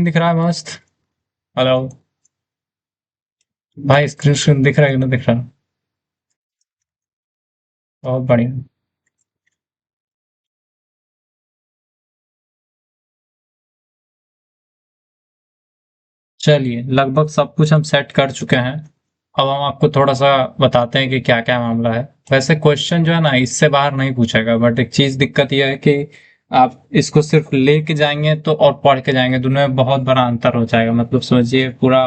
दिख रहा है मस्त। हेलो भाई, स्क्रीन दिख रहा है कि नहीं दिख रहा? बहुत बढ़िया। चलिए, लगभग सब कुछ हम सेट कर चुके हैं। अब हम आपको थोड़ा सा बताते हैं कि क्या क्या मामला है। वैसे क्वेश्चन जो है ना, इससे बाहर नहीं पूछेगा, बट एक चीज दिक्कत यह है कि आप इसको सिर्फ लेके जाएंगे तो और पढ़ के जाएंगे, दोनों में बहुत बड़ा अंतर हो जाएगा। मतलब समझिए, पूरा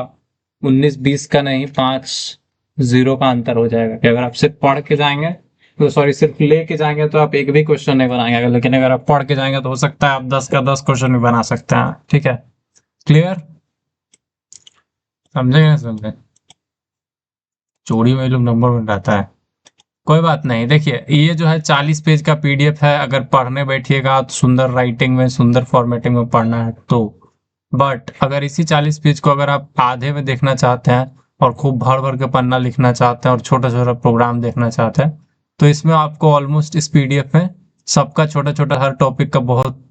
19-20 का नहीं, 5-0 का अंतर हो जाएगा। कि अगर आप सिर्फ पढ़ के जाएंगे, तो सॉरी, सिर्फ लेके जाएंगे तो आप एक भी क्वेश्चन नहीं बनाएंगे, लेकिन अगर आप पढ़ के जाएंगे तो हो सकता है आप 10 का 10 क्वेश्चन भी बना सकते हैं। ठीक है? क्लियर? समझे या नहीं समझे? चोरी में लोग नंबर बन जाता है। कोई बात नहीं। देखिए, ये जो है 40 पेज का पीडीएफ है। अगर पढ़ने बैठिएगा तो सुंदर राइटिंग में, सुंदर फॉर्मेटिंग में पढ़ना है तो। बट अगर इसी 40 पेज को अगर आप आधे में देखना चाहते हैं और खूब भर भर के पन्ना लिखना चाहते हैं और छोटा छोटा प्रोग्राम देखना चाहते हैं, तो इसमें आपको ऑलमोस्ट इस पीडीएफ में सबका छोटा छोटा हर टॉपिक का बहुत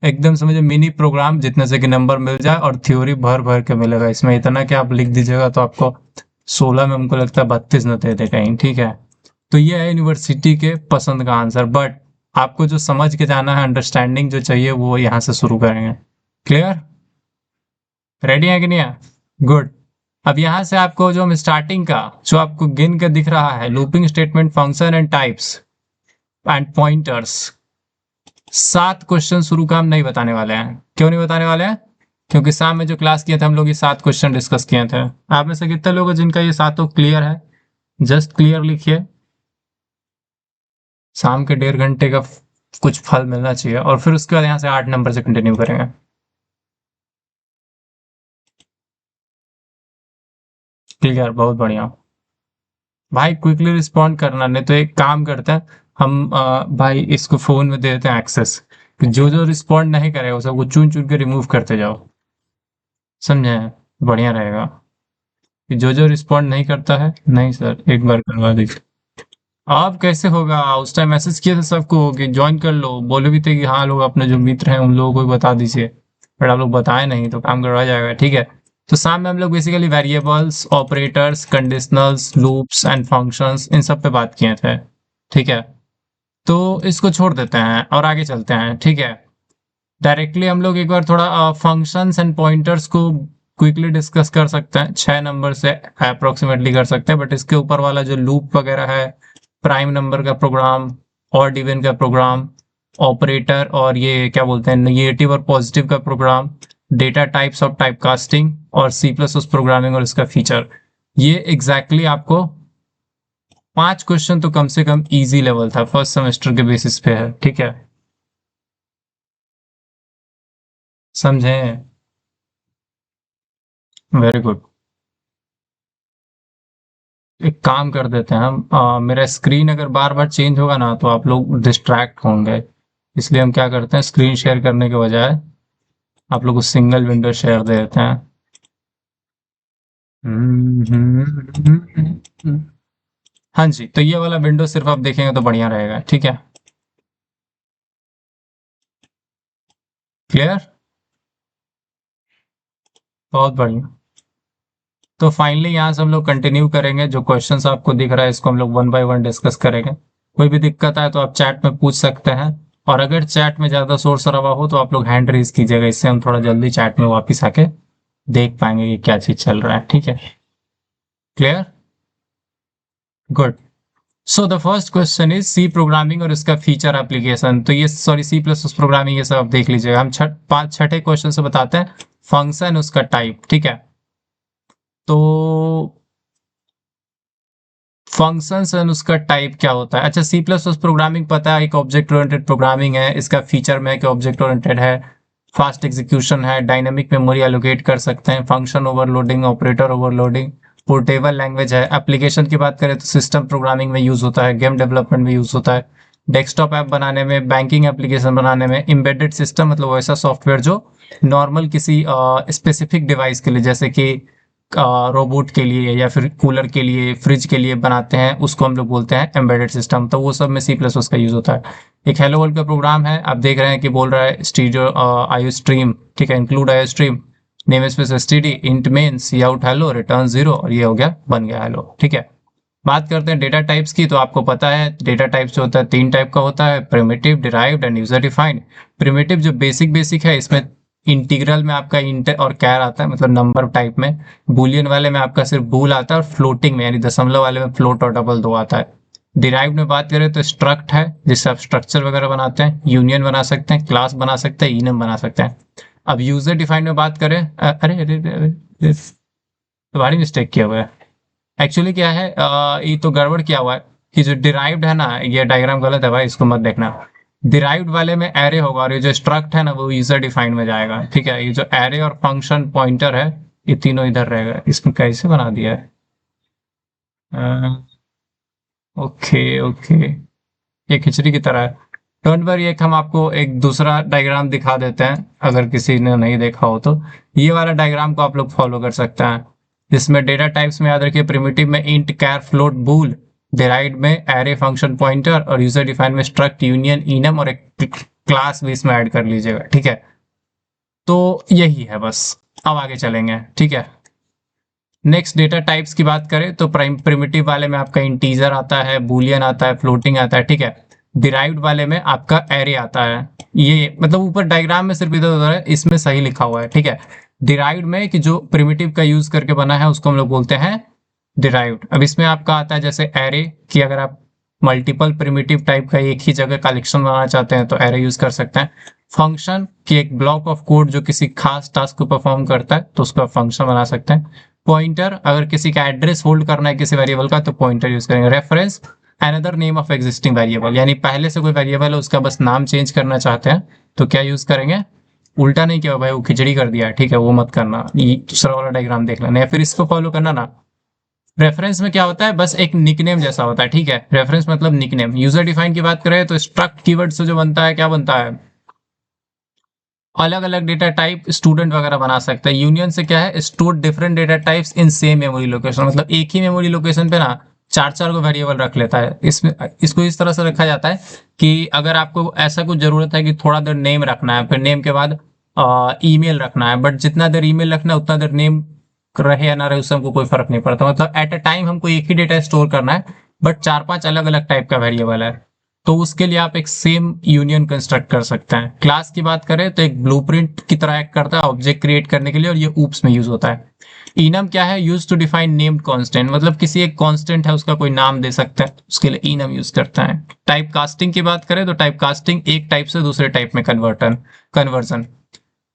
एकदम समझे मिनी प्रोग्राम, जितने से कि नंबर मिल जाए और थ्योरी भर भर के मिलेगा। इसमें इतना कि आप लिख दीजिएगा तो आपको 16 में हमको लगता है 32 न दे दे कहीं। ठीक है? तो ये है यूनिवर्सिटी के पसंद का आंसर। बट आपको जो समझ के जाना है, अंडरस्टैंडिंग जो चाहिए, वो यहाँ से शुरू करेंगे। क्लियर? रेडी है कि नहीं है? गुड। अब यहाँ से आपको जो हम स्टार्टिंग का जो आपको गिन के दिख रहा है, looping statement, function and types and pointers, 7 question शुरू का हम नहीं बताने वाले हैं। क्यों नहीं बताने वाले हैं? क्योंकि शाम में जो क्लास किए थे हम लोग, ये 7 क्वेश्चन डिस्कस किए थे। आप में से कितने लोग हैं जिनका ये सातों क्लियर है? जस्ट क्लियर लिखिए। शाम के 1.5 घंटे का कुछ फल मिलना चाहिए। और फिर उसके बाद यहाँ से 8 नंबर से कंटिन्यू करेंगे। क्लियर? बहुत बढ़िया भाई। क्विकली रिस्पॉन्ड करना, नहीं तो एक काम करते हैं हम, भाई इसको फोन में दे देते हैं एक्सेस। जो जो रिस्पॉन्ड नहीं करेगा सबको चुन चुन के रिमूव करते जाओ। समझे? बढ़िया रहेगा। कि जो जो रिस्पॉन्ड नहीं करता है, नहीं सर एक बार करवा दीजिए। अब कैसे होगा? उस टाइम मैसेज किए थे सबको कि ज्वाइन कर लो, बोले भी थे कि हाँ लोग अपने जो मित्र हैं उन लोगों को भी बता दीजिए, बट आप लोग बताए नहीं, तो काम करवा जाएगा। ठीक है? तो साथ में हम लोग basically variables, operators, conditionals, loops and functions, इन सब पे बात किए थे। ठीक है? तो इसको छोड़ देते हैं और आगे चलते हैं। ठीक है? डायरेक्टली हम लोग एक बार थोड़ा फंक्शंस एंड पॉइंटर्स को क्विकली डिस्कस कर सकते हैं। 6 नंबर से अप्रोक्सीमेटली कर सकते हैं, बट इसके ऊपर वाला जो लूप वगैरह है, प्राइम नंबर का प्रोग्राम, ऑड इवन का प्रोग्राम, ऑपरेटर, और ये क्या बोलते हैं, नेगेटिव और पॉजिटिव का program, data types of type casting, और सी प्लस उस प्रोग्रामिंग और इसका फीचर, ये एग्जैक्टली आपको 5 क्वेश्चन तो कम से कम इजी लेवल था, फर्स्ट सेमेस्टर के बेसिस पे है। ठीक है? समझे? Very good. एक काम कर देते हैं हम, मेरा स्क्रीन अगर बार बार चेंज होगा ना तो आप लोग डिस्ट्रैक्ट होंगे। इसलिए हम क्या करते हैं, स्क्रीन शेयर करने के बजाय आप लोग को सिंगल विंडो शेयर दे देते हैं। हाँ जी, तो ये वाला विंडो सिर्फ आप देखेंगे तो बढ़िया रहेगा। ठीक है? क्लियर? बहुत बढ़िया। तो फाइनली यहाँ से हम लोग कंटिन्यू करेंगे। जो क्वेश्चंस आपको दिख रहा है इसको हम लोग 1 बाय 1 डिस्कस करेंगे। कोई भी दिक्कत आए तो आप चैट में पूछ सकते हैं, और अगर चैट में ज्यादा शोर शराबा हो तो आप लोग हैंड रेज कीजिएगा, इससे हम थोड़ा जल्दी चैट में वापस आके देख पाएंगे कि क्या चीज चल रहा है। ठीक है? Clear? Good. So the first question is C programming और इसका फीचर एप्लीकेशन। तो ये sorry, C plus plus programming, ये सब आप देख लीजिएगा। हम छठे क्वेश्चन से बताते हैं फंक्शन, उसका टाइप। ठीक है? तो फंक्शंस एंड उसका टाइप क्या होता है? अच्छा, सी प्लस प्लस प्रोग्रामिंग पता है, एक ऑब्जेक्ट ओरिएंटेड प्रोग्रामिंग है। इसका फीचर में है कि ऑब्जेक्ट ओरिएंटेड है, फास्ट एग्जीक्यूशन है, डायनेमिक मेमोरी एलोकेट कर सकते हैं, function overloading, operator overloading, portable language है। एप्लीकेशन की बात करें तो सिस्टम प्रोग्रामिंग में यूज होता है, गेम डेवलपमेंट में यूज होता है, डेस्कटॉप ऐप बनाने में, बैंकिंग एप्लीकेशन बनाने में, एम्बेडेड सिस्टम मतलब वैसा सॉफ्टवेयर जो नॉर्मल किसी स्पेसिफिक डिवाइस के लिए, जैसे कि रोबोट के लिए या फिर कूलर के लिए, फ्रिज के लिए बनाते हैं, उसको हम लोग बोलते हैं एम्बेडेड सिस्टम। तो वो सब में सी प्लस उसका यूज होता है। एक हेलो वर्ल्ड का प्रोग्राम है, आप देख रहे हैं कि बोल रहा है स्टीरियो आईओ स्ट्रीम, ठीक है, include I O stream, namespace S T D, int main, C out hello, return 0, और ये हो गया, बन गया हेलो, ठीक है। बात करते हैं डेटा टाइप्स की, तो आपको पता है डेटा टाइप्स जो होता है 3 टाइप का होता है, primitive, derived and user defined. Primitive जो बेसिक बेसिक है, इसमें इंटीग्रल में आपका इंट और कैर आता है, मतलब नंबर टाइप में। बूलियन वाले में आपका सिर्फ बूल आता है, और फ्लोटिंग में यानी दशमलव वाले में फ्लोट और डबल दो आता है। डिराइव्ड में बात करें तो स्ट्रक्ट है, जिससे आप स्ट्रक्चर वगैरह बनाते हैं, यूनियन बना सकते हैं, क्लास बना सकते हैं, इनम बना सकते हैं। अब यूजर डिफाइंड में बात करें, अरे अरे अरे, तुम्हारी मिस्टेक किया हुआ है। एक्चुअली क्या है, ये तो गड़बड़ किया हुआ है कि जो डिराइव्ड है ना, ये डायग्राम गलत है भाई, इसको मत देखना। डिराइव्ड वाले में एरे होगा, और ये जो स्ट्रक्ट है ना, वो यूजर डिफाइंड में जाएगा, ठीक है। ये जो एरे और फंक्शन पॉइंटर है, ये तीनों इधर रहेगा। इसमें कैसे बना दिया है, ओके ओके, ये खिचड़ी की तरह है। डोंट वरी, एक हम आपको एक दूसरा डायग्राम दिखा देते हैं, अगर किसी ने नहीं देखा हो तो। ये वाला डायग्राम को आप लोग फॉलो कर सकते हैं, जिसमें डेटा टाइप्स में याद रखिए, प्रिमिटिव में इंट, कैर, फ्लोट, बूल, डिराइव्ड में एरे, फंक्शन पॉइंटर, और यूजर डिफाइंड में स्ट्रक्ट, यूनियन, इनम, और एक क्लास भी इसमें ऐड कर लीजिएगा, ठीक है। तो यही है बस, अब आगे चलेंगे, ठीक है। नेक्स्ट डेटा टाइप्स की बात करें तो प्रिमिटिव वाले में आपका इंटीजर आता है, बूलियन आता है, फ्लोटिंग आता है, ठीक है। डिराइव्ड वाले में आपका एरे आता है, ये मतलब ऊपर डायग्राम में सिर्फ इधर उधर है, इसमें सही लिखा हुआ है, ठीक है। डिराइव्ड में कि जो प्रिमिटिव का यूज करके बना है उसको हम लोग बोलते हैं डिराइव्ड। अब इसमें आपका आता है जैसे एरे, कि अगर आप मल्टीपल प्रिमिटिव टाइप का एक ही जगह कलेक्शन बनाना चाहते हैं तो एरे यूज कर सकते हैं। फंक्शन की एक ब्लॉक ऑफ कोड जो किसी खास टास्क को परफॉर्म करता है तो उसको आप फंक्शन बना सकते हैं। पॉइंटर, अगर किसी का एड्रेस होल्ड करना है किसी वेरिएबल का तो पॉइंटर यूज करेंगे। Reference, another name of existing variable, यानी पहले से कोई वेरिएबल है उसका बस नाम चेंज करना चाहते हैं तो क्या यूज करेंगे, उल्टा नहीं किया भाई, वो खिचड़ी कर दिया, ठीक है, वो मत करना, ये दूसरा वाला डायग्राम देख लेना या फिर इसको फॉलो करना ना। रेफरेंस में क्या होता है, बस एक निकनेम जैसा होता है, ठीक है, रेफरेंस मतलब निकनेम। यूजर डिफाइन की बात करें तो स्ट्रक्ट कीवर्ड से जो बनता है, क्या बनता है, अलग अलग डेटा टाइप स्टूडेंट वगैरह बना सकते हैं। यूनियन से क्या है, store different data types in same memory location, मतलब एक ही मेमोरी लोकेशन पे ना चार चार को वेरिएबल रख लेता है। इसमें इसको इस तरह से रखा जाता है कि अगर आपको ऐसा कुछ जरूरत है कि थोड़ा देर नेम रखना है, फिर नेम के बाद ईमेल रखना है, बट जितना देर ईमेल रखना है उतना देर नेम रहे या ना रहे उससे हमको कोई फर्क नहीं पड़ता, मतलब एट अ टाइम हमको एक ही डेटा स्टोर करना है, बट चार पांच अलग अलग टाइप का वेरिएबल है, तो उसके लिए आप एक सेम यूनियन कंस्ट्रक्ट कर सकते हैं। क्लास की बात करें तो एक ब्लूप्रिंट की तरह एक्ट करता है ऑब्जेक्ट क्रिएट करने के लिए, और ये ऊप्स में यूज होता है। इनम क्या है, use to define named constant, मतलब किसी एक कांस्टेंट है उसका कोई नाम दे सकते हैं, उसके लिए इनम यूज करता है। टाइप कास्टिंग की बात करें तो टाइप कास्टिंग एक टाइप से दूसरे टाइप में कन्वर्जन।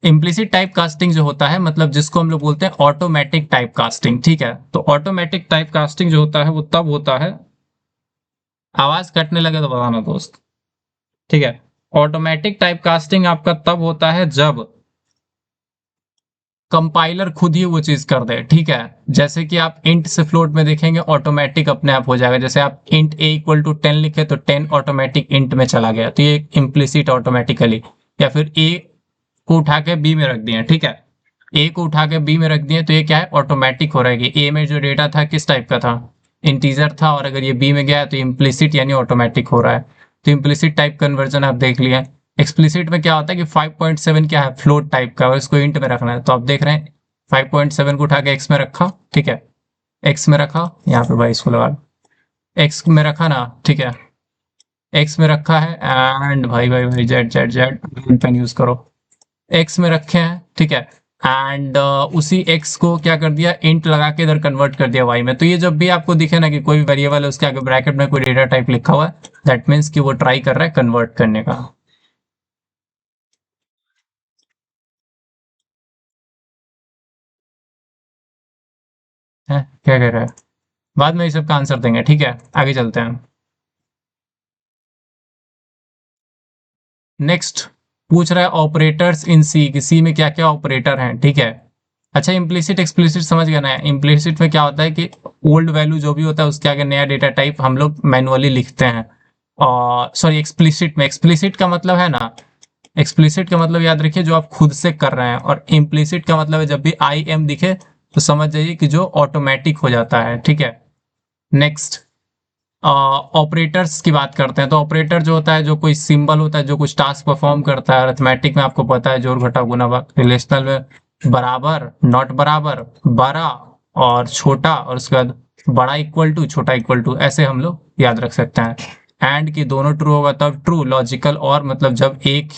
इम्प्लिसिट टाइप कास्टिंग जो होता है, मतलब जिसको हम लोग बोलते हैं ऑटोमेटिक टाइप कास्टिंग, ठीक है। तो ऑटोमेटिक टाइप कास्टिंग जो होता है वो तब होता है, आवाज कटने लगे तो बताना दोस्त, ठीक है। ऑटोमेटिक टाइप कास्टिंग आपका तब होता है जब कंपाइलर खुद ही वो चीज कर दे, ठीक है। जैसे कि आप इंट से फ्लोट में देखेंगे ऑटोमेटिक अपने आप हो जाएगा, जैसे आप इंट ए इक्वल टू 10 लिखे तो 10 ऑटोमेटिक इंट में चला गया, तो ये इम्प्लिसिट ऑटोमेटिकली। या फिर ए को उठा के बी में रख दिए, ठीक है, ए को उठा के बी में रख दिए तो ये क्या है, ऑटोमेटिक हो रहा है कि ए में जो डेटा था किस टाइप का था, इंटीजर था, और अगर ये बी में गया तो इम्प्लिसिट यानी ऑटोमेटिक हो रहा है। तो इम्प्लिसिट टाइप कन्वर्जन आप देख लिए। एक्सप्लिसिट में क्या होता है कि 5.7 क्या है, फ्लोट टाइप का, और इसको इंट में रखना है, तो आप देख रहे हैं 5.7 को उठा के एक्स में रखा, ठीक है, एक्स में रखा, यहाँ पे भाई इसको लगा, एक्स में रखा ना, ठीक है, एक्स में रखा है, एंड भाई भाई भाई Z Z Z pen use करो, एक्स में रखे हैं, ठीक है। एंड उसी एक्स को क्या कर दिया, इंट लगा के इधर कन्वर्ट कर दिया वाई में। तो ये जब भी आपको दिखे ना कि कोई भी वेरिएबल है उसके आगे ब्रैकेट में कोई डेटा टाइप लिखा हुआ है, दैट मीन्स कि वो ट्राई कर रहा है कन्वर्ट करने का। है क्या कह रहा है, बाद में इस सब का आंसर देंगे, ठीक है, आगे चलते हैं। नेक्स्ट पूछ रहा है ऑपरेटर्स इन सी, कि सी में क्या क्या ऑपरेटर हैं, ठीक है। अच्छा, इम्प्लिसिट एक्सप्लिसिट समझ गया ना। इम्प्लिसिट में क्या होता है कि ओल्ड वैल्यू जो भी होता है उसके आगे नया डेटा टाइप हम लोग मैनुअली लिखते हैं, और सॉरी एक्सप्लिसिट में, एक्सप्लिसिट का मतलब है ना, एक्सप्लिसिट का मतलब याद रखिए जो आप खुद से कर रहे हैं, और इम्प्लिसिट का मतलब है जब भी आई एम दिखे तो समझ जाइए कि जो ऑटोमेटिक हो जाता है, ठीक है। नेक्स्ट, ऑपरेटर्स की बात करते हैं तो ऑपरेटर जो होता है, जो कोई सिंबल होता है जो कुछ टास्क परफॉर्म करता है, अरिथमेटिक में आपको पता है जोड़ घटाव गुणा भाग, रिलेशनल में बराबर, नॉट बराबर, बड़ा और छोटा, और उसके बाद बड़ा इक्वल टू, छोटा इक्वल टू, ऐसे हम लोग याद रख सकते हैं। एंड की दोनों ट्रू होगा तब ट्रू, लॉजिकल और मतलब जब एक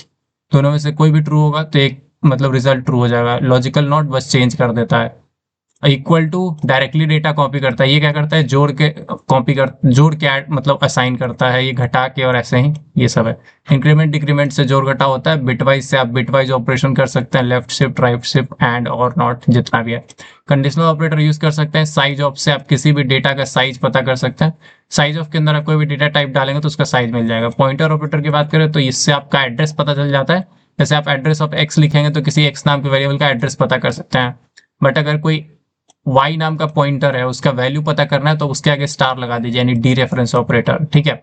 दोनों में से कोई भी ट्रू होगा तो एक मतलब रिजल्ट ट्रू हो जाएगा। लॉजिकल नॉट बस चेंज कर देता है। Equal to directly data copy करता है, ये क्या करता है, जोड़ के कॉपी कर, जोड़ के ऐड मतलब असाइन करता है, ये घटा के और ऐसे ही ये सब है। इंक्रीमेंट डिक्रीमेंट से जोड़ घटा होता है। बिटवाइज से आप बिटवाइज ऑपरेशन कर सकते हैं, left shift, right shift, and और नॉट, जितना भी है। कंडीशनल ऑपरेटर यूज कर सकते हैं। साइज ऑफ से आप किसी भी डेटा का साइज पता कर सकते हैं। साइज ऑफ के अंदर आप कोई भी डेटा टाइप डालेंगे तो उसका साइज मिल जाएगा। पॉइंटर ऑपरेटर की बात करें तो इससे आपका एड्रेस पता चल जाता है। जैसे आप एड्रेस ऑफ एक्स लिखेंगे तो किसी एक्स नाम के वेरिएबल का एड्रेस पता कर सकते हैं। बट अगर कोई y नाम का पॉइंटर है, उसका वैल्यू पता करना है तो उसके आगे स्टार लगा दीजिए, यानी डी रेफरेंस ऑपरेटर। ठीक है।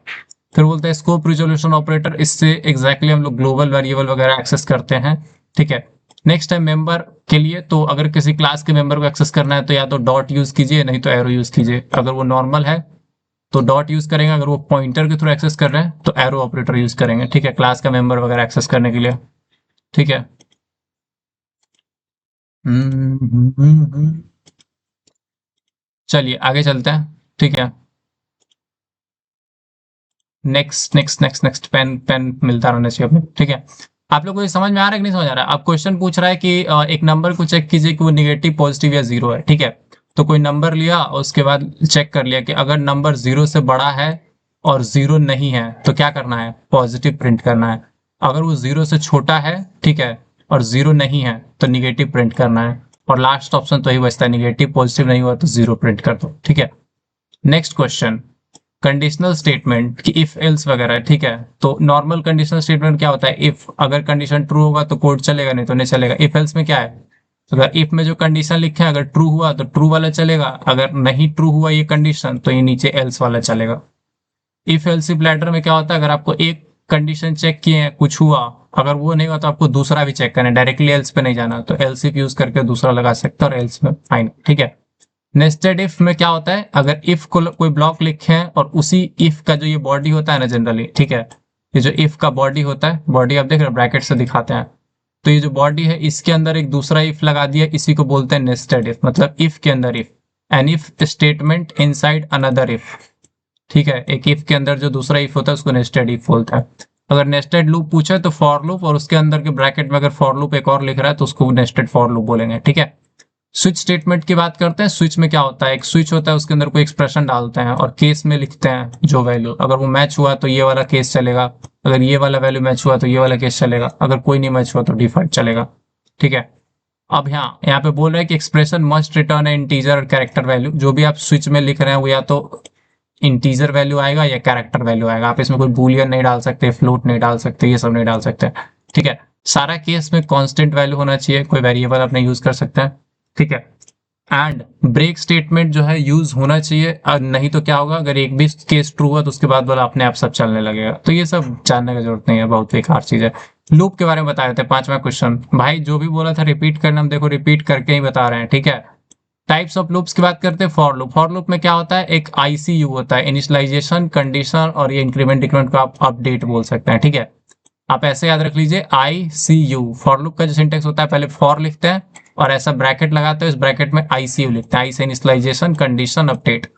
फिर बोलते हैं स्कोप रिजोल्यूशन ऑपरेटर, इससे एग्जैक्टली हम लोग ग्लोबल वेरिएबल वगैरह एक्सेस करते हैं। ठीक है। नेक्स्ट है मेंबर के लिए, तो अगर किसी क्लास के मेंबर को एक्सेस करना है तो या तो डॉट यूज कीजिए, नहीं तो एरो यूज कीजिए। अगर वो नॉर्मल है तो डॉट यूज करेंगे, अगर वो पॉइंटर के थ्रू एक्सेस कर रहे हैं तो एरो ऑपरेटर यूज करेंगे। ठीक है, क्लास का मेंबर वगैरह एक्सेस करने के लिए। ठीक है। चलिए आगे चलते हैं। ठीक है। Next next next next, pen pen मिलता रहना चाहिए अपने। ठीक है। आप लोग को ये समझ में आ रहा है कि नहीं समझ आ रहा है? अब क्वेश्चन पूछ रहा है कि एक नंबर को चेक कीजिए कि वो निगेटिव, पॉजिटिव या जीरो है। ठीक है। तो कोई नंबर लिया और उसके बाद चेक कर लिया कि अगर नंबर जीरो से बड़ा है और जीरो नहीं है तो क्या करना है, पॉजिटिव प्रिंट करना है। अगर वो जीरो से छोटा है, ठीक है, और जीरो नहीं है तो निगेटिव प्रिंट करना है। और लास्ट ऑप्शन तो ही बचता है, निगेटिव पॉजिटिव नहीं हुआ तो जीरो प्रिंट कर दो। ठीक है। नेक्स्ट क्वेश्चन, कंडीशनल स्टेटमेंट की इफ एल्स वगैरह। ठीक है। तो नॉर्मल कंडीशनल स्टेटमेंट क्या होता है, इफ अगर कंडीशन ट्रू होगा तो कोड चलेगा, नहीं तो नहीं चलेगा। इफ एल्स में क्या है, तो अगर इफ में जो कंडीशन लिखे हैं अगर ट्रू हुआ तो ट्रू वाला चलेगा, अगर नहीं ट्रू हुआ ये कंडीशन तो ये नीचे एल्स वाला चलेगा। इफ एल्स इफ लैडर में क्या होता है, अगर आपको एक कंडीशन चेक किए हैं, कुछ हुआ, अगर वो नहीं हुआ तो आपको दूसरा भी चेक करना है, डायरेक्टली एल्स पे नहीं जाना, तो एल्स इफ यूज करके दूसरा लगा सकते हैं और एल्स में फाइन। ठीक है। नेस्टेड इफ में क्या होता है, अगर इफ को कोई ब्लॉक लिखे हैं और उसी इफ का जो ये बॉडी होता है ना जनरली, ठीक है, ये जो इफ का बॉडी होता है, बॉडी आप देख रहे हैं ब्रैकेट से दिखाते हैं, तो ये जो बॉडी है इसके अंदर एक दूसरा इफ लगा दिया, इसी को बोलते हैं नेस्टेड इफ। मतलब इफ के अंदर if, an if statement inside another if. ठीक है। एक इफ के अंदर जो दूसरा इफ होता है उसको नेस्टेड इफ बोलता है। अगर नेस्टेड लूप पूछे तो फॉर लूप, और उसके अंदर के ब्रैकेट में अगर फॉर लूप एक और लिख रहा है तो उसको नेस्टेड फॉर लूप बोलेंगे। ठीक है। स्विच स्टेटमेंट की बात करते हैं। स्विच में क्या होता है, एक स्विच होता है उसके अंदर कोई एक्सप्रेशन डालते हैं और केस में लिखते हैं जो वैल्यू, अगर वो मैच हुआ तो ये वाला केस चलेगा, अगर ये वाला वैल्यू मैच हुआ तो ये वाला केस चलेगा, अगर कोई नहीं मैच हुआ तो डिफॉल्ट चलेगा। ठीक है। अब यहाँ पे बोल रहे हैं कि एक्सप्रेशन मस्ट रिटर्न है इंटीजर और कैरेक्टर वैल्यू। जो भी आप स्विच में लिख रहे हैं वो या तो इंटीजर वैल्यू आएगा या कैरेक्टर वैल्यू आएगा। आप इसमें कोई बूलियन नहीं डाल सकते, फ्लोट नहीं डाल सकते, ये सब नहीं डाल सकते। ठीक है। सारा केस में कांस्टेंट वैल्यू होना चाहिए, कोई वेरिएबल आप नहीं यूज कर सकते हैं। ठीक है। एंड ब्रेक स्टेटमेंट जो है यूज होना चाहिए, नहीं तो क्या होगा, अगर एक भी केस ट्रू हुआ तो उसके बाद वाला अपने आप सब चलने लगेगा। तो ये सब जानने की जरूरत नहीं है, बहुत बेकार चीज है। लूप के बारे में बताए थे, पांचवा क्वेश्चन। भाई जो भी बोला था रिपीट करना, हम देखो रिपीट करके ही बता रहे हैं। ठीक है। टाइप्स ऑफ लूप्स की बात करते हैं। फॉर लूप, फॉर लूप में क्या होता है, एक आईसीयू होता है, इनिशियलाइजेशन, कंडीशन और ये इंक्रीमेंट डिक्रीमेंट को आप अपडेट बोल सकते हैं। ठीक है। आप ऐसे याद रख लीजिए, आई सी यू। फॉर लूप का जो सिंटेक्स होता है, पहले फॉर लिखते हैं और ऐसा ब्रैकेट लगाते हैं, इस ब्रैकेट में आईसीयू लिखते हैं, आई से इनिशियलाइजेशन, कंडीशन, अपडेट।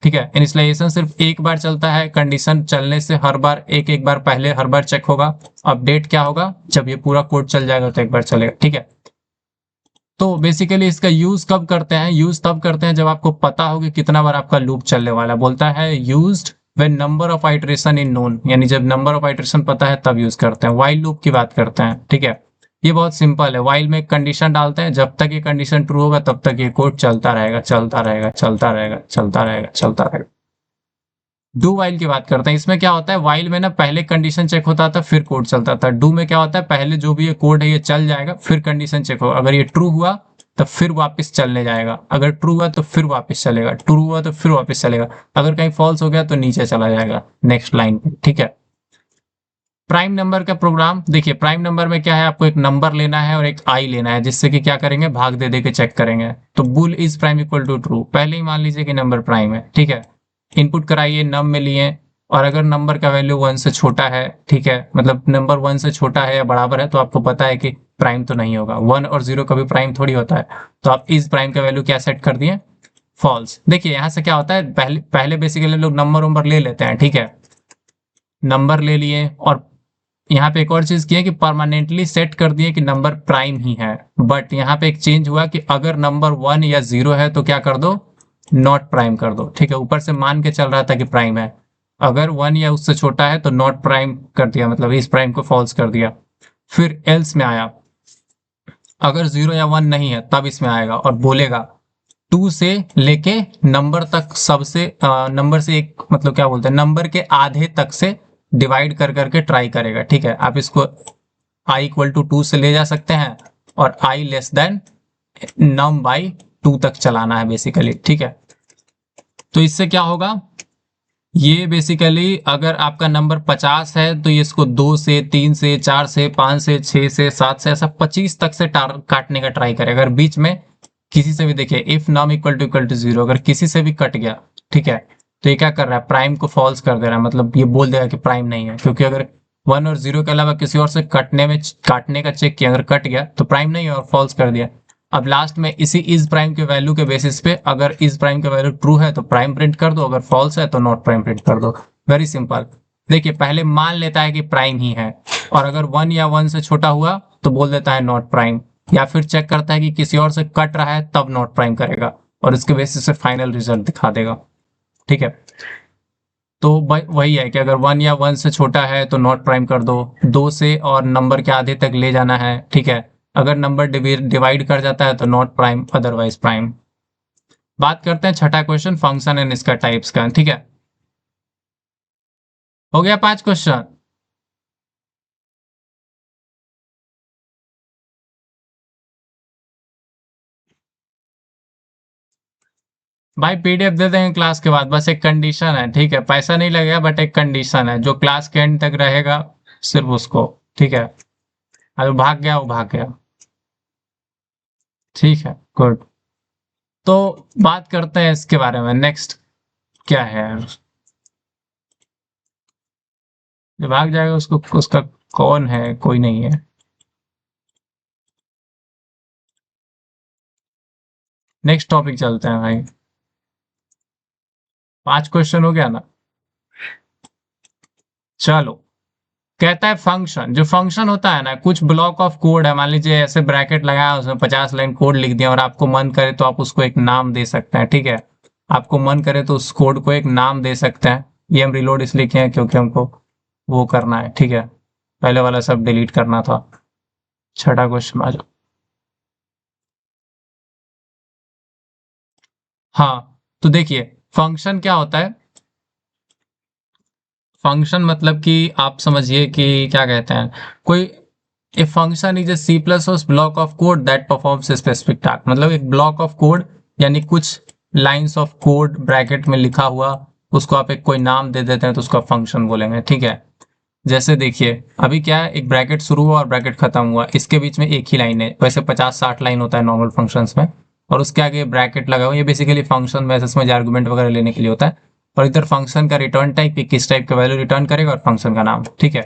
ठीक है। इनिशियलाइजेशन सिर्फ एक बार चलता है, कंडीशन चलने से हर बार एक एक बार पहले हर बार चेक होगा। अपडेट क्या होगा, जब ये पूरा कोड चल जाएगा तो एक बार चलेगा। ठीक है। तो बेसिकली इसका यूज कब करते हैं, यूज तब करते हैं जब आपको पता हो कि कितना बार आपका लूप चलने वाला। बोलता है used when number of iteration in known, यानी जब नंबर ऑफ आइटरेशन पता है तब यूज करते हैं। व्हाइल लूप की बात करते हैं। ठीक है। ये बहुत सिंपल है। व्हाइल में एक कंडीशन डालते हैं, जब तक ये कंडीशन ट्रू होगा तब तक ये कोड चलता रहेगा, चलता रहेगा, चलता रहेगा, चलता रहेगा, चलता रहेगा। डू वाइल की बात करते हैं। इसमें क्या होता है, वाइल में ना पहले कंडीशन चेक होता था फिर कोड चलता था। डू में क्या होता है, पहले जो भी ये कोड है ये चल जाएगा, फिर कंडीशन चेक होगा, अगर ये ट्रू हुआ तो फिर वापस चलने जाएगा, अगर ट्रू हुआ तो फिर वापस चलेगा, ट्रू हुआ तो फिर वापस चलेगा, अगर कहीं फॉल्स हो गया तो नीचे चला जाएगा नेक्स्ट लाइन पे। ठीक है। प्राइम नंबर का प्रोग्राम देखिए, प्राइम नंबर में क्या है, आपको एक नंबर लेना है और एक आई लेना है, जिससे कि क्या करेंगे, भाग दे दे के चेक करेंगे। तो bool is prime equal to true, पहले ही मान लीजिए कि नंबर प्राइम है। ठीक है। इनपुट कराइए, नम में लिए, और अगर नंबर का वैल्यू 1 से छोटा है, ठीक है, मतलब नंबर 1 से छोटा है या बराबर है, तो आपको पता है कि प्राइम तो नहीं होगा। 1 और 0 कभी प्राइम थोड़ी होता है। तो आप इस प्राइम का वैल्यू क्या सेट कर दिए, फॉल्स। देखिए यहां से क्या होता है, पहले पहले बेसिकली लोग नंबर वंबर ले लेते हैं, ठीक है, नंबर ले लिए, और यहाँ पे एक और चीज की है कि परमानेंटली सेट कर दिए कि नंबर प्राइम ही है। बट यहाँ पे एक चेंज हुआ कि अगर नंबर 1 या 0 है तो क्या कर दो, नॉट प्राइम कर दो, ठीक है। ऊपर से मान के चल रहा था कि प्राइम है, अगर 1 या उससे छोटा है तो नॉट प्राइम कर दिया, मतलब इस प्राइम को फॉल्स कर दिया। फिर एल्स में आया, अगर 0 या 1 नहीं है तब इसमें आएगा और बोलेगा 2 से लेके नंबर तक, सबसे नंबर से एक, मतलब क्या बोलते हैं, नंबर के आधे तक से डिवाइड कर करके ट्राई करेगा, ठीक है। आप इसको i इक्वल टू 2 से ले जा सकते हैं, और i less than num by 2 तक चलाना है बेसिकली, ठीक है। तो इससे क्या होगा, ये बेसिकली अगर आपका नंबर 50 है तो ये इसको 2 से, 3 से, 4 से, 5 से, 6 से, 7 से, ऐसा 25 तक से काटने का ट्राई करेगा। अगर बीच में किसी से भी, देखिए इफ नम इक्वल टू 0, अगर किसी से भी कट गया, ठीक है, तो ये क्या कर रहा है, प्राइम को फॉल्स कर दे रहा है, मतलब ये बोल देगा कि प्राइम नहीं है, क्योंकि अगर 1 और 0 के अलावा किसी और से काटने का चेक किया, अगर कट गया तो प्राइम नहीं है और फॉल्स कर दिया। अब लास्ट में इसी इज प्राइम के वैल्यू के बेसिस पे, अगर इज प्राइम का वैल्यू ट्रू है तो प्राइम प्रिंट कर दो, अगर फॉल्स है तो नॉट प्राइम प्रिंट कर दो। Very simple. देखिए पहले मान लेता है कि प्राइम ही है, और अगर 1 या 1 से छोटा हुआ तो बोल देता है नॉट प्राइम, या फिर चेक करता है कि किसी और से कट रहा है तब नॉट प्राइम करेगा, और इसके बेसिस से फाइनल रिजल्ट दिखा देगा, ठीक है। तो वही है कि अगर 1 या 1 से छोटा है तो नॉट प्राइम कर दो, 2 से और नंबर के आधे तक ले जाना है, ठीक है। अगर नंबर डिवाइड कर जाता है तो नॉट प्राइम, अदरवाइज प्राइम। बात करते हैं छठा क्वेश्चन, फंक्शन एंड इसका टाइप्स का, ठीक है। हो गया 5 क्वेश्चन। भाई पीडीएफ दे देंगे क्लास के बाद, बस एक कंडीशन है, ठीक है, पैसा नहीं लगेगा बट एक कंडीशन है, जो क्लास के एंड तक रहेगा सिर्फ उसको, ठीक है। अगर भाग गया वो भाग गया, ठीक है, गुड। तो बात करते हैं इसके बारे में, नेक्स्ट क्या है, जो भाग जाएगा उसको, उसका कौन है, कोई नहीं है। नेक्स्ट टॉपिक चलते हैं भाई। 5 क्वेश्चन हो गया ना, चलो। कहता है फंक्शन, जो फंक्शन होता है ना, कुछ ब्लॉक ऑफ कोड है, मान लीजिए ऐसे ब्रैकेट लगाया, उसमें 50 लाइन कोड लिख दिया, और आपको मन करे तो आप उसको एक नाम दे सकते हैं, ठीक है। आपको मन करे तो उस कोड को एक नाम दे सकते हैं। ये हम रिलोड इसलिए किए हैं क्योंकि हमको वो करना है, ठीक है, पहले वाला सब डिलीट करना था। छठा क्वेश्चन आ जाओ। हाँ, तो देखिए फंक्शन क्या होता है, फंक्शन मतलब कि आप समझिए कि क्या कहते हैं, कोई, a function is a C plus block of code that performs specific task, मतलब एक ब्लॉक ऑफ कोड, यानी कुछ लाइंस ऑफ कोड ब्रैकेट में लिखा हुआ, उसको आप एक कोई नाम दे देते हैं तो उसका फंक्शन बोलेंगे, ठीक है। जैसे देखिए अभी क्या है, एक ब्रैकेट शुरू हुआ और ब्रैकेट खत्म हुआ, इसके बीच में एक ही लाइन है, वैसे 50-60 लाइन होता है नॉर्मल फंक्शंस में, और उसके आगे ब्रैकेट लगा हुआ, ये बेसिकली फंक्शन में समझ आर्गुमेंट वगैरह लेने के लिए होता है। और इधर फंक्शन का रिटर्न टाइप, किस टाइप का वैल्यू रिटर्न करेगा, और फंक्शन का नाम, ठीक है।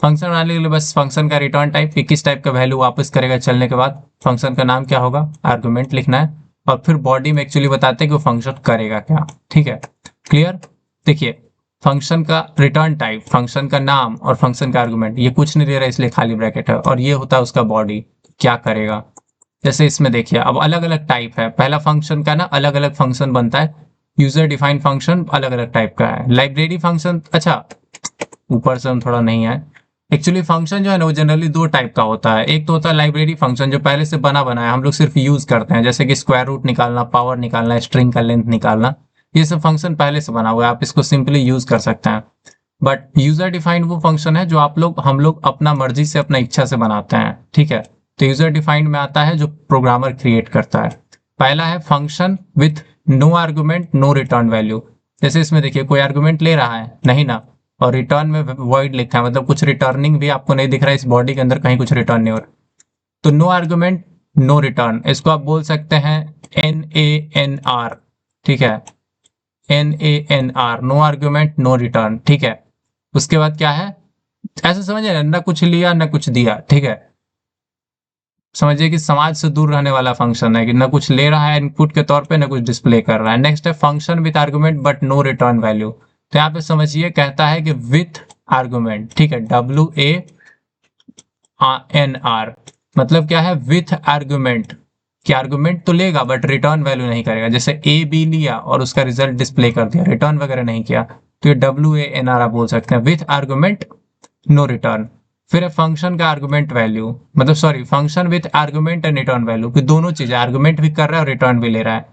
फंक्शन बनाने के लिए बस फंक्शन का रिटर्न टाइप, किस टाइप का वैल्यू वापस करेगा चलने के बाद, फंक्शन का नाम क्या होगा, आर्गुमेंट लिखना है, और फिर बॉडी में एक्चुअली बताते हैं कि वो फंक्शन करेगा क्या, ठीक है। क्लियर। देखिए फंक्शन का रिटर्न टाइप, फंक्शन का नाम और फंक्शन का आर्गुमेंट, ये कुछ नहीं दे रहा है इसलिए खाली ब्रैकेट है, और ये होता है उसका बॉडी, क्या करेगा। जैसे इसमें देखिए अब अलग अलग टाइप है, पहला फंक्शन का ना अलग अलग फंक्शन बनता है, यूजर डिफाइंड फंक्शन अलग अलग टाइप का है, लाइब्रेरी फंक्शन, अच्छा ऊपर से हम थोड़ा नहीं है, एक्चुअली फंक्शन जो है ना वो जनरली 2 टाइप का होता है। एक तो होता है लाइब्रेरी फंक्शन, जो पहले से बना बनाया हम लोग सिर्फ यूज करते हैं, जैसे कि स्क्वायर रूट निकालना, पावर निकालना, स्ट्रिंग का लेंथ निकालना, ये सब फंक्शन पहले से बना हुआ है, आप इसको सिंपली यूज कर सकते हैं। बट यूजर डिफाइंड वो फंक्शन है जो हम लोग अपना मर्जी से, अपना इच्छा से बनाते हैं, ठीक है। तो यूजर डिफाइंड में आता है जो प्रोग्रामर क्रिएट करता है। पहला है function with no argument no return value, जैसे इसमें देखिए कोई आर्गुमेंट ले रहा है नहीं ना, और रिटर्न में वॉइड लिखा है, मतलब कुछ रिटर्निंग भी आपको नहीं दिख रहा है, इस बॉडी के अंदर कहीं कुछ रिटर्न नहीं हो रहा। तो नो आर्गुमेंट नो रिटर्न, इसको आप बोल सकते हैं NANR, ठीक है। NANR, no argument no return, ठीक है। उसके बाद क्या है, ऐसे समझिए ना कुछ लिया ना कुछ दिया, ठीक है। समझिए कि समाज से दूर रहने वाला फंक्शन है कि ना कुछ ले रहा है इनपुट के तौर पे ना कुछ डिस्प्ले कर रहा है। नेक्स्ट है function with argument but no return value. तो यहाँ पे समझिए कहता है कि विथ आर्गुमेंट, ठीक है, WANR मतलब क्या है, विथ आर्गुमेंट कि आर्गुमेंट तो लेगा बट रिटर्न वैल्यू नहीं करेगा। जैसे ए बी लिया और उसका रिजल्ट डिस्प्ले कर दिया, रिटर्न वगैरह नहीं किया, तो ये WANR आप बोल सकते हैं, विथ आर्गुमेंट नो रिटर्न। फिर है फंक्शन का आर्गुमेंट वैल्यू, मतलब sorry function with argument and return value, कि दोनों चीजें आर्गुमेंट भी कर रहा है और रिटर्न भी ले रहा है।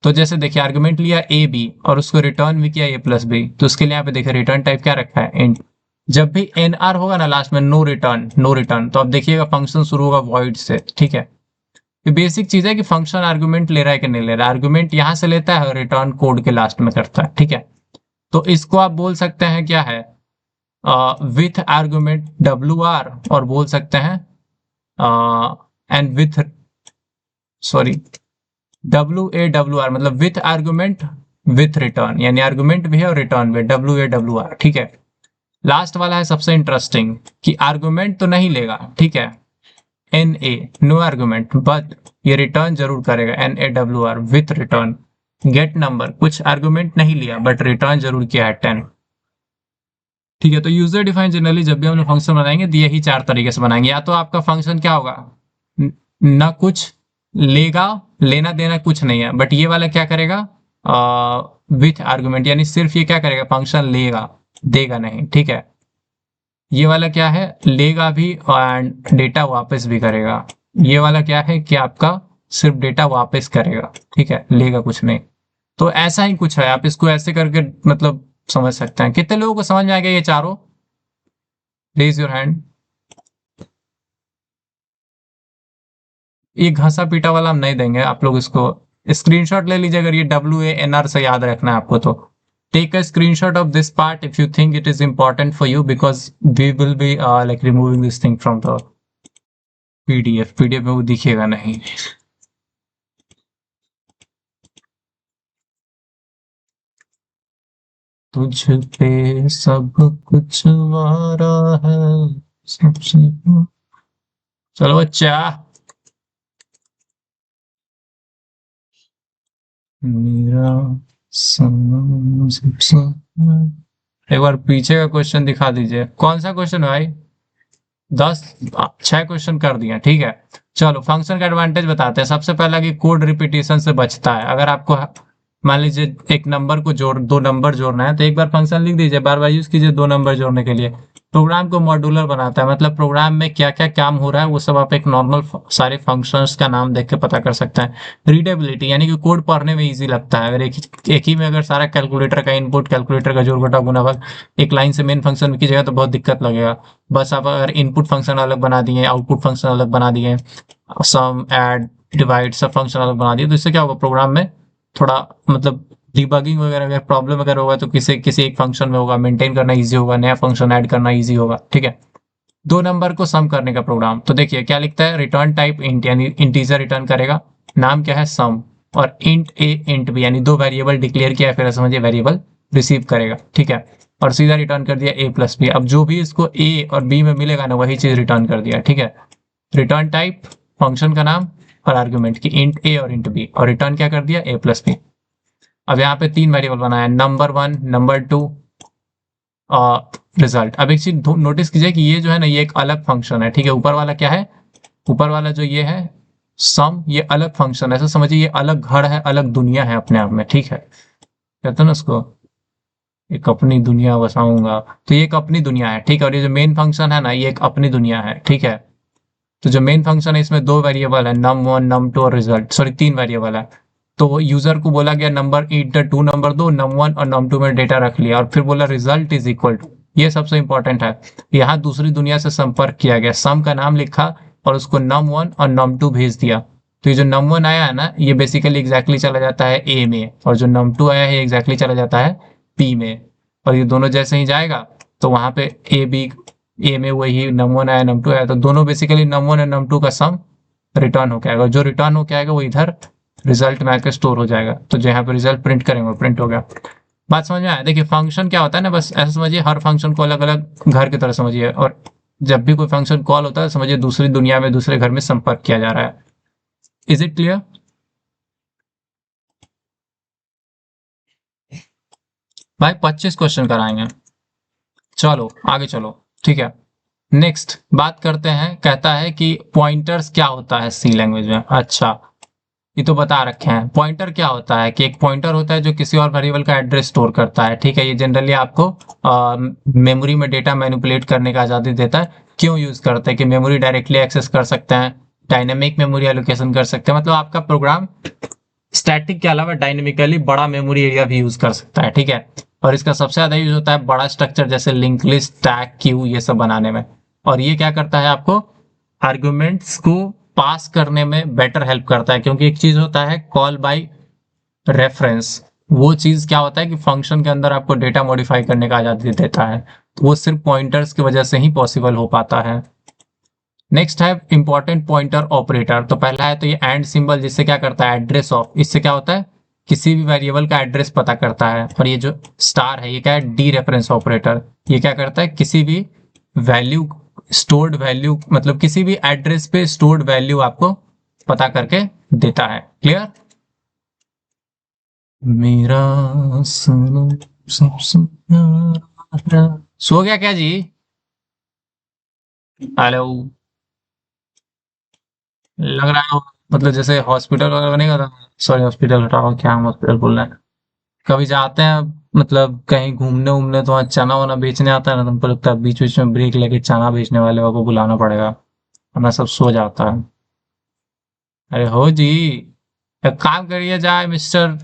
तो जैसे देखिए आर्गुमेंट लिया ए बी और उसको रिटर्न भी किया ए प्लस बी, तो उसके लिए यहाँ पे देखिए रिटर्न टाइप क्या रखा है, इंट। जब भी एन आर होगा ना लास्ट में, नो रिटर्न नो रिटर्न, तो अब देखिएगा फंक्शन शुरू होगा वॉइड से, ठीक है। ये बेसिक चीज है कि फंक्शन आर्गुमेंट ले रहा है कि नहीं ले रहा है, आर्गुमेंट यहां से लेता है और रिटर्न कोड के लास्ट में करता है, ठीक है। तो इसको आप बोल सकते हैं क्या है, विथ आर्गुमेंट WR, और बोल सकते हैं एंड विथ, सॉरी WAWR मतलब विथ आर्गुमेंट विथ रिटर्न, यानी आर्गुमेंट भी है और रिटर्न भी, WAWR, ठीक है। लास्ट वाला है सबसे इंटरेस्टिंग कि आर्गुमेंट तो नहीं लेगा, ठीक है, NA नो आर्गुमेंट, बट ये रिटर्न जरूर करेगा, NAWR with return. Get number कुछ आर्गुमेंट नहीं लिया बट रिटर्न जरूर किया है 10, ठीक है। तो यूजर डिफाइन जनरली जब भी हम लोग फंक्शन बनाएंगे तो यही चार तरीके से बनाएंगे। या तो आपका फंक्शन क्या होगा, ना कुछ लेगा, लेना देना कुछ नहीं है, बट ये वाला क्या करेगा, विथ आर्गुमेंट, यानी सिर्फ ये क्या करेगा, फंक्शन लेगा, देगा नहीं, ठीक है। ये वाला क्या है, लेगा भी एंड डेटा वापस भी करेगा। ये वाला क्या है कि आपका सिर्फ डेटा वापस करेगा, ठीक है, लेगा कुछ नहीं। तो ऐसा ही कुछ है, आप इसको ऐसे करके मतलब समझ सकते हैं। कितने लोगों को समझ में आ गया ये चारों, रेज योर हैंड। ये घसा पीटा वाला हम नहीं देंगे, आप लोग इसको स्क्रीनशॉट ले लीजिए, अगर ये WANR से याद रखना है आपको तो। Take a screenshot of this part if you think it is important for you, because we will be like removing this thing from the PDF में वो दिखेगा नहीं। तुझ पे सब कुछ वारा है सबसे, चलो बच्चा, मेरा सनम सबसे, एक बार पीछे का क्वेश्चन दिखा दीजिए, कौन सा क्वेश्चन भाई, 10 6 क्वेश्चन कर दिए, ठीक है। चलो फंक्शन का एडवांटेज बताते हैं। सबसे पहला कि कोड रिपीटिशन से बचता है। अगर आपको मान लीजिए एक नंबर को जोड़, दो नंबर जोड़ना है तो एक बार फंक्शन लिख दीजिए, बार बार यूज कीजिए दो नंबर जोड़ने के लिए। प्रोग्राम को मॉड्यूलर बनाता है, मतलब प्रोग्राम में क्या क्या काम हो रहा है वो सब आप एक नॉर्मल सारे फंक्शंस का नाम देख के पता कर सकते हैं। रीडेबिलिटी यानी कि कोड पढ़ने में इजी लगता है। अगर एक ही में अगर सारा कैलकुलेटर का इनपुट, कैलकुलेटर का जोड़ घटाव गुणा भाग एक लाइन से मेन फंक्शन में कीजिएगा तो बहुत दिक्कत लगेगा। बस आप अगर इनपुट फंक्शन अलग बना दिए, आउटपुट फंक्शन अलग बना दिए, सम ऐड डिवाइड सब फंक्शन अलग बना दिए, तो इससे क्या होगा, प्रोग्राम में थोड़ा मतलब डिबगिंग वगैरह अगर प्रॉब्लम अगर होगा तो किसी किसी एक फंक्शन में होगा, मेंटेन करना इजी होगा, नया फंक्शन ऐड करना इजी होगा, ठीक है। दो नंबर को सम करने का प्रोग्राम, तो देखिए क्या लिखता है, रिटर्न टाइप इंट यानी इंटीजर रिटर्न करेगा, नाम क्या है सम, और इंट ए इंट बी यानी दो वेरिएबल डिक्लेयर किया है, फिर समझिए वेरिएबल रिसीव करेगा, ठीक है। और सीधा रिटर्न कर दिया ए प्लस बी। अब जो भी इसको ए और बी में मिलेगा ना वही चीज रिटर्न कर दिया, ठीक है। रिटर्न टाइप फंक्शन का नाम और आर्ग्यूमेंट की इंट ए और इंट बी, और रिटर्न क्या कर दिया, ए प्लस बी। अब यहाँ पे तीन वेरिएबल बनाया, नंबर 1 नंबर 2 रिजल्ट। अब एक चीज नोटिस कीजिए कि ये जो है ना ये एक अलग फंक्शन है, ठीक है। ऊपर वाला क्या है, ऊपर वाला जो ये है सम, ये अलग फंक्शन है, ऐसा समझिए ये अलग घर है, अलग दुनिया है अपने आप में, ठीक है। कहते हैं ना उसको एक अपनी दुनिया बसाऊंगा, तो ये एक अपनी दुनिया है, ठीक है। और ये जो मेन फंक्शन है ना ये एक अपनी दुनिया है, ठीक है। तो जो मेन फंक्शन है इसमें दो वेरिएबल है, num1 num2 और रिजल्ट, सॉरी तीन वेरिएबल है। तो यूजर को बोला गया नंबर इंट 2 नंबर दो, num1 और num2 में डेटा रख लिया, और फिर बोला रिजल्ट इज इक्वल टू, ये सबसे इंपॉर्टेंट है। यहाँ दूसरी दुनिया से संपर्क किया गया, सम का नाम लिखा और उसको num1 और num2 भेज दिया। तो ये जो num1 आया है ना ये बेसिकली एग्जैक्टली चला जाता है ए में, और जो num2 आया है एग्जैक्टली चला जाता है पी में। और ये दोनों जैसे ही जाएगा तो वहां पे ए बी, ए में वही num1 आया num2 आया, तो दोनों बेसिकली num1 और num2 का सम रिटर्न होके आएगा, जो रिटर्न होके आएगा वो इधर रिजल्ट में आकर स्टोर हो जाएगा। तो जो यहाँ पे रिजल्ट प्रिंट करेंगे वो प्रिंट हो गया। बात समझ में आया? देखिए फंक्शन क्या होता है ना, बस ऐसा समझिए हर फंक्शन को अलग अलग घर की तरह समझिए, और जब भी कोई फंक्शन कॉल होता है समझिए दूसरी दुनिया में दूसरे घर में संपर्क किया जा रहा है। Is it clear? भाई 25 क्वेश्चन कराएंगे। चलो आगे चलो, ठीक है। नेक्स्ट बात करते हैं, कहता है कि पॉइंटर्स क्या होता है सी लैंग्वेज में। अच्छा, ये तो बता रखे हैं। पॉइंटर क्या होता है कि एक पॉइंटर होता है जो किसी और वेरिएबल का एड्रेस स्टोर करता है, ठीक है। ये जनरली आपको मेमोरी में डेटा मैनिपुलेट करने का आज़ादी देता है। क्यों यूज करते हैं कि मेमोरी डायरेक्टली एक्सेस कर सकते हैं, डायनेमिक मेमोरी एलोकेशन कर सकते हैं, मतलब आपका प्रोग्राम स्टैटिक के अलावा डायनेमिकली बड़ा मेमोरी एरिया भी यूज कर सकता है, ठीक है। और इसका सबसे ज्यादा यूज होता है बड़ा स्ट्रक्चर जैसे लिंक लिस्ट, टैग, क्यू, ये सब बनाने में। और ये क्या करता है, आपको आर्गुमेंट्स को पास करने में बेटर हेल्प करता है, क्योंकि एक चीज होता है कॉल बाय रेफरेंस। वो चीज क्या होता है कि फंक्शन के अंदर आपको डेटा मॉडिफाई करने का आजादी देता है, तो वो सिर्फ पॉइंटर्स की वजह से ही पॉसिबल हो पाता है। नेक्स्ट है इंपॉर्टेंट पॉइंटर ऑपरेटर। तो पहला है तो ये एंड सिंबल, जिससे क्या करता है, एड्रेस ऑफ। इससे क्या होता है, किसी भी वेरिएबल का एड्रेस पता करता है। और ये जो स्टार है ये क्या है, डी रेफरेंस ऑपरेटर। ये क्या करता है, किसी भी वैल्यू, स्टोर्ड वैल्यू, मतलब किसी भी एड्रेस पे स्टोर्ड वैल्यू आपको पता करके देता है। क्लियर? मेरा सनम सबसे प्यारा। सो गया क्या जी? हेलो? लग रहा है मतलब जैसे हॉस्पिटल वगैरह बनेगा था। सॉरी, हॉस्पिटल हटाओ, क्या हम हॉस्पिटल बोल रहे हैं। कभी जाते हैं मतलब कहीं घूमने उमने, तो वहाँ चना वना बेचने आता है ना, तुमको लगता है बीच बीच में ब्रेक लेके चना बेचने वाले को बुलाना पड़ेगा, वरना सब सो जाता है। अरे हो जी, एक काम करिए जाए मिस्टर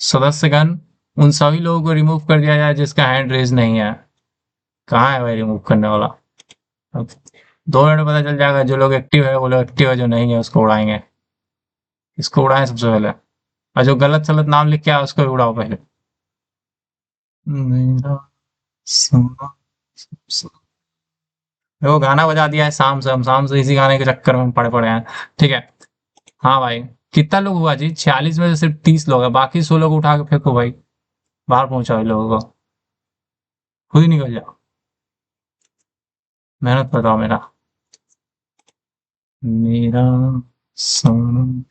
सदस्यगण, उन सभी लोगों को रिमूव कर दिया जाए जिसका हैंड रेज नहीं है। कहाँ है भाई रिमूव करने वाला? अब 2 मिनट में पता चल जाएगा, जो लोग एक्टिव है वो लोग एक्टिव है, जो नहीं है उसको उड़ाएंगे। इसको उड़ाएं सबसे पहले, और जो गलत सलत नाम लिख के आया उसको भी उड़ाओ पहले। मेरा सोना, वो गाना बजा दिया है शाम से, हम शाम से इसी गाने के चक्कर में हम पड़े पड़े हैं। ठीक है। हाँ भाई, कितना लोग हुआ जी? 46 में से सिर्फ 30 लोग है, बाकी 100 लोग उठा के फेंको भाई, बाहर पहुंचाओ इन लोगों को, खुद ही निकल जाओ, मेहनत बताओ मेरा। मेरा सोना,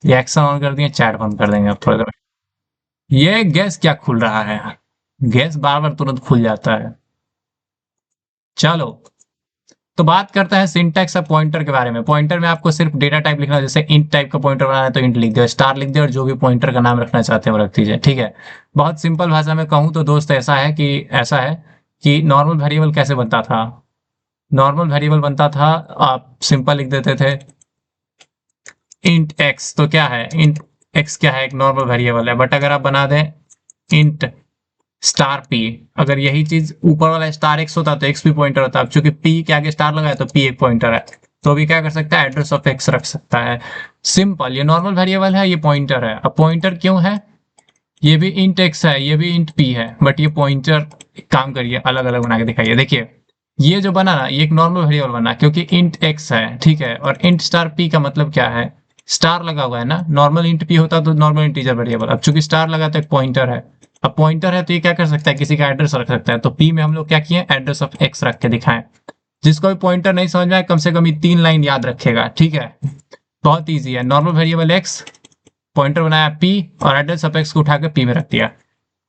ये एक्शन ऑन कर दिए, चैट बंद कर देंगे अब थोड़ी देर में। ये गैस क्या खुल रहा है यार, गैस बार बार तुरंत खुल जाता है। चलो, तो बात करते हैं सिंटैक्स ऑफ पॉइंटर के बारे में। पॉइंटर में आपको सिर्फ डेटा टाइप लिखना है, जैसे इंट टाइप का पॉइंटर बनाना है तो इंट लिख दो, स्टार लिख दो, और जो भी पॉइंटर का नाम रखना चाहते हैं वो रख दीजिए, ठीक है। बहुत सिंपल भाषा में कहूँ तो दोस्त ऐसा है कि नॉर्मल वेरिएबल कैसे बनता था। नॉर्मल वेरिएबल बनता था, आप सिंपल लिख देते थे इंट एक्स। तो क्या है इंट एक्स, क्या है, एक नॉर्मल वेरिएबल है। बट अगर आप बना दें इंट स्टार पी, अगर यही चीज ऊपर वाला स्टार एक्स होता तो एक्स भी पॉइंटर होता। अब चूंकि पी के आगे स्टार लगा है तो पी एक पॉइंटर है, तो अभी क्या कर सकता है, एड्रेस ऑफ एक्स रख सकता है। सिंपल, ये नॉर्मल वेरिएबल है, ये पॉइंटर है। अब पॉइंटर क्यों है, ये भी इंट एक्स है, ये भी इंट पी है, बट ये पॉइंटर, काम करिए अलग अलग बना के दिखाइए। देखिए ये जो बना ना, ये एक नॉर्मल वेरिएबल बना क्योंकि इंट एक्स है, ठीक है। और इंट स्टार पी का मतलब क्या है, स्टार लगा हुआ है ना, नॉर्मल इंट पी होता तो नॉर्मल इंटीजर वेरिएबल, अब चूंकि स्टार लगा तो एक पॉइंटर है। अब पॉइंटर है तो ये क्या कर सकता है, किसी का एड्रेस रख सकता है। तो पी में हम लोग क्या किए, एड्रेस ऑफ एक्स रख के दिखाएं। जिसको भी पॉइंटर नहीं समझ में आए कम से कम ये 3 लाइन याद रखेगा, ठीक है। बहुत ईजी है, नॉर्मल वेरिएबल एक्स, पॉइंटर बनाया पी, और एड्रेस ऑफ एक्स को उठा के पी में रख दिया।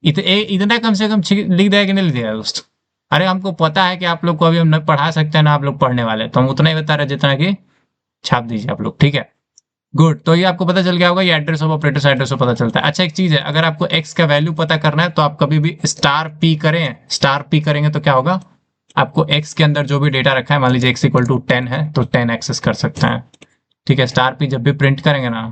इतना कम से कम लिख दिया कि नहीं लिख दिया दोस्त? अरे हमको पता है कि आप लोग को अभी हम न पढ़ा सकते हैं ना आप लोग पढ़ने वाले, तो हम उतना ही बता रहे जितना कि छाप दीजिए आप लोग, ठीक है। गुड, तो ये आपको पता चल गया होगा, ये एड्रेस ऑफ ऑपरेटर से एड्रेस ऑफ पता चलता है। अच्छा एक चीज है, अगर आपको एक्स का वैल्यू पता करना है तो आप कभी भी स्टार पी करें, स्टार पी करेंगे तो क्या होगा, आपको एक्स के अंदर जो भी डेटा रखा है, मान लीजिए एक्स इक्वल टू 10 है तो 10 एक्सेस कर सकते हैं, ठीक है। स्टार पी जब भी प्रिंट करेंगे ना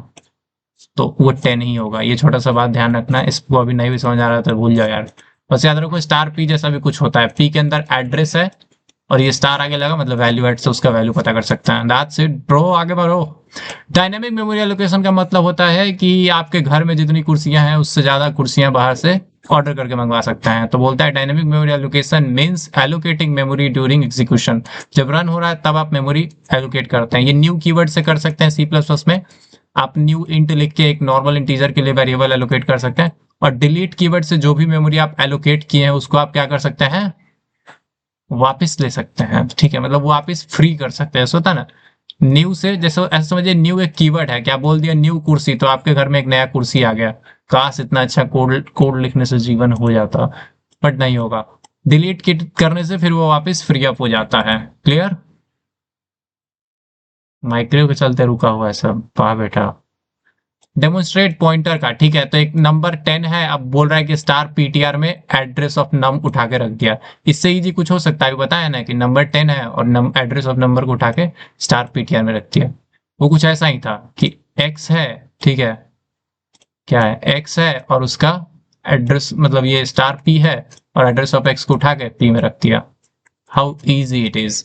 तो वो 10 ही होगा। ये छोटा सा बात ध्यान रखना, इसको अभी नहीं भी समझ आ रहा तो भूल जाओ यार। बस याद रखो स्टार पी जैसा भी कुछ होता है, पी के अंदर एड्रेस है और ये स्टार आगे लगा मतलब वैल्यू एड से उसका वैल्यू पता कर सकते हैं। दैट्स इट ब्रो, आगे बढ़ो। डायनेमिक मेमोरी एलोकेशन का मतलब होता है कि आपके घर में जितनी कुर्सियां हैं उससे ज्यादा कुर्सियां बाहर से ऑर्डर करके मंगवा सकते हैं। तो बोलता है dynamic memory allocation means allocating memory during execution. जब रन हो रहा है तब आप मेमोरी एलोकेट करते हैं। ये न्यू कीवर्ड से कर सकते हैं सी प्लस प्लस में। आप न्यू इंट लिख के एक नॉर्मल इंटीजर के लिए वेरिएबल एलोकेट कर सकते हैं, और डिलीट कीवर्ड से जो भी मेमोरी आप एलोकेट किए हैं उसको आप क्या कर सकते हैं, वापस ले सकते हैं। ठीक है, मतलब वापस फ्री कर सकते हैं। ऐसा होता है ना, न्यू से जैसे ऐसा समझिए न्यू एक कीवर्ड है, क्या बोल दिया न्यू कुर्सी, तो आपके घर में एक नया कुर्सी आ गया। काश इतना अच्छा कोड कोड लिखने से जीवन हो जाता, बट नहीं होगा। डिलीट करने से फिर वो वापस फ्री अप हो जाता है। क्लियर? माइक्रोवेव के चलते रुका हुआ है सब, वाह बेटा। डेमोन्स्ट्रेट पॉइंटर का, ठीक है, तो एक नंबर 10 है, अब बोल रहा है कि स्टार पीटीआर में एड्रेस ऑफ नम उठा के रख दिया। इससे इजी कुछ हो सकता है? बताया ना कि नंबर 10 है और एड्रेस ऑफ नंबर को उठा के स्टार पीटीआर में रख दिया। वो कुछ ऐसा ही था कि एक्स है, ठीक है, क्या है, एक्स है और उसका एड्रेस मतलब ये स्टार पी है, और एड्रेस ऑफ एक्स को उठा के पी में रख दिया। How easy it is.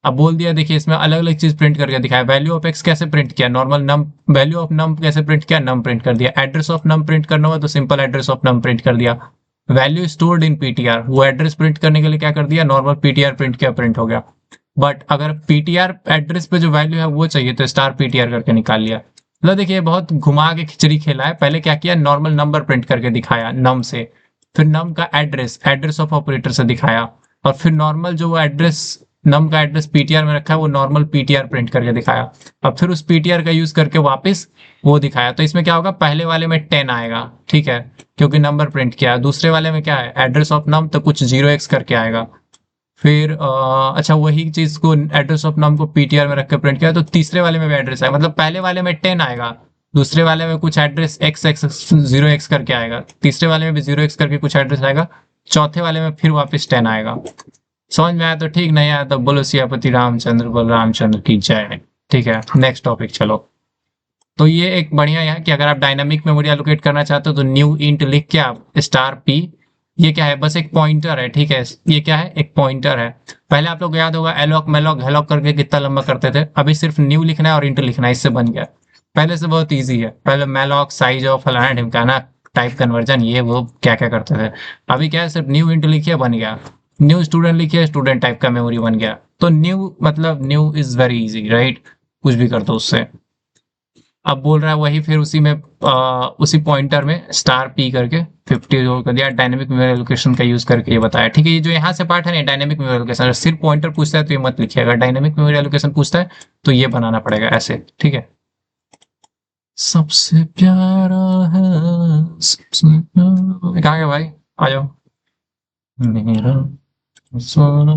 अब बोल दिया, देखिए इसमें अलग अलग चीज प्रिंट करके दिखाया। वैल्यू ऑफ एक्स कैसे प्रिंट किया, नॉर्मल नम। वैल्यू ऑफ नम कैसे प्रिंट किया, नम प्रिंट कर दिया। एड्रेस ऑफ नम प्रिंट करना हुआ तो simple address of num print कर दिया। वैल्यू स्टोर्ड इन पीटीआर, वो एड्रेस प्रिंट करने के लिए क्या कर दिया, नॉर्मल पीटीआर प्रिंट किया, प्रिंट हो गया। बट अगर पीटीआर एड्रेस पे जो वैल्यू है वो चाहिए तो स्टार पीटीआर करके निकाल लिया। मतलब देखिए बहुत घुमा के खिचड़ी खेला है। पहले क्या किया, नॉर्मल नंबर प्रिंट करके दिखाया नम से, फिर नम का एड्रेस एड्रेस ऑफ ऑपरेटर से दिखाया, और फिर नॉर्मल जो एड्रेस नम का एड्रेस पीटीआर में रखा है वो नॉर्मल पीटीआर प्रिंट करके दिखाया, और फिर उस पीटीआर का यूज करके वापस वो दिखाया। तो इसमें क्या होगा, पहले वाले में 10 आएगा, ठीक है, क्योंकि नंबर प्रिंट किया। दूसरे वाले में क्या है, एड्रेस ऑफ नम, तो कुछ 0x करके आएगा। फिर अच्छा वही चीज को एड्रेस ऑफ नम को पीटीआर में रख के प्रिंट किया, तो तीसरे वाले में भी एड्रेस आएगा, मतलब पहले वाले में 10 आएगा, दूसरे वाले में कुछ एड्रेस एक्स एक्स 0x करके आएगा, तीसरे वाले में भी 0x करके कुछ एड्रेस आएगा, चौथे वाले में फिर वापस 10 आएगा। समझ में आया तो ठीक, नहीं आया तो बोलो सियापति रामचंद्र बोल रामचंद्र की जय। ठीक है, नेक्स्ट टॉपिक चलो। तो ये एक बढ़िया है कि अगर आप डायनामिक मेमोरी एलोकेट करना चाहते हो तो न्यू इंट लिख के आप स्टार पी, ये क्या है, बस एक पॉइंटर है, ठीक है, ये क्या है, एक पॉइंटर है। पहले आप लोग याद होगा एलॉक मेलॉक हेलॉक करके कितना लंबा करते थे, अभी सिर्फ न्यू लिखना है और इंट लिखना है, इससे बन गया। पहले से बहुत ईजी है, पहले मेलॉक साइज ऑफ फलाना ढिमकाना टाइप कन्वर्जन ये वो क्या क्या करते थे। अभी क्या है, सिर्फ न्यू इंट लिखिए बन गया, न्यू स्टूडेंट लिखिए स्टूडेंट टाइप का मेमोरी बन गया। तो न्यू मतलब new is very easy, right, कुछ भी कर दो उससे। अब बोल रहा है वही, फिर उसी में उसी पॉइंटर में स्टार पी करके 50 जो कर दिया, डायनेमिक मेमोरी एलोकेशन का यूज करके ये बताया। ठीक है, ये जो यहाँ से पार्ट है ना डायनेमिक मेमोरी एलोकेशन, अगर सिर्फ पॉइंटर पूछता है तो ये मत लिखिए, अगर डायनेमिक मेमोरी एलोकेशन पूछता है तो ये बनाना पड़ेगा ऐसे। ठीक है, सबसे प्यारा है, सबसे प्यारा कहाँ गया भाई, आ जाओ मेरा सोना।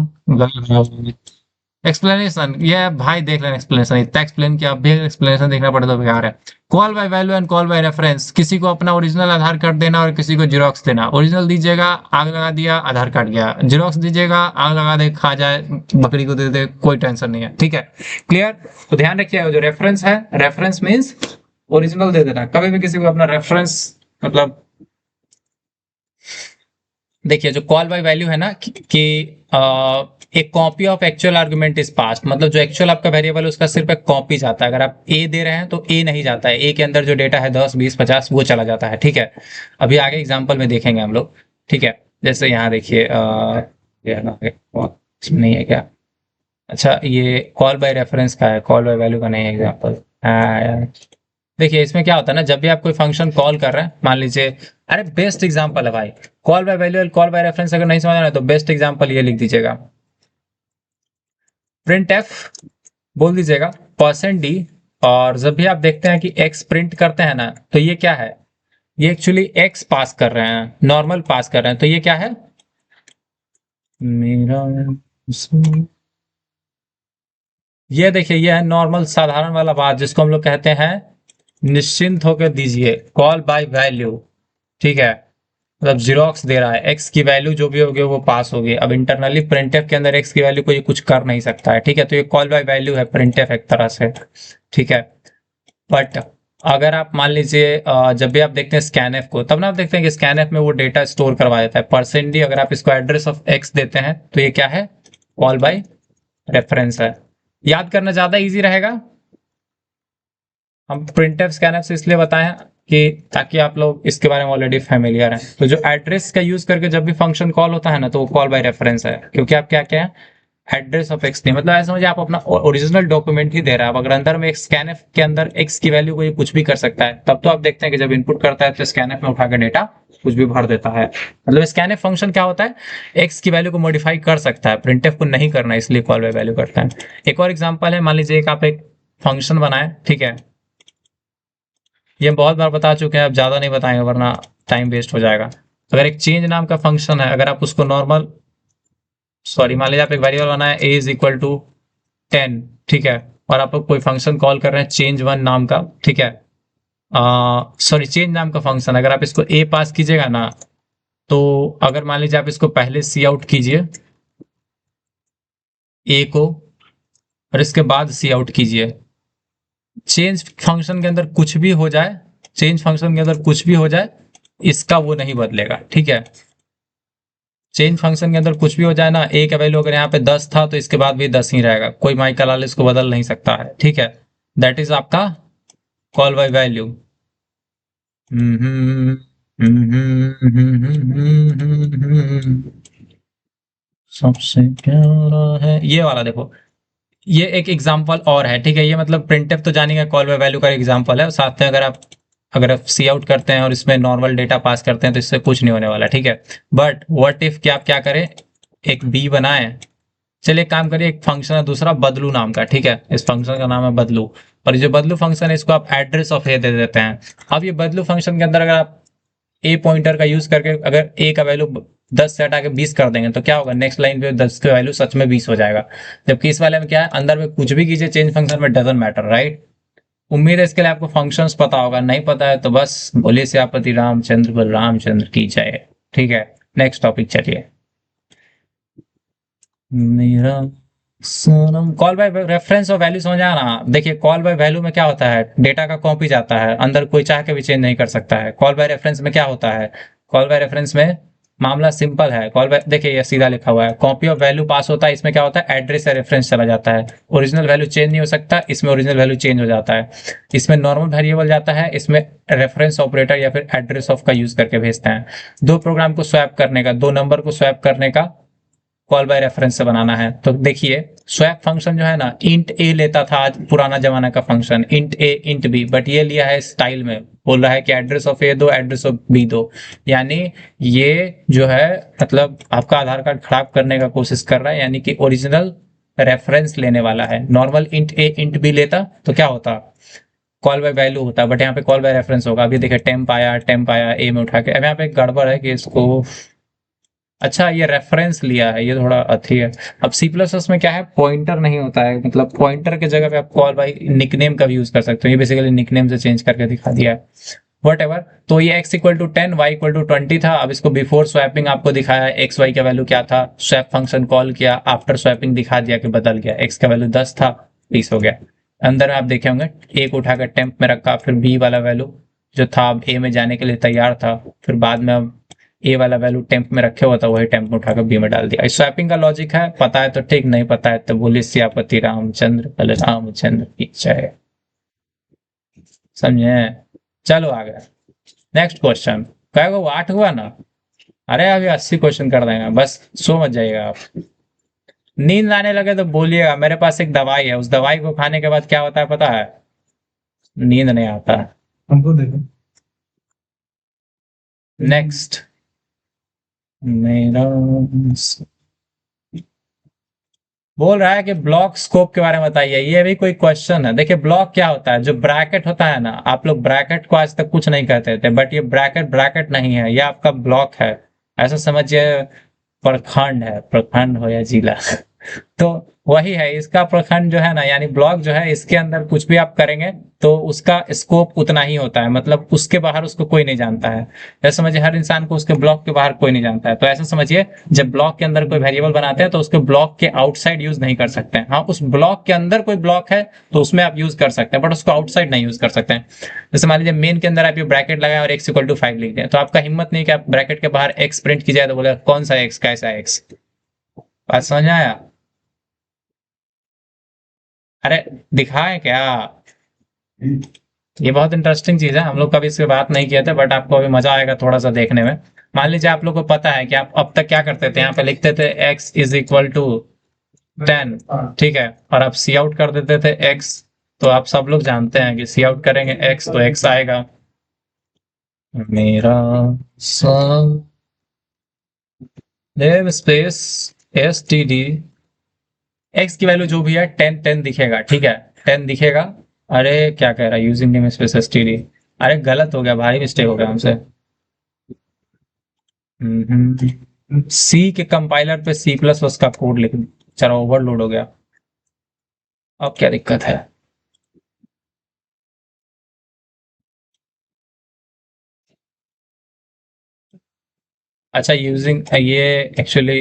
एक्सप्लेनेशन, ये भाई देख लेना एक्सप्लेनेशन, इतना एक्सप्लेन किया, अब भी एक्सप्लेनेशन देखना पड़े तो बेकार है। Call by value and call by reference, किसी को अपना ओरिजिनल आधार कार्ड देना और किसी को जीरोक्स देना। ओरिजिनल दीजिएगा आग लगा दिया आधार कार्ड गया, जीरोक्स दीजिएगा आग लगा दे खा जाए बकरी को दे दे, कोई टेंशन नहीं है। ठीक है, क्लियर। तो ध्यान रखिए जो रेफरेंस है, रेफरेंस मीन्स ओरिजिनल दे देना, कभी भी किसी को अपना रेफरेंस मतलब। देखिए जो कॉल बाय वैल्यू है ना एक copy of actual argument is past, मतलब जो एक्चुअल आपका वेरिएबल है उसका सिर्फ एक कॉपी जाता है। अगर आप ए दे रहे हैं तो ए नहीं जाता है, ए के अंदर जो डेटा है 10 20 50 वो चला जाता है। ठीक है, अभी आगे एग्जांपल में देखेंगे हम लोग। ठीक है, जैसे यहाँ देखिए नहीं है क्या, अच्छा ये कॉल बाय रेफरेंस का है, कॉल बाय वैल्यू का नहीं है एग्जाम्पल। देखिए इसमें क्या होता है ना, जब भी आप कोई फंक्शन कॉल कर रहे हैं, मान लीजिए, अरे बेस्ट एग्जांपल है भाई, call by value call by reference अगर नहीं समझ रहा है तो बेस्ट एग्जांपल ये लिख दीजिएगा, प्रिंट एफ बोल दीजिएगा %d। और जब भी आप देखते हैं कि x प्रिंट करते हैं ना तो ये क्या है, ये एक्चुअली x पास कर रहे हैं, नॉर्मल पास कर रहे हैं, तो ये क्या है मेरा, ये देखिए ये है नॉर्मल साधारण वाला बात जिसको हम लोग कहते हैं निश्चिंत होकर दीजिए कॉल बाय वैल्यू। ठीक है, मतलब जीरोक्स दे रहा है, एक्स की वैल्यू जो भी होगी वो पास होगी। अब इंटरनली प्रिंटफ के अंदर एक्स की वैल्यू को ये कुछ कर नहीं सकता है। ठीक है, तो ये कॉल बाय वैल्यू है प्रिंटफ एक तरह से। ठीक है, बट अगर आप मान लीजिए जब भी आप देखते हैं स्कैनएफ को, तब ना आप देखते हैं कि स्कैनएफ में वो डेटा स्टोर करवा देता है %d। अगर आप इसको एड्रेस ऑफ एक्स देते हैं तो ये क्या है, कॉल बाय रेफरेंस है। याद करना ज्यादा इजी रहेगा। हम प्रिंटफ स्कैनएफ से इसलिए बताएं कि ताकि आप लोग इसके बारे में ऑलरेडी फैमिलियर हैं। तो जो एड्रेस का यूज करके जब भी फंक्शन कॉल होता है ना तो वो कॉल बाय रेफरेंस है, क्योंकि आप क्या क्या है एड्रेस ऑफ एक्स नहीं, मतलब ऐसा समझिए आप अपना ओरिजिनल डॉक्यूमेंट ही दे रहा है। अब अगर अंदर में एक स्कैनएफ के अंदर एक्स की वैल्यू को ये कुछ भी कर सकता है, तब तो आप देखते हैं कि जब इनपुट करता है तो स्कैनएफ में उठा के डेटा कुछ भी भर देता है। मतलब स्कैनएफ फंक्शन क्या होता है, एक्स की वैल्यू को मॉडिफाई कर सकता है, प्रिंटएफ को नहीं करना, इसलिए कॉल बाय वैल्यू करता है। एक और एग्जांपल है, मान लीजिए एक आप एक फंक्शन बनाए, ठीक है, ये हम बहुत बार बता चुके हैं, अब ज्यादा नहीं बताएंगे वरना टाइम वेस्ट हो जाएगा। अगर एक चेंज नाम का फंक्शन है, अगर आप उसको नॉर्मल, सॉरी, मान लीजिए आप एक वेरिएबल बनाए ए इज इक्वल टू 10, ठीक है, और आप कोई फंक्शन कॉल कर रहे हैं चेंज वन नाम का, ठीक है, सॉरी चेंज नाम का फंक्शन, अगर आप इसको ए पास कीजिएगा ना, तो अगर मान लीजिए आप इसको पहले सी आउट कीजिए ए को, और इसके बाद सी आउट कीजिए, चेंज फंक्शन के अंदर कुछ भी हो जाए, चेंज फंक्शन के अंदर कुछ भी हो जाए, इसका वो नहीं बदलेगा, ठीक है। चेंज फंक्शन के अंदर कुछ भी हो जाए ना, ए का वैल्यू अगर यहाँ पे 10 था तो इसके बाद भी 10 ही रहेगा, कोई माइकल लाल इसको बदल नहीं सकता है, ठीक है। दैट इज आपका कॉल बाय वैल्यू। सबसे प्यारा है ये वाला, देखो ये एक एग्जांपल और है, ठीक है। ये मतलब प्रिंटफ तो जानेंगे, कॉल बाय वैल्यू का एग्जांपल है, साथ में अगर आप सी आउट करते हैं और इसमें नॉर्मल डेटा पास करते हैं तो इससे कुछ नहीं होने वाला, ठीक है। बट व्हाट इफ क्या आप क्या करें, एक बी बनाए, चलिए एक काम करिए, एक फंक्शन है दूसरा बदलू नाम का, ठीक है, इस फंक्शन का नाम है बदलू, और जो बदलू फंक्शन है इसको आप एड्रेस ऑफ ए दे देते हैं। अब ये बदलू फंक्शन के अंदर अगर आप ए पॉइंटर का यूज करके अगर ए का वैल्यू 10 से हटा के 20 कर देंगे तो क्या होगा, नेक्स्ट लाइन पे 10 का वैल्यू सच में 20 हो जाएगा। जबकि इस वाले में क्या है, अंदर में कुछ भी कीजिए चेंज फंक्शन में डजंट मैटर, राइट। उम्मीद है इसके लिए आपको फंक्शंस पता होगा, नहीं पता है तो बस बोले सियापति रामचंद्र बलरामचंद्र की जय, ठीक है। नेक्स्ट टॉपिक चलिए, मेरा सोनम। कॉल बाय रेफरेंस और वैल्यू समझा ना, देखिए कॉल बाय वैल्यू में क्या होता है, डेटा का कॉपी जाता है अंदर, कोई चाह के भी चेंज नहीं कर सकता है। कॉल बाय रेफरेंस में क्या होता है, कॉल बाय रेफरेंस में मामला सिंपल है। कॉल बाय देखिए ये सीधा लिखा हुआ है, कॉपी ऑफ वैल्यू पास होता है, इसमें क्या होता है एड्रेस या रेफरेंस चला जाता है, ओरिजिनल वैल्यू चेंज नहीं हो सकता, इसमें ओरिजिनल वैल्यू चेंज हो जाता है। इसमें नॉर्मल वेरिएबल जाता है, इसमें रेफरेंस ऑपरेटर या फिर एड्रेस ऑफ का यूज करके भेजते हैं। दो प्रोग्राम को स्वैप करने का, दो नंबर को स्वैप करने का कॉल बाय रेफरेंस से बनाना है। तो देखिए स्वैप फंक्शन जो है ना, इंट ए लेता था आज पुराना जमाना का function, int a int b, but ये लिया है स्टाइल में, बोल रहा है कि एड्रेस ऑफ ए दो एड्रेस ऑफ बी दो, यानी ये जो है मतलब आपका आधार कार्ड खराब करने का कोशिश कर रहा है, यानी कि ओरिजिनल रेफरेंस लेने वाला है। Normal int a int B लेता तो क्या होता, कॉल बाय वैल्यू होता, बट यहाँ पे कॉल बाय रेफरेंस होगा। अभी देखिए टेम्प आया ए में उठा के, अब यहाँ पे एक गड़बड़ है कि इसको, अच्छा ये रेफरेंस लिया है, ये थोड़ा अथी है। अब सी प्लस प्लस में क्या है, पॉइंटर नहीं होता है, मतलब पॉइंटर के जगह पे आप कॉल बाई निकनेम का भी यूज कर सकते हो, ये बेसिकली निकनेम से चेंज करके दिखा दिया है, वट एवर। तो ये x equal to 10 y equal to 20 था। अब इसको बिफोर स्वैपिंग आपको दिखाया x y का वैल्यू क्या था, स्वैप फंक्शन कॉल किया, आफ्टर स्वैपिंग दिखा दिया कि बदल गया, x का वैल्यू 10 था 20 हो गया। अंदर में आप देखे होंगे a को उठाकर टेम्प में रखा, फिर b वाला वैल्यू जो था अब a में जाने के लिए तैयार था, फिर बाद में अब ए वाला वैल्यू टेम्प में रखे हुआ था, वही टेम्प में उठाकर बी में डाल दिया। स्वैपिंग का लॉजिक है, पता है तो ठीक, नहीं पता है तो बोले सियापति रामचंद्र बलरामचंद्र की जय, समझे। चलो आगे नेक्स्ट क्वेश्चन, क्या वो 8 हुआ ना, अरे अभी 80 क्वेश्चन कर देंगे, बस सो मत जाइएगा आप। नींद आने लगे तो बोलिएगा, मेरे पास एक दवाई है, उस दवाई को खाने के बाद क्या होता है पता है, नींद नहीं आता। हमको देखो नेक्स्ट, मेरा बोल रहा है कि ब्लॉक स्कोप के बारे में बताइए, ये भी कोई क्वेश्चन है। देखिए ब्लॉक क्या होता है, जो ब्रैकेट होता है ना, आप लोग ब्रैकेट को आज तक कुछ नहीं कहते थे, बट ये ब्रैकेट ब्रैकेट नहीं है, ये आपका ब्लॉक है, ऐसा समझिए प्रखंड है, प्रखंड हो या जिला तो वही है इसका प्रखंड जो है ना, यानी ब्लॉक जो है, इसके अंदर कुछ भी आप करेंगे तो उसका स्कोप उतना ही होता है, मतलब उसके बाहर उसको कोई नहीं जानता है। ऐसा समझिए हर इंसान को उसके ब्लॉक के बाहर कोई नहीं जानता है। तो ऐसा समझिए जब ब्लॉक के अंदर कोई वेरिएबल बनाते हैं तो उसके ब्लॉक के आउटसाइड यूज नहीं कर सकते हैं। हाँ उस ब्लॉक के अंदर कोई ब्लॉक है तो उसमें आप यूज कर सकते हैं, बट उसको आउटसाइड नहीं यूज कर सकते हैं। जैसे मान लीजिए मेन के अंदर आप ये ब्रैकेट लगाए और x इक्वल टू 5 लिख दें, तो आपका हिम्मत नहीं कि आप ब्रैकेट के बाहर x प्रिंट की जाए तो बोले कौन सा x, कैसा x, बात समझ आया। अरे दिखाए क्या, ये बहुत इंटरेस्टिंग चीज है, हम लोग कभी इसके बात नहीं किए थे, बट आपको अभी मजा आएगा थोड़ा सा देखने में। मान लीजिए आप लोग को पता है कि आप अब तक क्या करते थे, यहाँ पे लिखते थे x इज इक्वल टू 10, ठीक है, और आप सी आउट कर देते थे x, तो आप सब लोग जानते हैं कि सी आउट करेंगे x तो x आएगा। मेरा सब name space S T D, x की वैल्यू जो भी है 10 10 दिखेगा, ठीक है, 10 दिखेगा। अरे क्या कह रहा है, using name space S T D, अरे गलत हो गया भाई, मिस्टेक हो गया हमसे। सी के कंपाइलर पे सी प्लस प्लस का कोड लिख, चलो ओवरलोड हो गया। अब क्या दिक्कत है? अच्छा, यूजिंग ये एक्चुअली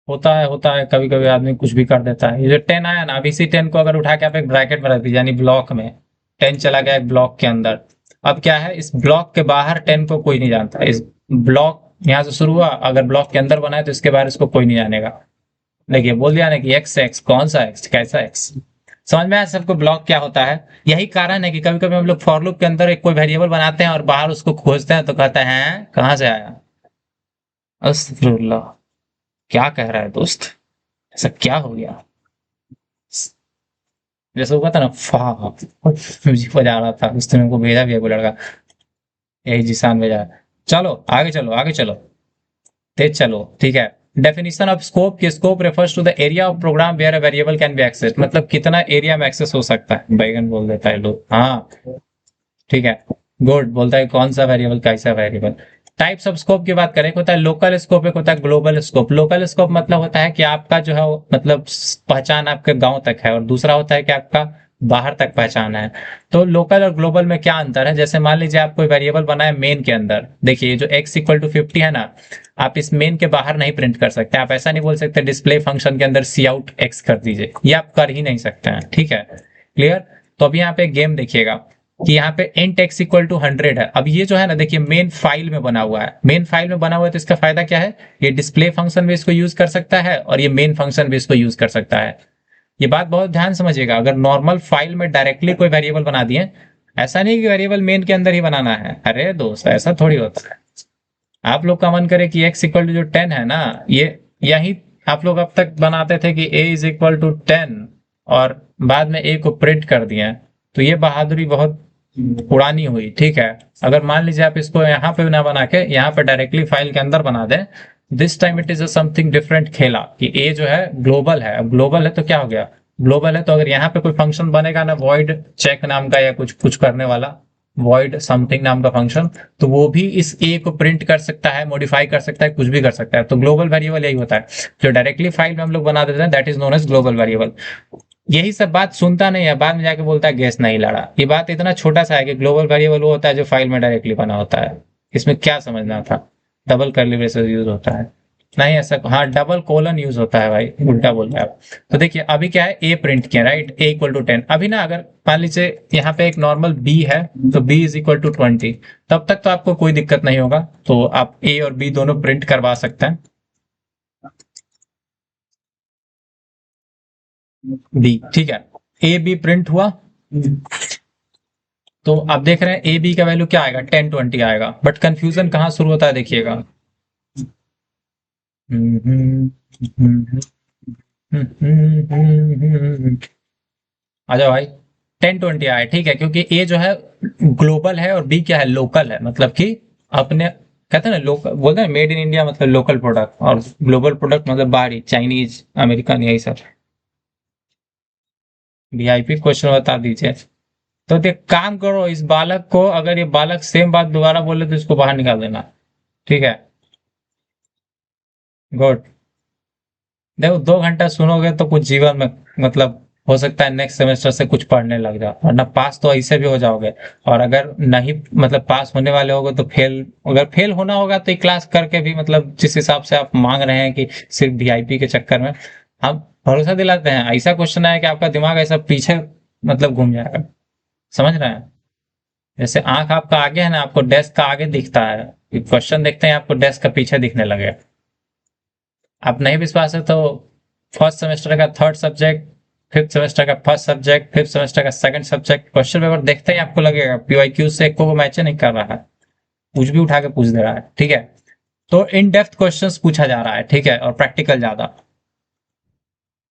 होता है कभी कभी आदमी कुछ भी कर देता है। ये जो 10 आया ना, अब इसी 10 को अगर उठा के आप एक ब्रैकेट में रख दीजिए, यानी ब्लॉक में 10 चला गया एक ब्लॉक के अंदर। अब क्या है, इस ब्लॉक के बाहर 10 को कोई नहीं जानता। इस ब्लॉक यहाँ से शुरू हुआ, अगर ब्लॉक के अंदर बना है तो इसके बाहर इसको कोई नहीं जानेगा। देखिए बोल दिया ना कि एक्स एक्स, कौन सा एक्स, कैसा एक्स। समझ में आया सबको ब्लॉक क्या होता है? यही कारण है कि कभी कभी हम लोग फॉर लूप के अंदर एक कोई वेरिएबल बनाते हैं और बाहर उसको खोजते हैं तो कहते हैं कहाँ से आया। अस्तगफिरुल्लाह, क्या कह रहा है दोस्त, ऐसा क्या हो गया? जैसे हुआ था ना फा, म्यूजिक बजा रहा था उसने, मेरे को भेजा भी है कोई लड़का, यही जिसान भेजा है। चलो आगे चलो, आगे चलो, तेज चलो, ठीक है। डेफिनेशन ऑफ स्कोप की, scope refers to the area of program where a variable can be access, मतलब कितना एरिया में एक्सेस हो सकता है, बैगन बोल देता है लोग, हाँ ठीक है। गुड बोलता है कौन सा वेरिएबल, कैसा वेरिएबल। टाइप्स ऑफ स्कोप की बात करें, एक होता है लोकल स्कोप, एक होता है ग्लोबल स्कोप। लोकल स्कोप मतलब होता है कि आपका जो है मतलब पहचान आपके गांव तक है, और दूसरा होता है कि आपका बाहर तक पहचान है। तो लोकल और ग्लोबल में क्या अंतर है, जैसे मान लीजिए आप कोई वेरिएबल बनाए मेन के अंदर, देखिए जो x इक्वल टू 50 है ना, आप इस मेन के बाहर नहीं प्रिंट कर सकते। आप ऐसा नहीं बोल सकते डिस्प्ले फंक्शन के अंदर सी आउट एक्स कर दीजिए, ये आप कर ही नहीं सकते हैं, ठीक है, क्लियर। तो अभी यहाँ पे गेम देखिएगा कि यहाँ पे इंट एक्स इक्वल टू 100 है। अब ये जो है ना, देखिए मेन फाइल में बना हुआ है, मेन फाइल में बना हुआ है, तो इसका फायदा क्या है, ये डिस्प्ले फंक्शन भी इसको यूज कर सकता है और ये मेन फंक्शन भी इसको यूज कर सकता है। ये बात बहुत ध्यान समझिएगा, अगर नॉर्मल फाइल में डायरेक्टली कोई वेरिएबल बना दिए, ऐसा नहीं कि वेरिएबल मेन के अंदर ही बनाना है, अरे दोस्त ऐसा थोड़ी होता है। आप लोग का मन करे कि x इक्वल टू जो 10 है ना, ये यही आप लोग अब तक बनाते थे कि a इज इक्वल टू 10, और बाद में a को प्रिंट कर दिए, तो ये बहादुरी बहुत पुरानी हुई, ठीक है। अगर मान लीजिए आप इसको यहाँ पे ना बना के यहाँ पे डायरेक्टली फाइल के अंदर बना दें, this time it is a something different खेला कि a जो है ग्लोबल है। अब ग्लोबल है तो क्या हो गया, ग्लोबल है तो अगर यहाँ पे कोई फंक्शन बनेगा ना, वॉइड चेक नाम का या कुछ कुछ करने वाला, वॉइड समथिंग नाम का फंक्शन, तो वो भी इस ए को प्रिंट कर सकता है, मॉडिफाई कर सकता है, कुछ भी कर सकता है। तो ग्लोबल वेरिएबल यही होता है, जो डायरेक्टली फाइल में हम लोग बना देते हैं, that is known as global variable. यही सब बात सुनता नहीं है, बाद में जाके बोलता है गैस नहीं लड़ा। ये बात इतना छोटा सा है कि ग्लोबल वेरिएबल वो होता है जो फाइल में डायरेक्टली बना होता है। इसमें क्या समझना था, डबल कर्ली ब्रेसेस यूज होता है, नहीं ऐसा, हाँ डबल कोलन यूज होता है भाई, उल्टा बोल रहे हैं आप। तो देखिए अभी क्या है, ए प्रिंट किया राइट, ए इक्वल टू 10। अभी ना अगर मान लीजिए यहाँ पे एक नॉर्मल बी है, तो बी इज इक्वल टू 20, तब तक तो आपको कोई दिक्कत नहीं होगा, तो आप ए और बी दोनों प्रिंट करवा सकते हैं। बी, ठीक है, ए बी प्रिंट हुआ, तो आप देख रहे हैं ए बी का वैल्यू क्या आएगा, 10 20 आएगा, बट कंफ्यूजन कहाँ शुरू होता है देखिएगा। आ जाओ भाई, 10 20 आया, ठीक है, क्योंकि ए जो है ग्लोबल है और बी क्या है, लोकल है, मतलब कि अपने कहते हैं ना लोकल, बोलते हैं मेड इन इंडिया मतलब लोकल प्रोडक्ट, और ग्लोबल प्रोडक्ट मतलब बाहरी, चाइनीज, अमेरिकन, यही सब। वीआईपी क्वेश्चन बता दीजिए। तो देख काम करो, इस बालक को, अगर ये बालक सेम बात दोबारा बोले तो इसको बाहर निकाल देना, ठीक है। गुड। देखो 2 घंटा सुनोगे तो कुछ जीवन में मतलब हो सकता है नेक्स्ट सेमेस्टर से कुछ पढ़ने लग जाओ, वरना पास तो ऐसे भी हो जाओगे। और अगर नहीं मतलब पास होने वाले होगे तो फेल, अगर फेल होना होगा तो ये क्लास करके भी, मतलब जिस हिसाब से आप मांग रहे हैं कि सिर्फ वीआईपी के चक्कर में, हम भरोसा दिलाते हैं ऐसा क्वेश्चन है कि आपका दिमाग ऐसा पीछे मतलब घूम जाएगा, समझ रहे हैं। जैसे आंख आपका आगे है ना, आपको डेस्क का आगे दिखता है, क्वेश्चन देखते हैं आपको डेस्क का पीछे दिखने लगे। आप नहीं विश्वास है तो फर्स्ट सेमेस्टर का थर्ड सब्जेक्ट, फिफ्थ सेमेस्टर का फर्स्ट सब्जेक्ट, फिफ्थ सेमेस्टर का सेकंड सब्जेक्ट, क्वेश्चन पेपर देखते ही आपको लगेगा पीवाईक्यू से एको को मैच नहीं कर रहा है, कुछ भी उठा के पूछ दे रहा है, ठीक है। तो इन डेप्थ क्वेश्चंस पूछा जा रहा है, ठीक है, और प्रैक्टिकल ज्यादा,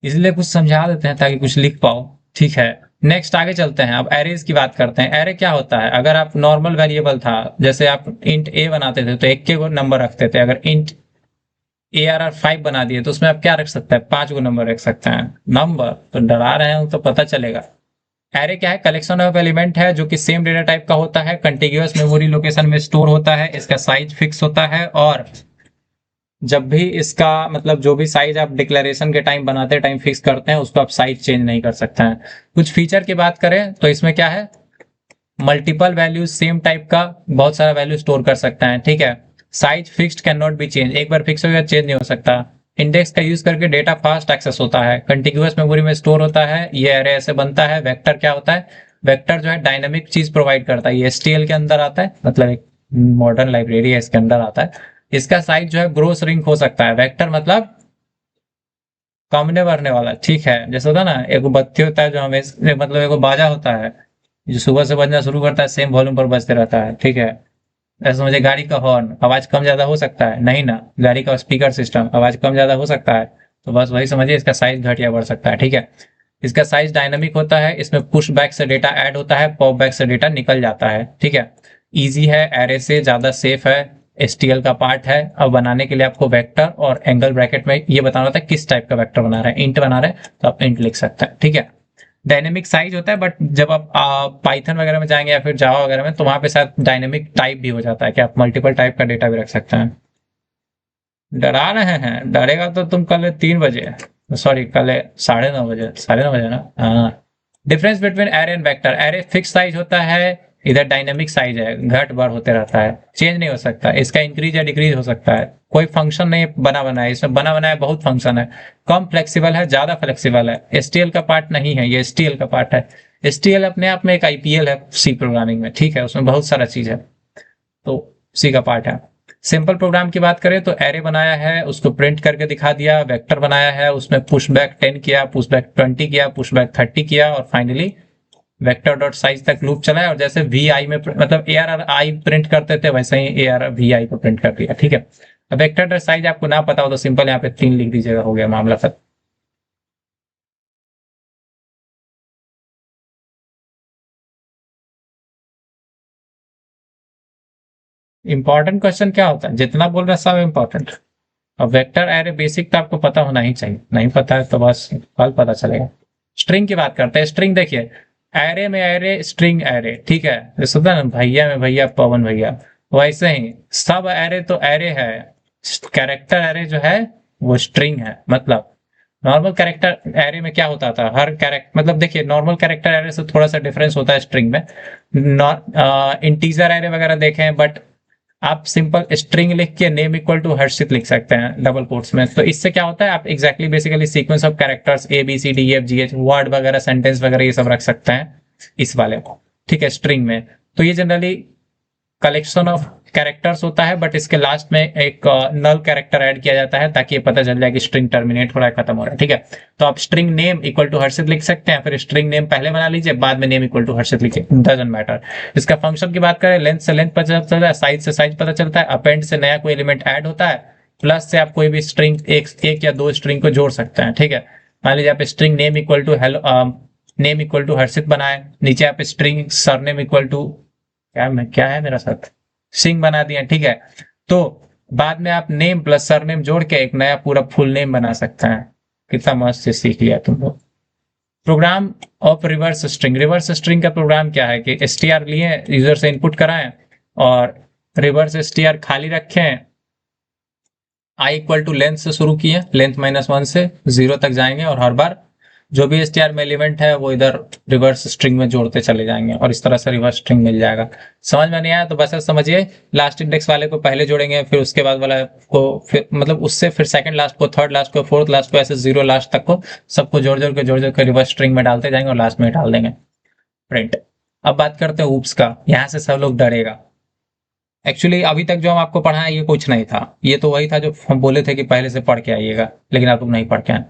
इसलिए कुछ समझा देते हैं ताकि कुछ लिख पाओ, ठीक है। नेक्स्ट आगे चलते हैं, अब एरेज की बात करते हैं। एरे क्या होता है? अगर आप नॉर्मल वेरिएबल था, जैसे आप इंट ए बनाते थे तो एक के नंबर रखते थे, अगर इंट ARR5 बना दिए तो उसमें आप क्या रख सकते हैं? 5 गो नंबर रख सकते हैं। नंबर तो डरा रहे हैं तो पता चलेगा। एरे क्या है? कलेक्शन ऑफ एलिमेंट है जो कि सेम डेटा टाइप का होता है, कंटिन्यूअस मेमोरी लोकेशन में स्टोर होता है, इसका साइज फिक्स होता है, और जब भी इसका मतलब जो भी साइज आप डिक्लेरेशन के टाइम बनाते टाइम फिक्स करते हैं उसको आप साइज चेंज नहीं कर सकते हैं। कुछ फीचर की बात करें तो इसमें क्या है, मल्टीपल वैल्यूज सेम टाइप का बहुत सारा वैल्यू स्टोर कर सकता है, ठीक है। Size fixed can not be change, एक बार फिक्स हो गया चेंज नहीं हो सकता। इंडेक्स का यूज करके डेटा फास्ट एक्सेस होता है, कंटिन्यूअस मेमोरी में स्टोर होता है, ये एरे ऐसे बनता है। वेक्टर क्या होता है? वेक्टर जो है डायनामिक चीज प्रोवाइड करता है, ये STL के अंदर आता है, मतलब एक मॉडर्न लाइब्रेरी है इसके अंदर आता है। इसका साइज जो है ग्रोस रिंग हो सकता है। वेक्टर मतलब कमने भरने वाला, ठीक है। जैसे होता है ना, एक बत्ती होता है जो हमें मतलब एक बाजा होता है जो सुबह से बजना शुरू करता है, सेम वॉल्यूम पर बजते रहता है, ठीक है। ऐसे समझे गाड़ी का हॉर्न, आवाज कम ज्यादा हो सकता है? नहीं ना। गाड़ी का स्पीकर सिस्टम, आवाज कम ज्यादा हो सकता है? तो बस वही समझिए, इसका साइज घट या बढ़ सकता है, ठीक है। इसका साइज डायनामिक होता है, इसमें पुश बैक से डेटा ऐड होता है, पॉप बैक से डेटा निकल जाता है, ठीक है। इजी है, एरे से ज्यादा सेफ है, STL का पार्ट है। अब बनाने के लिए आपको वेक्टर और एंगल ब्रैकेट में ये बताना होता है किस टाइप का वेक्टर बना रहे हैं। इंट बना रहे हैं तो आप इंट लिख सकते हैं, ठीक है। डायनेमिक साइज होता है, बट जब आप पाइथन वगैरह में जाएंगे या फिर जावा वगैरह में तो वहां पे साथ डायनेमिक टाइप भी हो जाता है कि आप मल्टीपल टाइप का डेटा भी रख सकते हैं। डरा रहे हैं? डरेगा तो तुम कल 3 बजे, सॉरी कल 9:30 बजे, 9:30 बजे ना, हाँ। Difference between array and vector, array fix size होता है, इधर डायनेमिक साइज है, घट बढ़ होते रहता है, चेंज नहीं हो सकता, इसका इंक्रीज या डिक्रीज हो सकता है। कोई फंक्शन नहीं बना बनाया, इसमें बना बनाया बहुत फंक्शन है। कम फ्लेक्सिबल है, ज्यादा फ्लेक्सिबल है। STL का पार्ट नहीं है, ये STL का पार्ट है। STL अपने आप में एक IPL है सी प्रोग्रामिंग में, ठीक है, उसमें बहुत सारा चीज है, तो सी का पार्ट है। सिंपल प्रोग्राम की बात करें तो एरे बनाया है, उसको प्रिंट करके दिखा दिया। वेक्टर बनाया है, उसमें पुशबैक 10 किया, पुशबैक 20 किया, पुशबैक 30 किया, और फाइनली वेक्टर डॉट साइज तक लूप चलाया, और जैसे VI में मतलब ARR प्रिंट करते थे वैसे ही ARR VI को प्रिंट कर दिया, ठीक है। अब वेक्टर डॉट साइज आपको ना पता हो तो सिंपल यहाँ पे 3 लिख दीजिएगा, हो गया मामला खत्म। इंपॉर्टेंट क्वेश्चन क्या होता है? जितना बोल रहे हैं सब इंपॉर्टेंट। अब वेक्टर एरे बेसिक तो आपको पता होना ही चाहिए, नहीं पता है तो बस कल पता चलेगा। स्ट्रिंग की बात करते हैं। स्ट्रिंग देखिए, एरे में एरे, स्ट्रिंग एरे, ठीक है। जैसे होता है ना भैया में भैया, पवन भैया, वैसे ही सब एरे तो एरे है, कैरेक्टर एरे जो है वो स्ट्रिंग है। मतलब नॉर्मल कैरेक्टर एरे में क्या होता था, हर कैरेक्टर मतलब देखिए नॉर्मल कैरेक्टर एरे से थोड़ा सा डिफरेंस होता है स्ट्रिंग में। इंटीजर एरे वगैरह देखें, बट आप सिंपल स्ट्रिंग लिख के नेम इक्वल टू हर्षित लिख सकते हैं डबल कोट्स में। तो इससे क्या होता है, आप exactly basically sequence of characters ABCDEFGH word वगैरह सेंटेंस वगैरह ये सब रख सकते हैं इस वाले को, ठीक है, स्ट्रिंग में। तो ये जनरली कलेक्शन ऑफ कैरेक्टर्स होता है, बट इसके लास्ट में एक नल कैरेक्टर ऐड किया जाता है ताकि ये पता चल जाए कि स्ट्रिंग टर्मिनेट हो रहा है, खत्म हो रहा है, ठीक है। तो आप स्ट्रिंग नेम इक्वल टू हर्षित लिख सकते हैं, फिर स्ट्रिंग नेम पहले बना लीजिए, बाद में नेम इक्वल टू हर्षित लिखिए, डजंट मैटर। इसका फंक्शन की बात करें, लेंथ से लेंथ पता चलता है, साइज से साइज पता चलता है, अपेंड से नया कोई एलिमेंट ऐड होता है, प्लस से आप कोई भी स्ट्रिंग एक या दो स्ट्रिंग को जोड़ सकते हैं, ठीक है। मान लीजिए आप string name equal to hello, name equal to Harshit बनाए, नीचे आप स्ट्रिंग सरनेम इक्वल टू क्या है मेरा साथ सिंह बना दिया, ठीक है। तो बाद में आप नेम प्लस सरनेम जोड़ के एक नया पूरा फुल नेम बना सकते हैं। कितना मस्त से सीख लिया तुम लोग। Program of reverse string, reverse string का प्रोग्राम क्या है कि str लिए, यूजर से इनपुट कराएं, और रिवर्स str खाली रखें। आई इक्वल टू लेंथ से शुरू किए, लेंथ -1 से 0 तक जाएंगे, और हर बार जो भी str में एलिमेंट है वो इधर रिवर्स स्ट्रिंग में जोड़ते चले जाएंगे, और इस तरह से रिवर्स स्ट्रिंग मिल जाएगा। समझ में नहीं आया तो बस समझिए, लास्ट इंडेक्स वाले को पहले जोड़ेंगे, फिर उसके बाद वाला को फिर मतलब उससे फिर सेकंड लास्ट को, थर्ड लास्ट को, फोर्थ लास्ट को, ऐसे 0 लास्ट तक को सबको जोड़ जोड़ के रिवर्स स्ट्रिंग में डालते जाएंगे, और लास्ट में डाल देंगे प्रिंट। अब बात करते हैं ऊप्स का, यहाँ से सब लोग डरेगा। एक्चुअली अभी तक जो हम आपको पढ़ाया ये कुछ नहीं था, ये तो वही था जो हम बोले थे कि पहले से पढ़ के आइएगा, लेकिन आप लोग नहीं पढ़ के आए।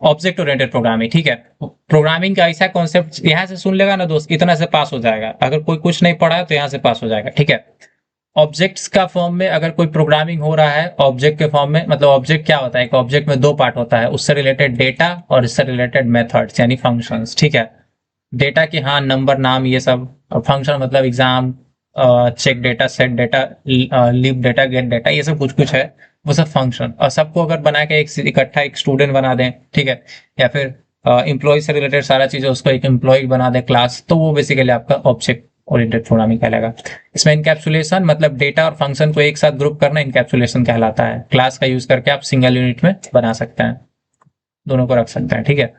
ऑब्जेक्ट ओरिएंटेड प्रोग्रामिंग, ठीक है। प्रोग्रामिंग का ऐसा कॉन्सेप्ट यहाँ से सुन लेगा ना दोस्त, इतना से पास हो जाएगा। अगर कोई कुछ नहीं पढ़ा है तो यहाँ से पास हो जाएगा, ठीक है। ऑब्जेक्ट्स का फॉर्म में अगर कोई प्रोग्रामिंग हो रहा है ऑब्जेक्ट के फॉर्म में, मतलब ऑब्जेक्ट क्या होता है, एक ऑब्जेक्ट में दो पार्ट होता है, उससे रिलेटेड डेटा और इससे रिलेटेड मेथड्स यानी फंक्शंस, ठीक है। डेटा की हाँ नंबर नाम ये सब, और फंक्शन मतलब exam, check data, set data, leave data, get data, ये सब कुछ कुछ है, वो सब फंक्शन। और सबको अगर बना के एक इकट्ठा एक स्टूडेंट बना दें, ठीक है, या फिर एम्प्लॉय से रिलेटेड सारा चीजें उसको एक एम्प्लॉय बना दे क्लास, तो वो बेसिकली आपका ऑब्जेक्ट ओरिएंटेड प्रोग्रामिंग कहलाएगा। इसमें इनकैप्सुलेशन मतलब डेटा और फंक्शन को एक साथ ग्रुप करना इनकैप्सुलेशन कहलाता है। क्लास का यूज करके आप सिंगल यूनिट में बना सकते हैं, दोनों को रख सकते हैं, ठीक है।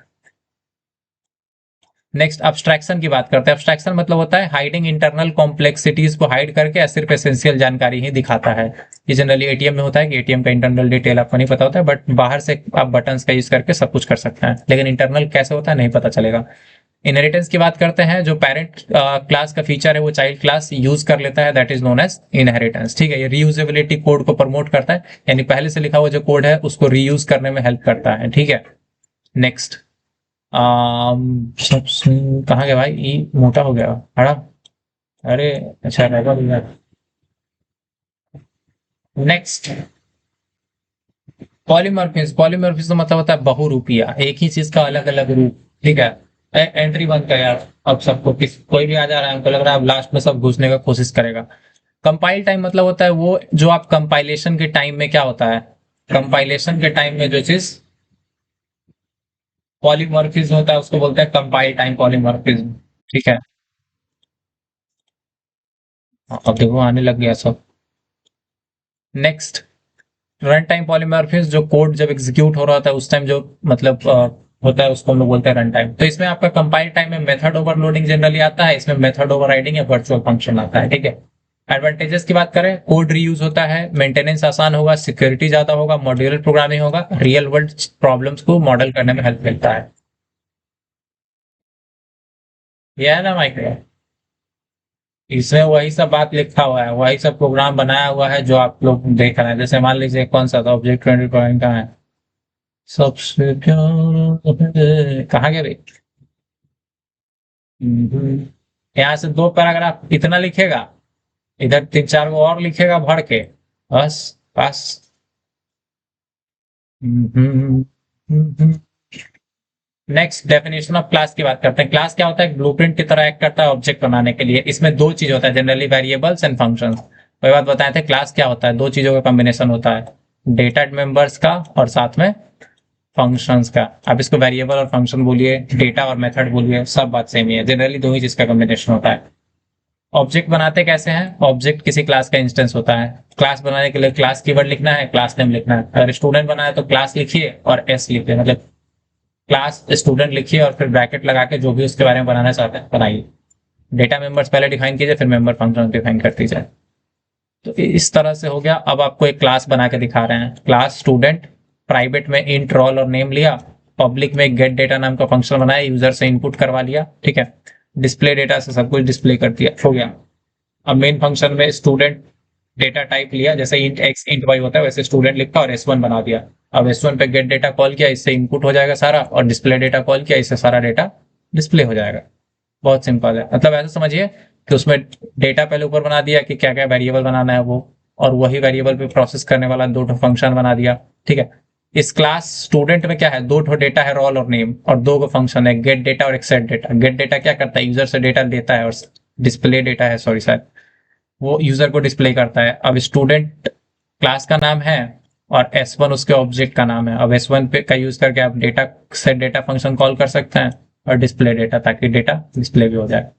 नेक्स्ट अब्स्ट्रैक्शन की बात करते हैं। अब्स्ट्रैक्शन मतलब होता है हाइडिंग इंटरनल कॉम्प्लेक्सिटीज को हाइड करके सिर्फ एसेंशियल जानकारी ही दिखाता है। ये जनरली एटीएम में होता है कि एटीएम का इंटरनल डिटेल आपको नहीं पता होता है, बट बाहर से आप बटन्स का यूज करके सब कुछ कर सकते हैं, लेकिन इंटरनल कैसे होता है नहीं पता चलेगा। इनहेरिटेंस की बात करते हैं, जो पेरेंट क्लास का फीचर है वो चाइल्ड क्लास यूज कर लेता है, that is known as inheritance, ठीक है। ये रीयूजेबिलिटी कोड को प्रमोट करता है, यानी पहले से लिखा हुआ जो कोड है उसको रीयूज करने में हेल्प करता है, ठीक है। नेक्स्ट कहाँ गया भाई, ई मोटा हो गया बड़ा, अरे अच्छा रहेगा। Next polymorphism. पॉलीमॉर्फिज्म मतलब होता है बहुरूपिया, एक ही चीज का अलग अलग रूप, ठीक है। एंट्री बंद कर यार, अब सबको कोई भी आ जा रहा है, हमको लग रहा है अब लास्ट में सब घुसने का कोशिश करेगा। कंपाइल टाइम मतलब होता है वो जो आप कंपाइलेशन के टाइम में क्या होता है, कंपाइलेशन के टाइम में जो चीज पॉलीमॉर्फिज्म होता है उसको बोलते हैं कंपाइल टाइम पॉलीमॉर्फिज्म, ठीक है। अब देखो आने लग गया सब। नेक्स्ट रन टाइम पॉलीमॉर्फिज्म, जो कोड जब एग्जीक्यूट हो रहा होता है उस टाइम जो मतलब होता है उसको हम लोग बोलते हैं रन टाइम। तो इसमें आपका कंपाइल टाइम में मेथड ओवरलोडिंग जनरली आता है, इसमें मेथड ओवरराइडिंग या वर्चुअल फंक्शन आता है, ठीक है। एडवांटेजेस की बात करें, कोड रीयूज होता है, मेंटेनेंस आसान होगा, सिक्योरिटी ज्यादा होगा, मॉड्यूलर प्रोग्रामिंग होगा, रियल वर्ल्ड प्रॉब्लम्स को मॉडल करने में हेल्प मिलता है। यह है ना माइक, इसमें वही सब बात लिखा हुआ है, वही सब प्रोग्राम बनाया हुआ है जो आप लोग देख रहे हैं। जैसे मान लीजिए कौन सा था ऑब्जेक्ट ओरिएंटेड प्रोग्रामिंग का है, सबसे प्यार है, कहाँ गए भाई। यहाँ से दो पैराग्राफ इतना लिखेगा, इधर तीन चार को और लिखेगा भर के, बस बस। नेक्स्ट डेफिनेशन ऑफ क्लास की बात करते हैं। क्लास क्या होता है, ब्लूप्रिंट की तरह एक्ट करता है ऑब्जेक्ट बनाने के लिए। इसमें दो चीज होता है जनरली, वेरिएबल्स एंड फंक्शंस। वही बात बताए थे, क्लास क्या होता है, दो चीजों का कॉम्बिनेशन होता है, डेटा मेंबर्स का और साथ में फंक्शंस का। आप इसको वेरिएबल और फंक्शन बोलिए, डेटा और मेथड बोलिए, सब बात सेम ही है, जनरली दो ही चीज का कॉम्बिनेशन होता है। ऑब्जेक्ट बनाते कैसे हैं, ऑब्जेक्ट किसी क्लास का इंस्टेंस होता है। क्लास बनाने के लिए क्लास कीवर्ड लिखना है, क्लास नेम लिखना है। अगर स्टूडेंट बनाए तो क्लास लिखिए और एस लिखिए, मतलब क्लास स्टूडेंट लिखिए और फिर ब्रैकेट लगा के जो भी उसके बारे में बनाना चाहते हैं बनाइए। डेटा मेंबर्स पहले डिफाइन कीजिए, फिर मेंबर फंक्शन डिफाइन करती जाए। तो इस तरह से हो गया। अब आपको एक क्लास बना के दिखा रहे हैं, क्लास स्टूडेंट, प्राइवेट में इंट रोल और नेम लिया, पब्लिक में गेट डेटा नाम का फंक्शन बनाया, यूजर से इनपुट करवा लिया, ठीक है। डिस्प्ले डेटा से सब कुछ डिस्प्ले कर दिया, हो गया। अब मेन फंक्शन में स्टूडेंट डेटा टाइप लिया, जैसे इंट एक्स इंट वाई होता है वैसे स्टूडेंट लिखा और S1 बना दिया। अब S1 पे गेट डेटा कॉल किया, इससे इनपुट हो जाएगा सारा, और डिस्प्ले डेटा कॉल किया, इससे सारा डेटा डिस्प्ले हो जाएगा। बहुत सिंपल है, मतलब ऐसा समझिए कि उसमें डेटा पहले ऊपर बना दिया कि क्या क्या वेरिएबल बनाना है वो, और वही वेरिएबल पे प्रोसेस करने वाला दो ठो फंक्शन बना दिया, ठीक है। इस क्लास स्टूडेंट में क्या है, दो ठो डेटा है, रोल और नेम, और दो को फंक्शन है, गेट डेटा और एक सेट डेटा। गेट डेटा क्या करता है, यूजर से डेटा लेता है, और डिस्प्ले डेटा है, सॉरी सर, वो यूजर को डिस्प्ले करता है। अब स्टूडेंट क्लास का नाम है और S1 उसके ऑब्जेक्ट का नाम है। अब S1 पे का यूज करके आप डेटा से डेटा फंक्शन कॉल कर सकते हैं और डिस्प्ले डेटा, ताकि डेटा डिस्प्ले भी हो जाए।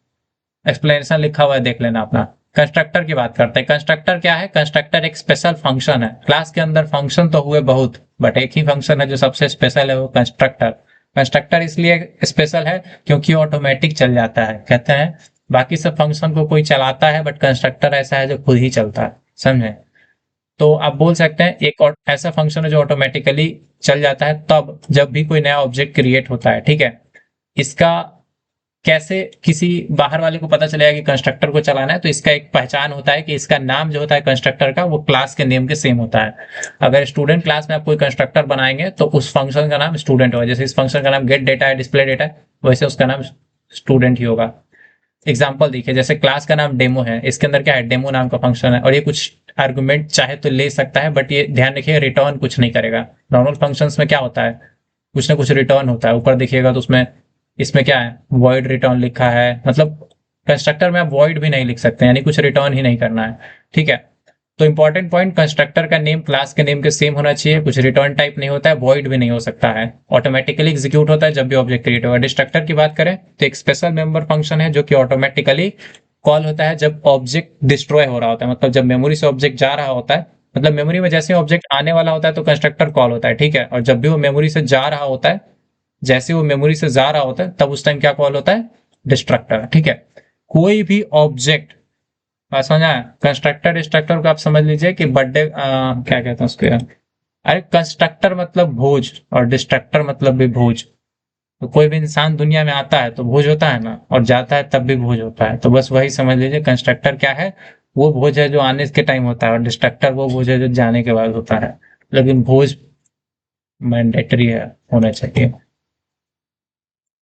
एक्सप्लेनेशन लिखा हुआ है, देख लेना अपना। कंस्ट्रक्टर की बात करते हैं। कंस्ट्रक्टर क्या है, कंस्ट्रक्टर एक स्पेशल फंक्शन है। क्लास के अंदर फंक्शन तो हुए बहुत, बट एक ही फंक्शन है जो सबसे स्पेशल है, वो कंस्ट्रक्टर। कंस्ट्रक्टर इसलिए स्पेशल है क्योंकि ऑटोमेटिक चल जाता है, कहते हैं बाकी सब फंक्शन को कोई चलाता है, बट कंस्ट्रक्टर ऐसा है जो खुद ही चलता है, समझे। तो आप बोल सकते हैं एक और ऐसा फंक्शन है जो ऑटोमेटिकली चल जाता है तब जब भी कोई नया ऑब्जेक्ट क्रिएट होता है, ठीक है। इसका कैसे किसी बाहर वाले को पता चलेगा कि कंस्ट्रक्टर को चलाना है, तो इसका एक पहचान होता है कि इसका नाम जो होता है कंस्ट्रक्टर का वो क्लास के नेम के सेम होता है। अगर स्टूडेंट क्लास में आप कोई कंस्ट्रक्टर बनाएंगे तो उस फंक्शन का नाम स्टूडेंट होगा, जैसे इस फंक्शन का नाम गेट डेटा है, डिस्प्ले डेटा है, वैसे उसका नाम स्टूडेंट ही होगा। एग्जाम्पल देखिए, जैसे क्लास का नाम डेमो है, इसके अंदर क्या है, डेमो नाम का फंक्शन है, और ये कुछ आर्गुमेंट चाहे तो ले सकता है, बट ये ध्यान रखिए रिटर्न कुछ नहीं करेगा। नॉर्मल फंक्शंस में क्या होता है, कुछ ना कुछ रिटर्न होता है। ऊपर देखिएगा तो उसमें इसमें क्या है, वॉइड रिटर्न लिखा है, मतलब कंस्ट्रक्टर में आप वॉइड भी नहीं लिख सकते, यानी कुछ रिटर्न ही नहीं करना है, ठीक है। तो इंपॉर्टेंट पॉइंट, कंस्ट्रक्टर का नेम क्लास के नेम के सेम होना चाहिए, कुछ रिटर्न टाइप नहीं होता है, वॉइड भी नहीं हो सकता है, ऑटोमेटिकली एग्जीक्यूट होता है जब भी ऑब्जेक्ट क्रिएट होगा। डिस्ट्रक्टर की बात करें तो एक स्पेशल मेंबर फंक्शन है जो कि ऑटोमेटिकली कॉल होता है जब ऑब्जेक्ट डिस्ट्रॉय हो रहा होता है, मतलब जब मेमोरी से ऑब्जेक्ट जा रहा होता है, मतलब मेमोरी में जैसे ऑब्जेक्ट आने वाला होता है तो कंस्ट्रक्टर कॉल होता है, ठीक है। और जब भी वो मेमोरी से जा रहा होता है, जैसे वो मेमोरी से जा रहा होता है, तब उस टाइम क्या कॉल होता है, डिस्ट्रक्टर, ठीक है। कोई भी ऑब्जेक्ट, समझा, कंस्ट्रक्टर डिस्ट्रक्टर को आप समझ लीजिए कि बर्थडे क्या कहते हैं उसके, अरे कंस्ट्रक्टर मतलब भोज और डिस्ट्रक्टर मतलब भी भोज। तो कोई भी इंसान दुनिया में आता है तो भोज होता है ना, और जाता है तब भी भोज होता है, तो बस वही समझ लीजिए, कंस्ट्रक्टर क्या है, वो भोज है जो आने के टाइम होता है, और डिस्ट्रक्टर वो भोज है जो जाने के बाद होता है, लेकिन भोज मैंडेटरी है, होना चाहिए,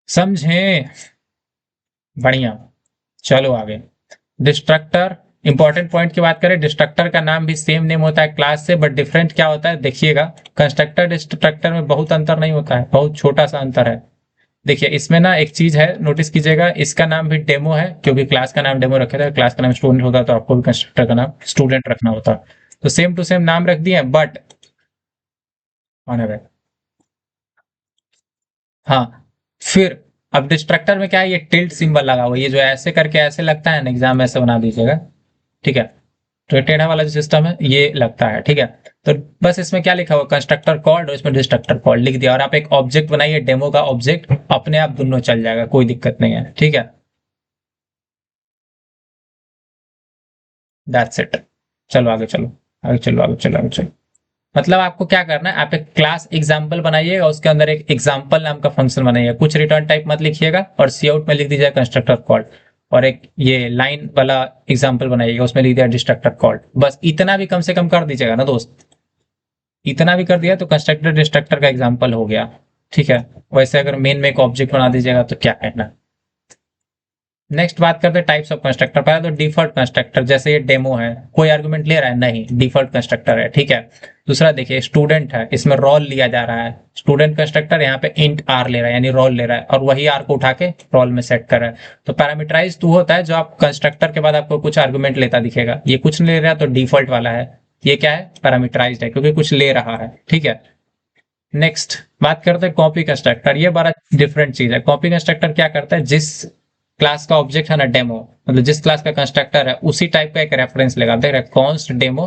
समझे, बढ़िया। चलो आगे, डिस्ट्रक्टर, इंपॉर्टेंट पॉइंट की बात करें, डिस्ट्रक्टर का नाम भी सेम नेम होता है क्लास से, बट डिफरेंट क्या होता है देखिएगा, कंस्ट्रक्टर डिस्ट्रक्टर में बहुत अंतर नहीं होता है, बहुत छोटा सा अंतर है। देखिए इसमें ना एक चीज है, नोटिस कीजिएगा, इसका नाम भी डेमो है क्योंकि क्लास का नाम डेमो रखे थे, क्लास का नाम स्टूडेंट होता तो आपको भी कंस्ट्रक्टर का नाम स्टूडेंट रखना होता, तो सेम टू सेम नाम रख दिए, बट हाँ, फिर अब डिस्ट्रक्टर में क्या है, ये टिल्ट सिंबल लगा हुआ है, ये जो ऐसे करके ऐसे लगता है ना, एग्जाम में ऐसे बना दीजिएगा, ठीक है। तो टेढ़ा वाला जो सिस्टम है ये लगता है, ठीक है। तो बस इसमें क्या लिखा हुआ, कंस्ट्रक्टर कॉल्ड, और इसमें डिस्ट्रक्टर कॉल्ड लिख दिया, और आप एक ऑब्जेक्ट बनाइए डेमो का ऑब्जेक्ट, अपने आप दोनों चल जाएगा, कोई दिक्कत नहीं है, ठीक है। That's it. चलो आगे चलो, आगे चलो, आगे चलो, आगे चलो। मतलब आपको क्या करना है, आप एक क्लास एग्जाम्पल बनाइएगा, उसके अंदर एक एग्जाम्पल नाम का फंक्शन बनाइएगा, कुछ रिटर्न टाइप मत लिखिएगा, और सी आउट में लिख दीजिएगा कंस्ट्रक्टर कॉल्ड, और एक ये लाइन वाला एग्जाम्पल बनाइएगा, उसमें लिख दिया डिस्ट्रक्टर कॉल्ड, बस इतना भी कम से कम कर दीजिएगा ना दोस्त, इतना भी कर दिया तो कंस्ट्रक्टर डिस्ट्रक्टर का एग्जाम्पल हो गया, ठीक है। वैसे अगर मेन में एक ऑब्जेक्ट बना दीजिएगा तो क्या कहना। नेक्स्ट बात करते हैं टाइप्स ऑफ कंस्ट्रक्टर। पहले तो डिफॉल्ट कंस्ट्रक्टर, जैसे ये डेमो है, कोई आर्गुमेंट ले रहा है नहीं, डिफॉल्ट कंस्ट्रक्टर है, ठीक है। दूसरा देखिए स्टूडेंट है, इसमें रोल लिया जा रहा है, स्टूडेंट कंस्ट्रक्टर यहाँ पे इंट आर ले रहा है, यानी रोल ले रहा है, और वही आर को उठा के रोल में सेट कर रहा है। तो पैरामीटराइज तो होता है जो आप कंस्ट्रक्टर के बाद आपको कुछ आर्गुमेंट लेता दिखेगा, ये कुछ नहीं ले रहा तो डिफॉल्ट वाला है, ये क्या है, पैरामीटराइज्ड है क्योंकि कुछ ले रहा है, ठीक है। नेक्स्ट बात करते हैं कॉपी कंस्ट्रक्टर, ये बड़ा डिफरेंट चीज है। कॉपी कंस्ट्रक्टर क्या करता है, जिस क्लास का ऑब्जेक्ट है ना डेमो, मतलब जिस क्लास का कंस्ट्रक्टर है उसी टाइप का एक रेफरेंस लेगा, देख रहे कॉन्स्ट डेमो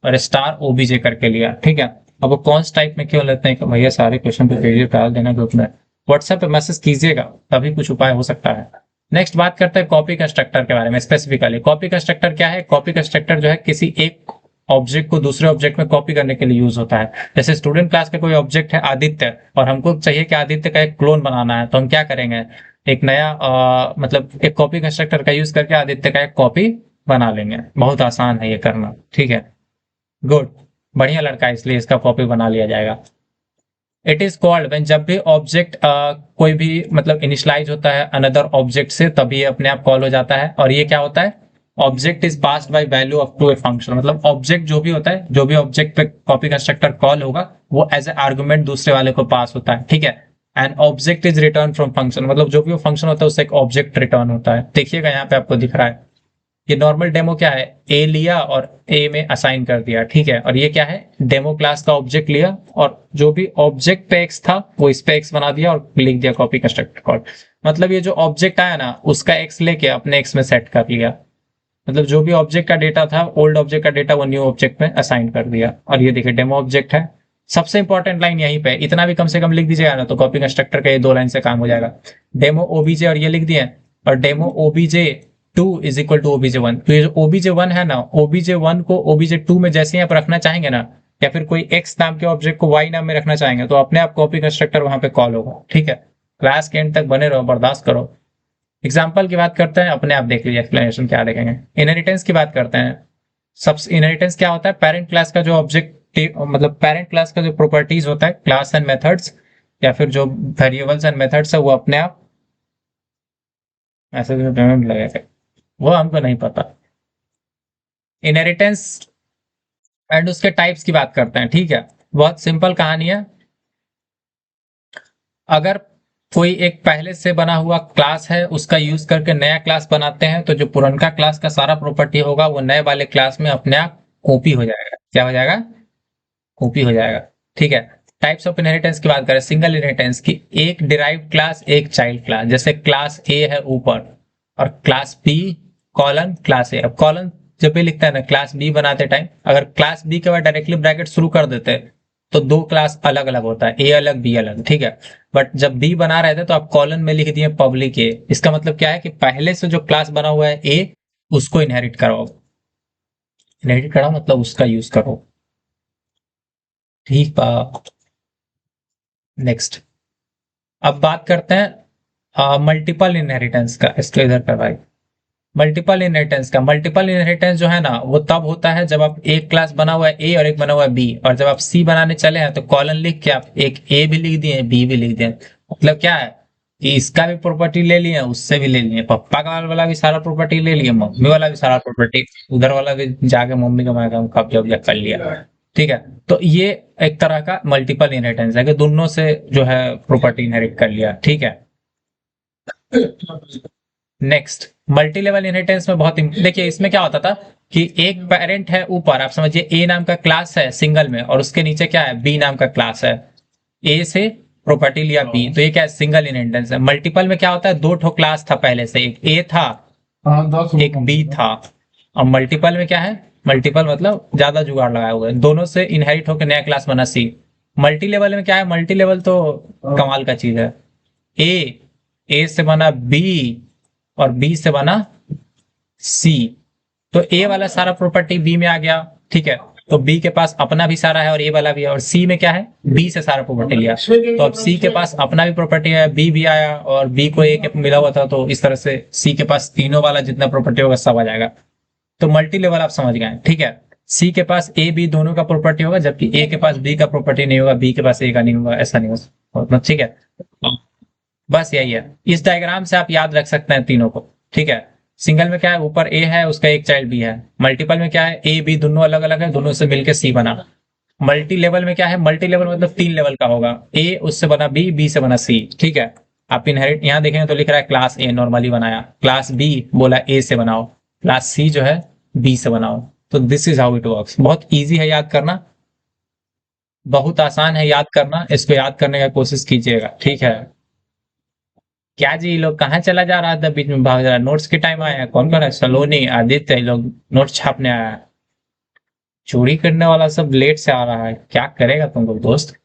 और स्टार ओबीजे करके लिया, ठीक है। अब वो कॉन्स्ट टाइप में क्यों लेते हैं कि भैया सारे क्वेश्चन पे पीडीएफ डाल देना ग्रुप में, व्हाट्सएप पे मैसेज कीजिएगा तभी कुछ उपाय हो सकता है। नेक्स्ट बात करते हैं कॉपी कंस्ट्रक्टर के बारे में स्पेसिफिकली। कॉपी कंस्ट्रक्टर क्या है, कॉपी कंस्ट्रक्टर जो है किसी एक ऑब्जेक्ट को दूसरे ऑब्जेक्ट में कॉपी करने के लिए यूज होता है। जैसे स्टूडेंट क्लास का कोई ऑब्जेक्ट है आदित्य, और हमको चाहिए कि आदित्य का एक क्लोन बनाना है, तो हम क्या करेंगे, एक नया मतलब एक कॉपी कंस्ट्रक्टर का यूज करके आदित्य का एक कॉपी बना लेंगे, बहुत आसान है ये करना, ठीक है। गुड, बढ़िया लड़का है इसलिए इसका कॉपी बना लिया जाएगा। इट इज कॉल्ड व्हेन, जब भी ऑब्जेक्ट कोई भी मतलब इनिशियलाइज होता है अनदर ऑब्जेक्ट से, तभी ये अपने आप कॉल हो जाता है। और ये क्या होता है, object is passed by value of to a function, मतलब ऑब्जेक्ट जो भी होता है, जो भी ऑब्जेक्ट पे कॉपी कंस्ट्रक्टर कॉल होगा वो एज ए आर्गुमेंट दूसरे वाले को पास होता है, ठीक है। And object is return from function, मतलब जो भी वो फंक्शन होता है उससे एक ऑब्जेक्ट रिटर्न होता है। देखिएगा यहाँ पे आपको दिख रहा है, ये नॉर्मल डेमो क्या है, ए लिया और ए में असाइन कर दिया, ठीक है। और ये क्या है, डेमो क्लास का ऑब्जेक्ट लिया और जो भी ऑब्जेक्ट पे एक्स था वो इस पे एक्स बना दिया और लिख दिया कॉपी कंस्ट्रक्टर कॉल। मतलब ये जो ऑब्जेक्ट आया ना उसका एक्स लेके अपने एक्स में सेट कर लिया, मतलब जो भी ऑब्जेक्ट का डेटा था, ओल्ड ऑब्जेक्ट का डेटा वो न्यू ऑब्जेक्ट में असाइन कर दिया। और ये देखिए डेमो ऑब्जेक्ट है। सबसे इंपॉर्टेंट लाइन यहीं पे, इतना भी कम से कम लिख दीजिएगा ना तो कॉपी कंस्ट्रक्टर का ये दो लाइन से काम हो जाएगा। डेमो ओबीजे और ये लिख दिए, और demo OBJ 2 is equal to OBJ 1। तो ये जो ओबीजे 1 है ना, ओबीजे 1 को ओबीजे 2 में जैसे ही आप रखना चाहेंगे ना, या फिर कोई एक्स नाम के ऑब्जेक्ट को वाई नाम में रखना चाहेंगे, तो अपने आप कॉपी कंस्ट्रक्टर वहां पे कॉल होगा, ठीक है। क्लास के एंड तक बने रहो, बर्दाश्त करो। एग्जाम्पल की बात करते हैं, अपने आप देख लीजिए एक्सप्लेनेशन क्या देखेंगे। इनहेरिटेंस की बात करते हैं। सब इनहेरिटेंस क्या होता है, पेरेंट क्लास का जो ऑब्जेक्ट मतलब पेरेंट क्लास का जो प्रॉपर्टीज होता है, क्लास एंड मेथड्स या फिर जो वेरिएबल्स एंड मेथड्स है वो अपने आप मैसेज में पेमेंट लगेगा, वो हमको नहीं पता। इनहेरिटेंस एंड उसके टाइप्स की बात करते हैं, ठीक है। बहुत सिंपल कहानी है। अगर कोई एक पहले से बना हुआ क्लास है, उसका यूज करके नया क्लास बनाते हैं, तो जो पुरनका क्लास का सारा प्रॉपर्टी होगा वो नए वाले क्लास में अपने आप कॉपी हो जाएगा। क्या हो जाएगा? कॉपी हो जाएगा, ठीक है। टाइप्स ऑफ इनहेरिटेंस की बात करें, सिंगल इनहेरिटेंस की, एक डिराइव्ड क्लास एक चाइल्ड क्लास। जैसे क्लास ए है ऊपर और class B colon class A. अब कॉलन जब भी लिखता है ना क्लास बी बनाते टाइम, अगर क्लास बी के बाद डायरेक्टली ब्रैकेट शुरू कर देते हैं तो दो क्लास अलग अलग होता है, ए अलग बी अलग, ठीक है। बट जब बी बना रहे थे तो आप कॉलन में लिख दिए पब्लिक ए। इसका मतलब क्या है कि पहले से जो क्लास बना हुआ है ए, उसको इनहेरिट कराओ। इनहेरिट कराओ मतलब उसका यूज करो, ठीक बा। नेक्स्ट, अब बात करते हैं मल्टीपल इनहेरिटेंस का। इसको इधर कर भाई। मल्टीपल इनहेरिटेंस का, मल्टीपल इनहेरिटेंस जो है ना वो तब होता है जब आप एक क्लास बना हुआ है ए और एक बना हुआ है बी, और जब आप सी बनाने चले हैं तो कॉलन लिख के आप एक ए भी लिख दिए बी भी लिख दिए। मतलब क्या है कि इसका भी प्रॉपर्टी ले लिए, उससे भी ले लिए, पप्पा का वाला भी सारा प्रॉपर्टी ले लिए, मम्मी वाला भी सारा प्रॉपर्टी, उधर वाला भी जाके मम्मी का मैं कब्जा उब्जा कर लिया, ठीक है। तो ये एक तरह का मल्टीपल इनहेरिटेंस है कि दोनों से जो है प्रॉपर्टी इनहेरिट कर लिया, ठीक है। नेक्स्ट, मल्टी लेवल इनहेरिटेंस में बहुत देखिए इसमें क्या होता था कि एक पेरेंट है ऊपर, आप समझिए ए नाम का क्लास है सिंगल में, और उसके नीचे क्या है बी नाम का क्लास है। ए से प्रॉपर्टी लिया बी, तो ये क्या है सिंगल इनहेरिटेंस है। मल्टीपल में क्या होता है, दो ठो क्लास था पहले से, एक ए था एक बी था। और मल्टीपल में क्या है, मल्टीपल मतलब ज्यादा जुगाड़ लगाया हुआ है, दोनों से इनहेरिट होकर नया क्लास बना सी। मल्टी लेवल में क्या है, मल्टी लेवल तो कमाल का चीज है। ए से बना बी और बी से बना सी, तो ए वाला सारा प्रॉपर्टी बी में आ गया, ठीक है। तो बी के पास अपना भी सारा है और ए वाला भी है, और सी में क्या है बी से सारा प्रॉपर्टी लिया, तो अब सी के पास अपना भी प्रॉपर्टी है, बी भी आया और बी को ए के मिला हुआ था, तो इस तरह से सी के पास तीनों वाला जितना प्रॉपर्टी होगा सब आ जाएगा। तो मल्टी लेवल आप समझ गए, ठीक है। सी के पास ए बी दोनों का प्रॉपर्टी होगा, जबकि ए के पास बी का प्रॉपर्टी नहीं होगा, बी के पास ए का नहीं होगा, ऐसा नहीं होगा, ठीक है। बस यही है, इस डायग्राम से आप याद रख सकते हैं तीनों को, ठीक है। सिंगल में क्या है, ऊपर ए है उसका एक चाइल्ड बी है। मल्टीपल में क्या है, ए बी दोनों अलग अलग है, दोनों से मिलकर सी बना। मल्टी लेवल में क्या है, मल्टी लेवल मतलब तीन लेवल का होगा, ए उससे बना बी, बी से बना सी, ठीक है। आप इनहेरिट यहाँ देखेंगे तो लिख रहा है क्लास ए नॉर्मली बनाया, क्लास बी बोला ए से बनाओ, क्लास सी जो है बी से बनाओ। तो this is how it works. बहुत ईजी है याद करना, बहुत आसान है याद करना, इसको याद करने का कोशिश कीजिएगा, ठीक है। क्या जी, ये लोग कहाँ चला जा रहा था, बीच में भाग जा रहा, नोट्स के टाइम आया, कौन कौन है, सलोनी आदित्य, ये लोग नोट्स छापने आया है। चोरी करने वाला सब लेट से आ रहा है, क्या करेगा तुम लोग दोस्त।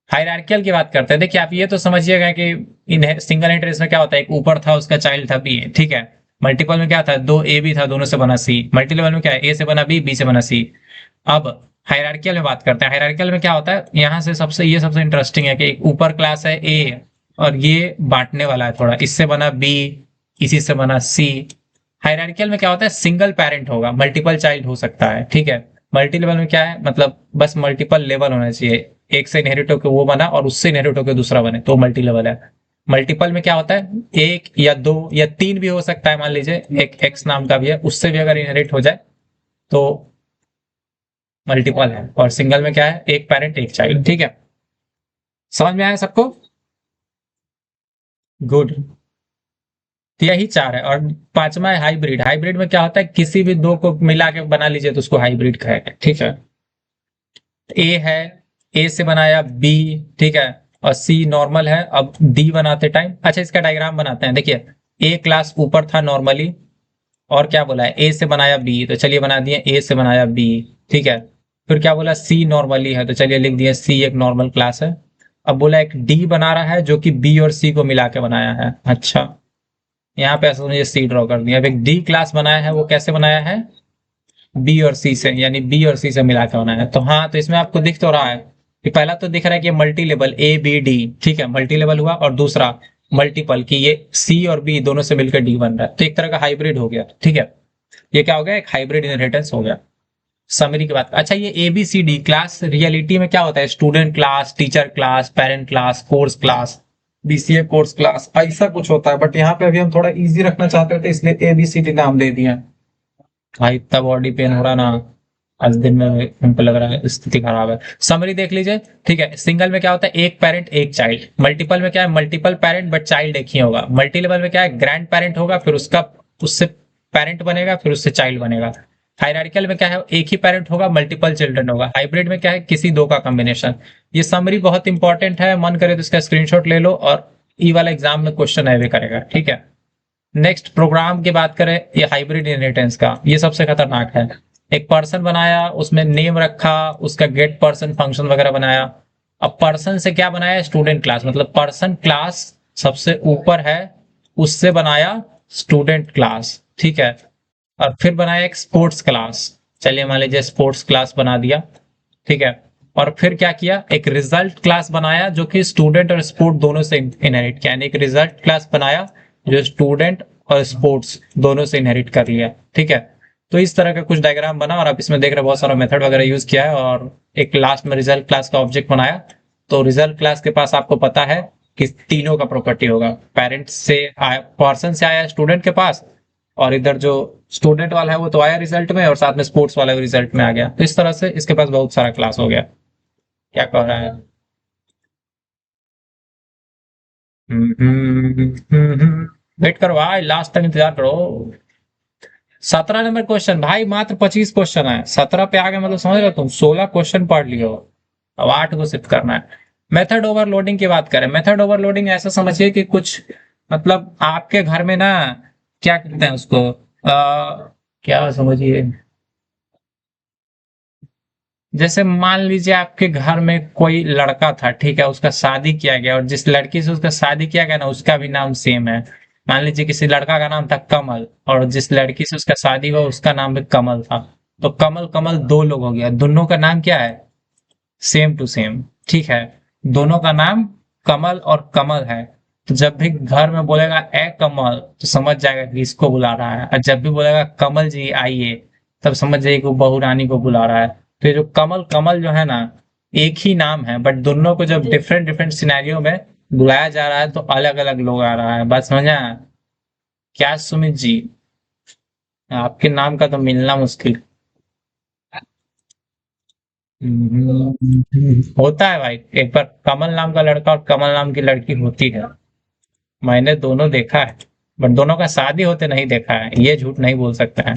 हायरार्कियल की बात करते हैं, देखिए आप ये तो समझिएगा कि इन सिंगल इंटरेस्ट में क्या होता है, एक ऊपर था उसका चाइल्ड था बी, ठीक है। मल्टीपल में क्या था, दो ए बी था दोनों से बना सी। मल्टी लेवल में क्या है, ए से बना बी, बी से बना सी। अब हायरार्कियल में बात करते हैं, हायरार्कियल में क्या होता है, यहाँ से सबसे ये सबसे इंटरेस्टिंग है कि एक ऊपर क्लास है ए और ये बांटने वाला है थोड़ा, इससे बना बी, इसी से बना सी। हायरार्कियल में क्या होता है, सिंगल पेरेंट होगा, मल्टीपल चाइल्ड हो सकता है, ठीक है। मल्टी लेवल में क्या है, मतलब बस मल्टीपल लेवल होना चाहिए, एक से इनहेरिट होकर वो बना और उससे इनहेरिट होकर दूसरा बने तो मल्टी लेवल है। मल्टीपल में क्या होता है, एक या दो या तीन भी हो सकता है, मान लीजिए एक एक्स नाम का भी है, उससे भी अगर इनहेरिट हो जाए तो मल्टीपल है। और सिंगल में क्या है, एक पेरेंट एक चाइल्ड, ठीक है। समझ में आया सबको? गुड। तो यही चार है। और पांचवा है हाइब्रिड। हाइब्रिड में क्या होता है, किसी भी दो को मिला के बना लीजिए तो उसको हाइब्रिड कहेंगे, ठीक है। ए है, ए से बनाया बी, ठीक है, और सी नॉर्मल है। अब डी बनाते टाइम, अच्छा इसका डायग्राम बनाते हैं, देखिए ए क्लास ऊपर था नॉर्मली, और क्या बोला है, ए से बनाया बी, तो चलिए बना दिए ए से बनाया बी, ठीक है। फिर क्या बोला, सी नॉर्मली है, तो चलिए लिख दिए सी एक नॉर्मल क्लास है। अब बोला एक डी बना रहा है जो कि बी और सी को मिला के बनाया है, अच्छा यहाँ पे ऐसा समझिए सी ड्रॉ कर दिया। अब एक डी क्लास बनाया है, वो कैसे बनाया है, बी और सी से, यानी बी और सी से मिला के बनाया है। तो हाँ, तो इसमें आपको दिख तो रहा है कि पहला तो दिख रहा है कि multi level A B D, ठीक है, मल्टी लेवल हुआ। और दूसरा मल्टीपल की ये सी और बी दोनों से मिलकर डी बन रहा है, तो एक तरह का हाइब्रिड हो गया। ठीक है, ये क्या हो गया, एक हाइब्रिड इनहेरिटेंस हो गया। समरी की बात, अच्छा ये A B C D class reality में क्या होता है, student class, teacher class, parent class, course class, BCA course class, ऐसा कुछ होता है। बट यहाँ पे अभी हम थोड़ा इजी रखना चाहते थे, इसलिए ए बी सी डी नाम दे दिया। भाई इतना बॉडी पेन हो रहा ना आज दिन में, हमको लग रहा है स्थिति खराब है। समरी देख लीजिए। ठीक है, सिंगल में क्या होता है, एक पेरेंट एक चाइल्ड। मल्टीपल में क्या है, मल्टीपल पेरेंट बट चाइल्ड एक ही होगा। मल्टी लेवल में क्या है, ग्रैंड पेरेंट होगा, फिर उसका उससे पेरेंट बनेगा, फिर उससे चाइल्ड बनेगा। हायरार्किकल में क्या है, एक ही पेरेंट होगा, मल्टीपल चिल्ड्रन होगा। हाइब्रिड में क्या है, किसी दो का कॉम्बिनेशन। ये समरी बहुत इंपॉर्टेंट है, मन करे तो इसका स्क्रीनशॉट ले लो, और ई वाला एग्जाम में क्वेश्चन आए करेगा। ठीक है, नेक्स्ट प्रोग्राम की बात करें, ये हाइब्रिड इनहेरिटेंस का, ये सबसे खतरनाक है। एक पर्सन बनाया, उसमें नेम रखा, उसका गेट पर्सन फंक्शन वगैरह बनाया। अब पर्सन से क्या बनाया, स्टूडेंट क्लास, मतलब पर्सन क्लास सबसे ऊपर है, उससे बनाया स्टूडेंट क्लास। ठीक है, और फिर बनाया एक स्पोर्ट्स क्लास। चलिए मान लीजिए स्पोर्ट्स क्लास बना दिया। ठीक है, और फिर क्या किया, एक रिजल्ट क्लास बनाया जो कि स्टूडेंट और स्पोर्ट दोनों से इनहेरिट किया, यानी एक रिजल्ट क्लास बनाया जो स्टूडेंट और स्पोर्ट्स दोनों से इनहेरिट कर लिया। ठीक है, तो इस तरह का कुछ डायग्राम बना, और आप इसमें देख रहे बहुत सारा मेथड वगैरह यूज किया है, और एक लास्ट में रिजल्ट क्लास का ऑब्जेक्ट बनाया। तो रिजल्ट क्लास के पास आपको पता है कि तीनों का प्रॉपर्टी होगा, पेरेंट्स से आया, पर्सन से आया स्टूडेंट के पास, और इधर जो स्टूडेंट वाला है वो तो आया रिजल्ट में, और साथ में स्पोर्ट्स वाला भी रिजल्ट में आ गया। तो इस तरह से इसके पास बहुत सारा क्लास हो गया। क्या कह रहा है, वेट करो भाई, लास्ट तक इंतजार करो। 17 नंबर क्वेश्चन भाई, मात्र 25 क्वेश्चन है, 17 पे आ गए मतलब समझ रहे हो तुम, 16 क्वेश्चन पढ़ लियो, अब 8 को सिर्फ करना है। मेथड ओवरलोडिंग की बात करें, मेथड ओवरलोडिंग ऐसा समझिए कि कुछ मतलब आपके घर में ना, क्या कहते हैं उसको, क्या समझिए, जैसे मान लीजिए आपके घर में कोई लड़का था, ठीक है, उसका शादी किया गया, और जिस लड़की से उसका शादी किया गया ना, उसका भी नाम सेम है। मान लीजिए किसी लड़का का नाम था कमल, और जिस लड़की से उसका शादी हुआ उसका नाम भी कमल था। तो कमल कमल दो लोग हो गया, दोनों का नाम क्या है, सेम टू सेम। ठीक है, दोनों का नाम कमल और कमल है। तो जब भी घर में बोलेगा ए कमल, तो समझ जाएगा कि इसको बुला रहा है, और जब भी बोलेगा कमल जी आइए, तब समझ जाइए कि वो बहू रानी को बुला रहा है। तो ये जो कमल कमल जो है ना, एक ही नाम है, बट दोनों को जब डिफरेंट डिफरेंट सिनेरियो में बुलाया जा रहा है तो अलग अलग लोग आ रहा है। बात समझा क्या सुमित जी, आपके नाम का तो मिलना मुश्किल। होता है भाई, एक बार कमल नाम का लड़का और कमल नाम की लड़की होती है, मैंने दोनों देखा है, बट दोनों का शादी होते नहीं देखा है, ये झूठ नहीं बोल सकता है।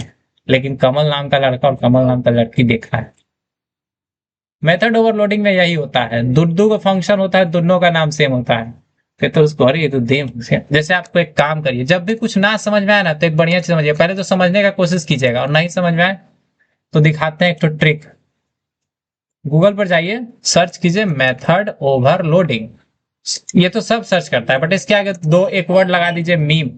लेकिन कमल नाम का लड़का और कमल नाम का लड़की देखा है। मेथड ओवरलोडिंग में यही होता है, दो का फंक्शन होता है, दोनों का नाम सेम होता है, फिर तो उसको अरे ये तो देम। जैसे आपको एक काम करिए, जब भी कुछ ना समझ में आए ना, तो एक बढ़िया चीज समझिए, पहले तो समझने का कोशिश कीजिएगा, और नहीं समझ में आए तो दिखाते हैं एक तो ट्रिक। गूगल पर जाइए, सर्च कीजिए मेथड ओवरलोडिंग, ये तो सब सर्च करता है, बट इसके आगे दो एक वर्ड लगा दीजिए, मीम।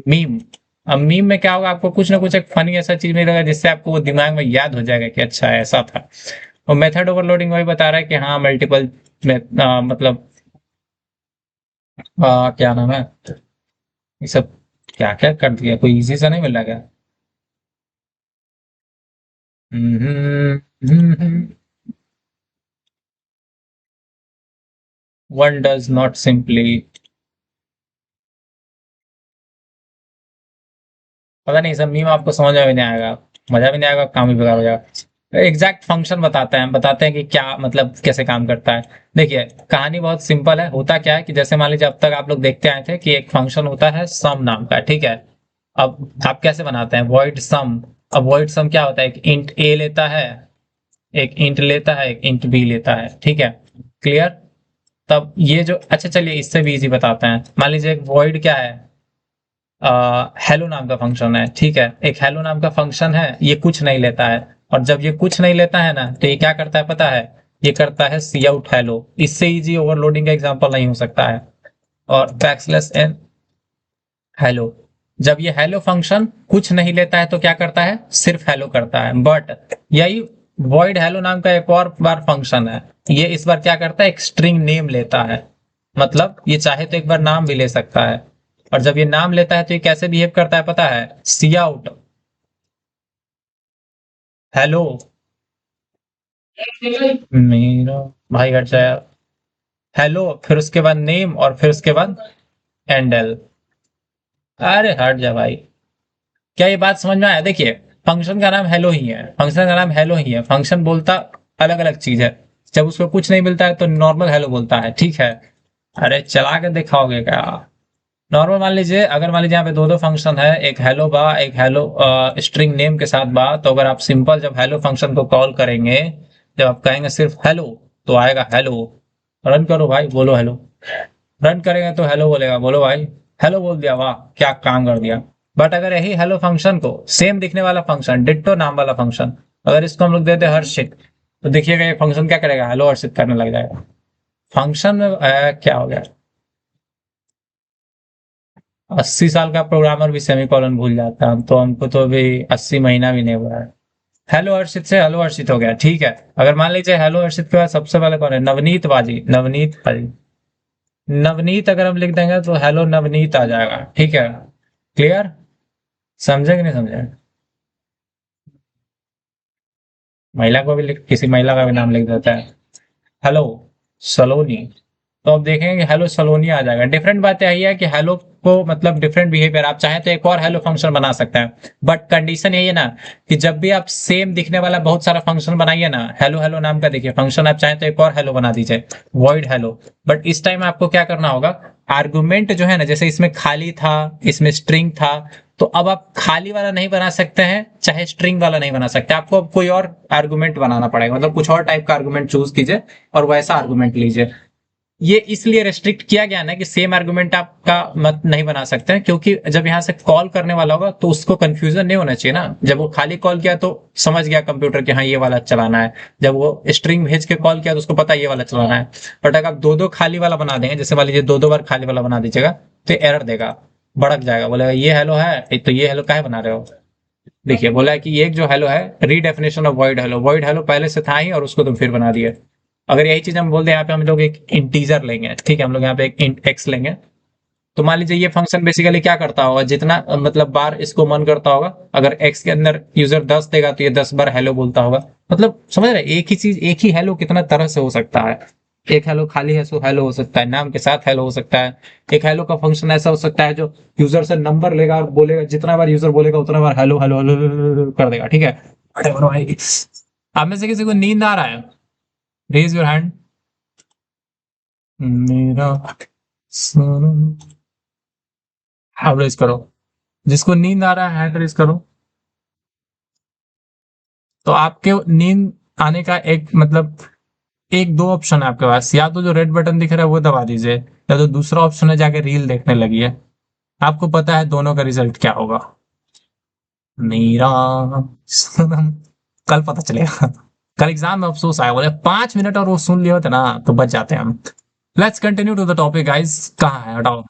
मीम, अब मीम में क्या होगा, आपको कुछ ना कुछ एक फनी ऐसा चीज मिलेगा जिससे आपको वो दिमाग में याद हो जाएगा कि अच्छा ऐसा था। और मेथड ओवरलोडिंग वही बता रहा है कि हाँ मल्टीपल मतलब क्या नाम है, ये सब क्या क्या कर दिया, कोई इजी सा नहीं मिल रहा क्या। वन डज नॉट सिंपली, पता नहीं सब मीम आपको समझ में भी नहीं आएगा, मजा भी नहीं आएगा, काम भी बेकार हो जाएगा। एग्जैक्ट फंक्शन बताते हैं कि क्या मतलब कैसे काम करता है। देखिए कहानी बहुत सिंपल है, होता क्या है कि जैसे मान लीजिए अब तक आप लोग देखते आए थे कि एक फंक्शन होता है सम नाम का। ठीक है, अब आप कैसे बनाते हैं, वॉइड सम। अब वॉइड सम क्या होता है, एक इंट ए लेता है, एक इंट लेता है, एक इंट बी लेता है। ठीक है, क्लियर। तब ये जो, अच्छा चलिए इससे भी इजी बताते हैं, मान लीजिए एक वॉइड क्या है, हेलो नाम का फंक्शन है। ठीक है, एक हेलो नाम का फंक्शन है, ये कुछ नहीं लेता है, और जब ये कुछ नहीं लेता है ना, तो ये क्या करता है पता है, ये करता है सी आउट हेलो। इससे इजी ओवरलोडिंग का एग्जांपल नहीं हो सकता है। और बैकस्लैश एन हेलो, जब ये हेलो फंक्शन कुछ नहीं लेता है तो क्या करता है, सिर्फ हेलो करता है। बट यही वॉइड हेलो नाम का एक और बार फंक्शन है, ये इस बार क्या करता है, एक स्ट्रिंग नेम लेता है। मतलब ये चाहे तो एक बार नाम भी ले सकता है, और जब ये नाम लेता है तो ये कैसे बिहेव करता है पता है? सी आउट, हेलो मेरा भाई हट जाए, हेलो फिर उसके बाद नेम और फिर उसके बाद एंडल। अरे हट जा भाई, क्या ये बात समझ में आया? देखिए, फंक्शन का नाम हेलो ही है, फंक्शन का नाम हेलो ही है, फंक्शन बोलता अलग अलग चीज है। जब उसको कुछ नहीं मिलता है तो नॉर्मल हेलो बोलता है, ठीक है? अरे चला के दिखाओगे क्या? नॉर्मल मान लीजिए, अगर मान लीजिए यहाँ पे दो दो फंक्शन है, एक हेलो बा एक हेलो स्ट्रिंग नेम के साथ बा, तो अगर आप सिंपल जब हेलो फंक्शन को कॉल करेंगे, जब आप कहेंगे सिर्फ हेलो, तो आएगा हेलो। रन करो भाई, बोलो हेलो। रन करेंगे तो हेलो बोलेगा, बोलो भाई। हेलो बोल दिया, वाह क्या काम कर दिया। बट अगर यही हेलो फंक्शन को सेम दिखने वाला फंक्शन, डिट्टो नाम वाला फंक्शन, अगर इसको हम लोग देते हर्षित, तो देखिएगा ये फंक्शन क्या करेगा, हेलो हर्षित करने लग जाएगा। फंक्शन में क्या हो गया, 80 साल का प्रोग्रामर भी सेमीकोलन भूल जाता है, तो हमको तो अभी 80 महीना भी नहीं हुआ है। हेलो हर्षित से हेलो हर्षित हो गया, ठीक है। अगर मान लीजिए हेलो हर्षित के बाद सबसे पहले कौन है, नवनीत बाजी, नवनीत बाजी, नवनीत अगर हम लिख देंगे तो हेलो नवनीत आ जाएगा, ठीक है? क्लियर? समझे कि नहीं समझे? महिला को भी किसी महिला का भी नाम लिख देता है, हेलो सलोनी, तो अब देखेंगे कि हेलो सलोनी आ जाएगा। डिफरेंट बात यही है कि हेलो को मतलब डिफरेंट बिहेवियर, आप चाहें तो एक और हेलो फंक्शन बना सकते हैं, बट कंडीशन यही है ना कि जब भी आप सेम दिखने वाला बहुत सारा फंक्शन बनाइए ना, हेलो हेलो नाम का देखिए फंक्शन, आप चाहें तो एक और हेलो बना दीजिए, वॉइड हेलो। बट इस टाइम आपको क्या करना होगा, आर्गुमेंट जो है ना, जैसे इसमें खाली था, इसमें स्ट्रिंग था, तो अब आप खाली वाला नहीं बना सकते हैं, चाहे स्ट्रिंग वाला नहीं बना सकते, आपको अब कोई और आर्गुमेंट बनाना पड़ेगा, मतलब कुछ और टाइप का आर्गुमेंट चूज कीजिए और वैसा आर्गुमेंट लीजिए। ये इसलिए रेस्ट्रिक्ट किया गया ना कि सेम आर्गुमेंट आपका मत नहीं बना सकते हैं, क्योंकि जब यहां से कॉल करने वाला होगा तो उसको कंफ्यूजन नहीं होना चाहिए ना। जब वो खाली कॉल किया तो समझ गया कंप्यूटर कि हाँ ये वाला चलाना है, जब वो स्ट्रिंग भेज के कॉल किया तो उसको पता है ये वाला चलाना है। बट अगर आप दो दो खाली वाला बना देंगे, जैसे मान लीजिए दो दो बार खाली वाला बना दीजिएगा, तो एरर देगा, भड़क जाएगा, बोलेगा ये हेलो है तो ये हेलो काहे बना रहे हो। देखिए बोला है कि एक जो हेलो है, redefinition of void hello, void hello पहले से था ही और उसको तुम फिर बना दिए। अगर यही चीज हम बोल दें यहाँ पे हम लोग एक इंटीजर लेंगे, ठीक है, हम लोग यहाँ पे एक इंट एक्स लेंगे, तो मान लीजिए ये फंक्शन बेसिकली क्या करता होगा, जितना मतलब बार इसको मन करता होगा, अगर एक्स के अंदर यूजर 10 देगा तो ये 10 बार हेलो बोलता होगा। मतलब समझ रहे, एक ही चीज एक ही हेलो कितना तरह से हो सकता है। एक हेलो खाली है सो हेलो हो सकता है, नाम के साथ हेलो हो सकता है। एक हेलो का फंक्शन ऐसा हो सकता है जो यूजर से नंबर लेगा और बोलेगा, जितना बार यूजर बोलेगा उतना बार हेलो हेलो हेलो कर देगा, ठीक है? अरे भाई, आप में से किसी को नींद आ रहा है? Raise your hand. मेरा सनम, आप रेज करो, जिसको नींद आ रहा है हैंड रेज करो। तो आपके नींद आने का एक मतलब एक दो ऑप्शन है आपके पास, या तो जो रेड बटन दिख रहा है वो दबा दीजिए, या तो दूसरा ऑप्शन है जाके रील देखने लगिए। आपको पता है दोनों का रिजल्ट क्या होगा। मेरा सनम, कल पता चलेगा। कल एग्जाम में अफसोस आया, बोले 5 मिनट और वो सुन लिए होते ना तो बच जाते हैं हम। Let's continue to the topic guys, कहाँ है हटाओ।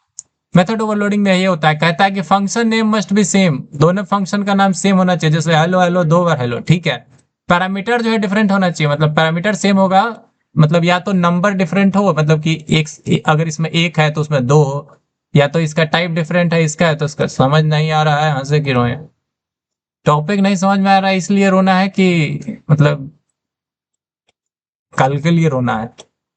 मेथड ओवरलोडिंग में ये होता है, कहता है कि function name must be same, दोनों फंक्शन का नाम सेम होना चाहिए, जैसे हेलो हेलो 2 बार हेलो, ठीक है। पैरामीटर जो है डिफरेंट होना चाहिए, मतलब पैरामीटर सेम होगा, मतलब या तो नंबर डिफरेंट हो, मतलब कि एक अगर इसमें एक है तो उसमें दो हो, या तो इसका टाइप डिफरेंट है इसका है तो इसका। समझ नहीं आ रहा है, हंसे क्यों रोए? टॉपिक नहीं समझ में आ रहा है इसलिए रोना है कि मतलब कल के लिए रोना है?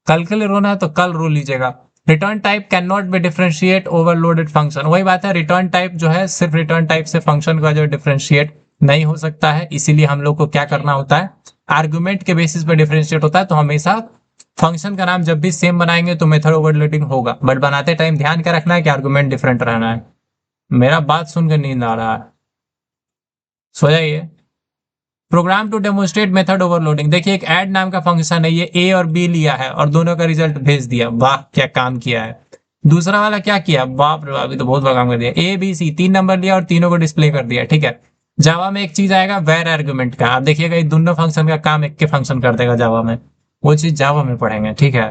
कल के लिए रोना है तो कल रो लीजिएगा। Return type can not be differentiate overloaded function, वही बात है, रिटर्न टाइप जो है सिर्फ रिटर्न टाइप से फंक्शन का जो डिफरेंशिएट नहीं हो सकता है, इसीलिए हम लोग को क्या करना होता है, आर्गुमेंट के बेसिस पर डिफरेंशिएट होता है। तो हमेशा फंक्शन का नाम जब भी सेम बनाएंगे तो मेथड ओवरलोडिंग होगा, बट बनाते टाइम ध्यान क्या रखना है कि आर्गुमेंट डिफरेंट रहना है। मेरा बात सुनकर नींद आ रहा है, सो जाइए। Program to demonstrate method overloading, देखिए एक ऐड नाम का फंक्शन है, ये ए और बी लिया है और दोनों का रिजल्ट भेज दिया, वाह क्या काम किया है। दूसरा वाला क्या किया, बाप रे अभी तो बहुत बड़ा काम कर दिया, ए बी सी 3 नंबर लिया और तीनों को डिस्प्ले कर दिया, ठीक है। जावा में एक चीज आएगा वेर आर्गुमेंट का, आप देखिएगा ये दोनों फंक्शन का काम एक के फंक्शन कर देगा जावा में, वो चीज जावा में पढ़ेंगे, ठीक है।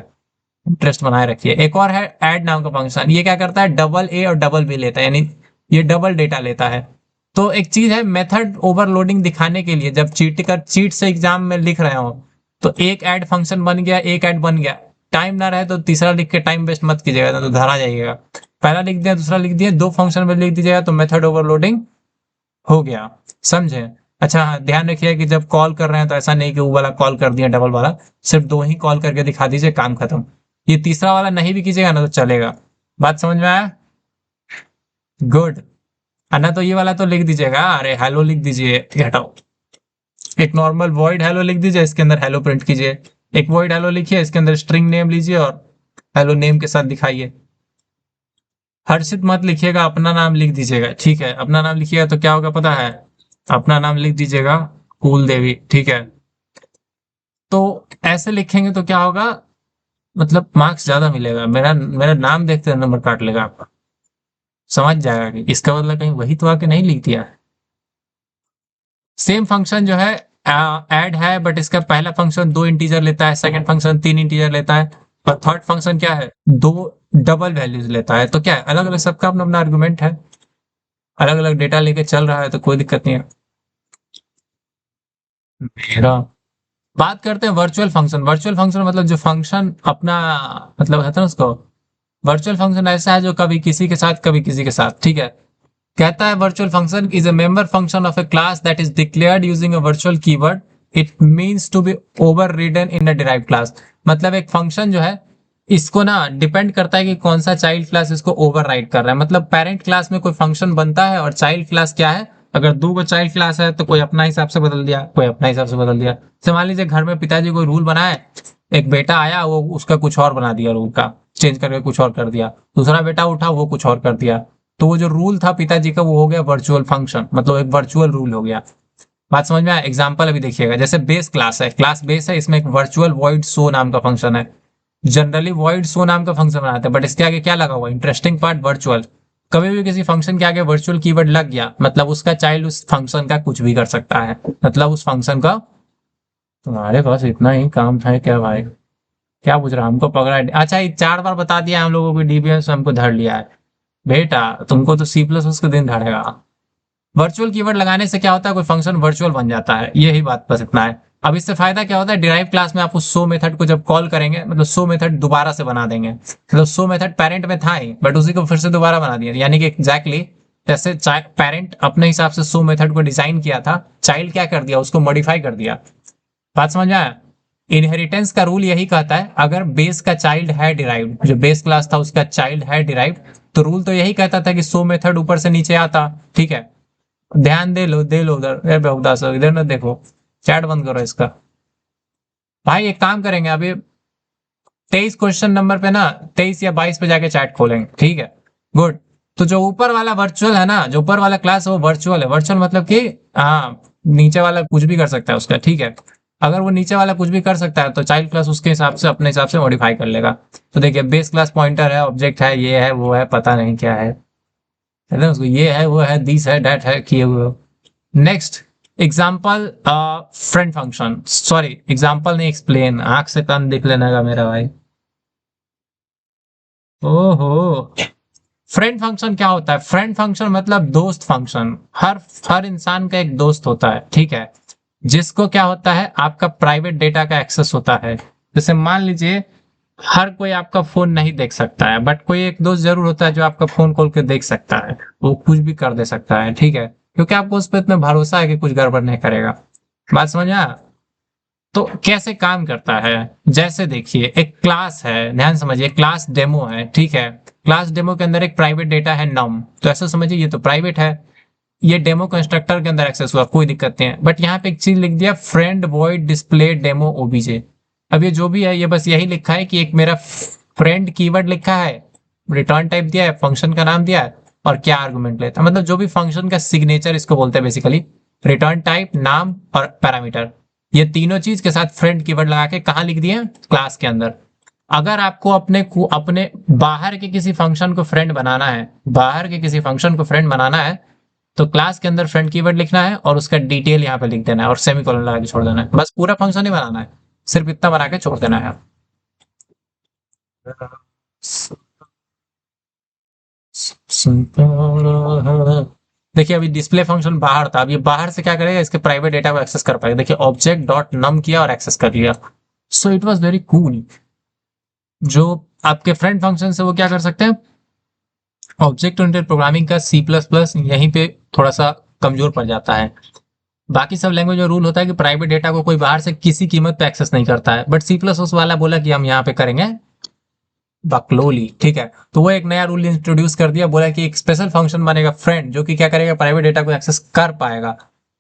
इंटरेस्ट बनाए रखिए। एक और है ऐड नाम का फंक्शन, ये क्या करता है, डबल ए और डबल बी लेता है, यानी ये डबल डेटा लेता है। तो एक चीज है मेथड ओवरलोडिंग दिखाने के लिए, जब चीट से एग्जाम में लिख रहे हो तो एक ऐड फंक्शन बन गया, एक ऐड बन गया, टाइम ना रहे तो तीसरा लिख के टाइम वेस्ट मत कीजिएगा, ना तो धरा जाइएगा। पहला लिख दिया, दूसरा लिख दिया, 2 फंक्शन में लिख दीजिएगा तो मेथड ओवरलोडिंग हो गया। समझे? अच्छा हाँ, ध्यान रखिए कि जब कॉल कर रहे हैं तो ऐसा नहीं कि वो वाला कॉल कर दिया डबल वाला, सिर्फ 2 ही कॉल करके दिखा दीजिए, काम खत्म। ये तीसरा वाला नहीं भी कीजिएगा ना तो चलेगा। बात समझ में आया? गुड। ना तो ये वाला तो लिख दीजिएगा, अरे हेलो लिख दीजिए, ठीक है, हटाओ। एक नॉर्मल वॉइड हेलो लिख दीजिए, इसके अंदर हेलो प्रिंट कीजिए। एक वॉइड हेलो लिखिए, इसके अंदर स्ट्रिंग नेम लीजिए और हेलो नेम के साथ दिखाइए। हर्षित मत लिखिएगा, अपना नाम लिख दीजिएगा, ठीक है? अपना नाम लिखिएगा तो क्या होगा पता है? अपना नाम लिख दीजिएगा कूल देवी, ठीक है? तो ऐसे लिखेंगे तो क्या होगा, मतलब मार्क्स ज्यादा मिलेगा। मेरा मेरा नाम देखते नंबर काट लेगा आपका। समझ जाएगा कि इसका मतलब कहीं वही तो आके नहीं लिख दिया। सेम फंक्शन जो है ऐड है, बट इसका पहला फंक्शन 2 इंटीजर लेता है, सेकंड फंक्शन 3 इंटीजर लेता है, और थर्ड फंक्शन क्या है, 2 डबल वैल्यूज लेता है। तो क्या है, अलग अलग सबका अपना अपना आर्गुमेंट है, अलग अलग डेटा लेके चल रहा है, तो कोई दिक्कत नहीं है। मेरा बात करते हैं वर्चुअल फंक्शन। वर्चुअल फंक्शन मतलब जो फंक्शन अपना मतलब है ना उसको, वर्चुअल फंक्शन ऐसा है जो कभी किसी के साथ कभी किसी के साथ, ठीक है? कहता है virtual function is a member function of a class that is declared using a virtual keyword. It means to be overridden in a derived class. मतलब एक फंक्शन जो है, इसको ना डिपेंड करता है कि कौन सा चाइल्ड क्लास इसको ओवरराइड कर रहा है। मतलब पेरेंट क्लास में कोई फंक्शन बनता है और चाइल्ड क्लास क्या है, अगर 2 को चाइल्ड क्लास है तो कोई अपना हिसाब से बदल दिया, कोई अपना हिसाब से बदल दिया। तो मान लीजिए घर में पिताजी कोई रूल बनाए, एक बेटा आया वो उसका कुछ और बना दिया, रूल का चेंज करके कुछ और कर दिया, दूसरा बेटा उठा वो कुछ और कर दिया, तो वो जो रूल था पिताजी का वो हो गया वर्चुअल फंक्शन, मतलब एक वर्चुअल रूल हो गया। बात समझ में आया? एग्जांपल अभी देखिएगा, जैसे बेस क्लास है, क्लास बेस है, इसमें एक वर्चुअल वॉइड शो नाम का फंक्शन है। जनरली वॉइड शो नाम का फंक्शन बनाते हैं, बट इसके आगे क्या लगा हुआ, इंटरेस्टिंग पार्ट वर्चुअल। कभी भी किसी फंक्शन के आगे वर्चुअल कीवर्ड लग गया मतलब उसका चाइल्ड उस फंक्शन का कुछ भी कर सकता है, मतलब उस फंक्शन का। तुम्हारे पास इतना ही काम था क्या भाई? क्या पूछ रहा, हमको पकड़ा है? अच्छा, ये 4 बार बता दिया हम लोगों को डीबीएम से हमको धर लिया है। बेटा तुमको तो सी प्लस उसके दिन धरेगा। वर्चुअल कीवर्ड लगाने से क्या होता है, कोई फंक्शन वर्चुअल बन जाता है, यही बात, बस इतना है। अब इससे फायदा क्या होता है, डिराइव क्लास में आप उस शो मेथड को जब कॉल करेंगे, मतलब शो मेथड दोबारा से बना देंगे। मतलब शो मेथड पेरेंट में था ही, बट उसी को फिर से दोबारा बना दिया, यानी कि एग्जैक्टली जैसे पेरेंट अपने हिसाब से शो मेथड को डिजाइन किया था, चाइल्ड क्या कर दिया, उसको मॉडिफाई कर दिया। बात समझ में आया? इनहेरिटेंस का रूल यही कहता है, अगर बेस का चाइल्ड है डिराइव्ड, जो बेस क्लास था उसका चाइल्ड है डिराइव्ड, तो रूल तो यही कहता था कि शो मेथड ऊपर से नीचे आता, ठीक है? ध्यान दे लो उधर, बेहुदा सर इधर ना देखो, चैट बंद करो इसका। भाई एक काम करेंगे अभी, 23 क्वेश्चन नंबर पे ना, 23 या 22 पे जाके चैट खोलेंगे, ठीक है? गुड। तो जो ऊपर वाला वर्चुअल है ना, जो ऊपर वाला क्लास है वो वर्चुअल है। वर्चुअल मतलब कि हाँ, नीचे वाला कुछ भी कर सकता है उसका, ठीक है? अगर वो नीचे वाला कुछ भी कर सकता है तो चाइल्ड क्लास उसके हिसाब से अपने हिसाब से मॉडिफाई कर लेगा। तो देखिए बेस क्लास पॉइंटर है, ऑब्जेक्ट है, ये है वो है, पता नहीं क्या है ना उसको, ये है वो है, दिस है डैट है, किए हुए। Next example, friend function, sorry example नहीं, एक्सप्लेन, आंख से कान देख लेना का मेरा भाई। ओहो, फ्रेंड फंक्शन क्या होता है? फ्रेंड फंक्शन मतलब दोस्त फंक्शन। हर इंसान का एक दोस्त होता है, ठीक है? जिसको क्या होता है, आपका प्राइवेट डेटा का एक्सेस होता है। जैसे मान लीजिए हर कोई आपका फोन नहीं देख सकता है, बट कोई एक दोस्त जरूर होता है जो आपका फोन खोल के देख सकता है, वो कुछ भी कर दे सकता है, ठीक है? क्योंकि आपको उस पर इतना भरोसा है कि कुछ गड़बड़ नहीं करेगा। बात समझ आया? तो कैसे काम करता है, जैसे देखिए एक क्लास है, ध्यान समझिए, क्लास डेमो है, ठीक है? क्लास डेमो के अंदर एक प्राइवेट डेटा है नम, तो ऐसा समझिए ये तो प्राइवेट है, ये डेमो कंस्ट्रक्टर के अंदर एक्सेस हुआ, कोई दिक्कत नहीं है। बट यहाँ पे एक चीज लिख दिया, friend void display demo OBJ. अब ये जो भी है ये बस यही लिखा है कि एक मेरा फ्रेंड कीवर्ड लिखा है, रिटर्न टाइप दिया है, फंक्शन का नाम दिया है, और क्या आर्गुमेंट लेता है, मतलब जो भी फंक्शन का सिग्नेचर इसको बोलते हैं बेसिकली, रिटर्न टाइप, नाम और पैरामीटर, ये तीनों चीज के साथ फ्रेंड कीवर्ड लगा के कहा लिख दिए, क्लास के अंदर। अगर आपको अपने बाहर के किसी फंक्शन को फ्रेंड बनाना है, बाहर के किसी फंक्शन को फ्रेंड बनाना है, तो क्लास के अंदर फ्रेंड कीवर्ड लिखना है और उसका डिटेल यहाँ पे लिख देना है और सेमीकोलन लगा के छोड़ देना है, बस पूरा फंक्शन ही बनाना है, सिर्फ इतना बना के छोड़ देना है। देखिए अभी डिस्प्ले फंक्शन बाहर था, अब ये बाहर से क्या करेगा, इसके प्राइवेट डेटा को एक्सेस कर पाएगा। देखिए ऑब्जेक्ट डॉट नम किया और एक्सेस कर लिया, so it was very cool. जो आपके फ्रेंड फंक्शन है वो क्या कर सकते हैं, ऑब्जेक्ट ओरिएंटेड प्रोग्रामिंग का सी प्लस प्लस यहीं पे थोड़ा सा कमजोर पड़ जाता है। बाकी सब लैंग्वेज में रूल होता है कि प्राइवेट डेटा को कोई बाहर से किसी कीमत पे एक्सेस नहीं करता है, बट सी प्लस प्लस वाला बोला कि हम यहाँ पे करेंगे बकलोली, ठीक है। तो वो एक नया रूल इंट्रोड्यूस कर दिया, बोला कि एक स्पेशल फंक्शन बनेगा फ्रेंड, जो कि क्या करेगा, प्राइवेट डेटा को एक्सेस कर पाएगा।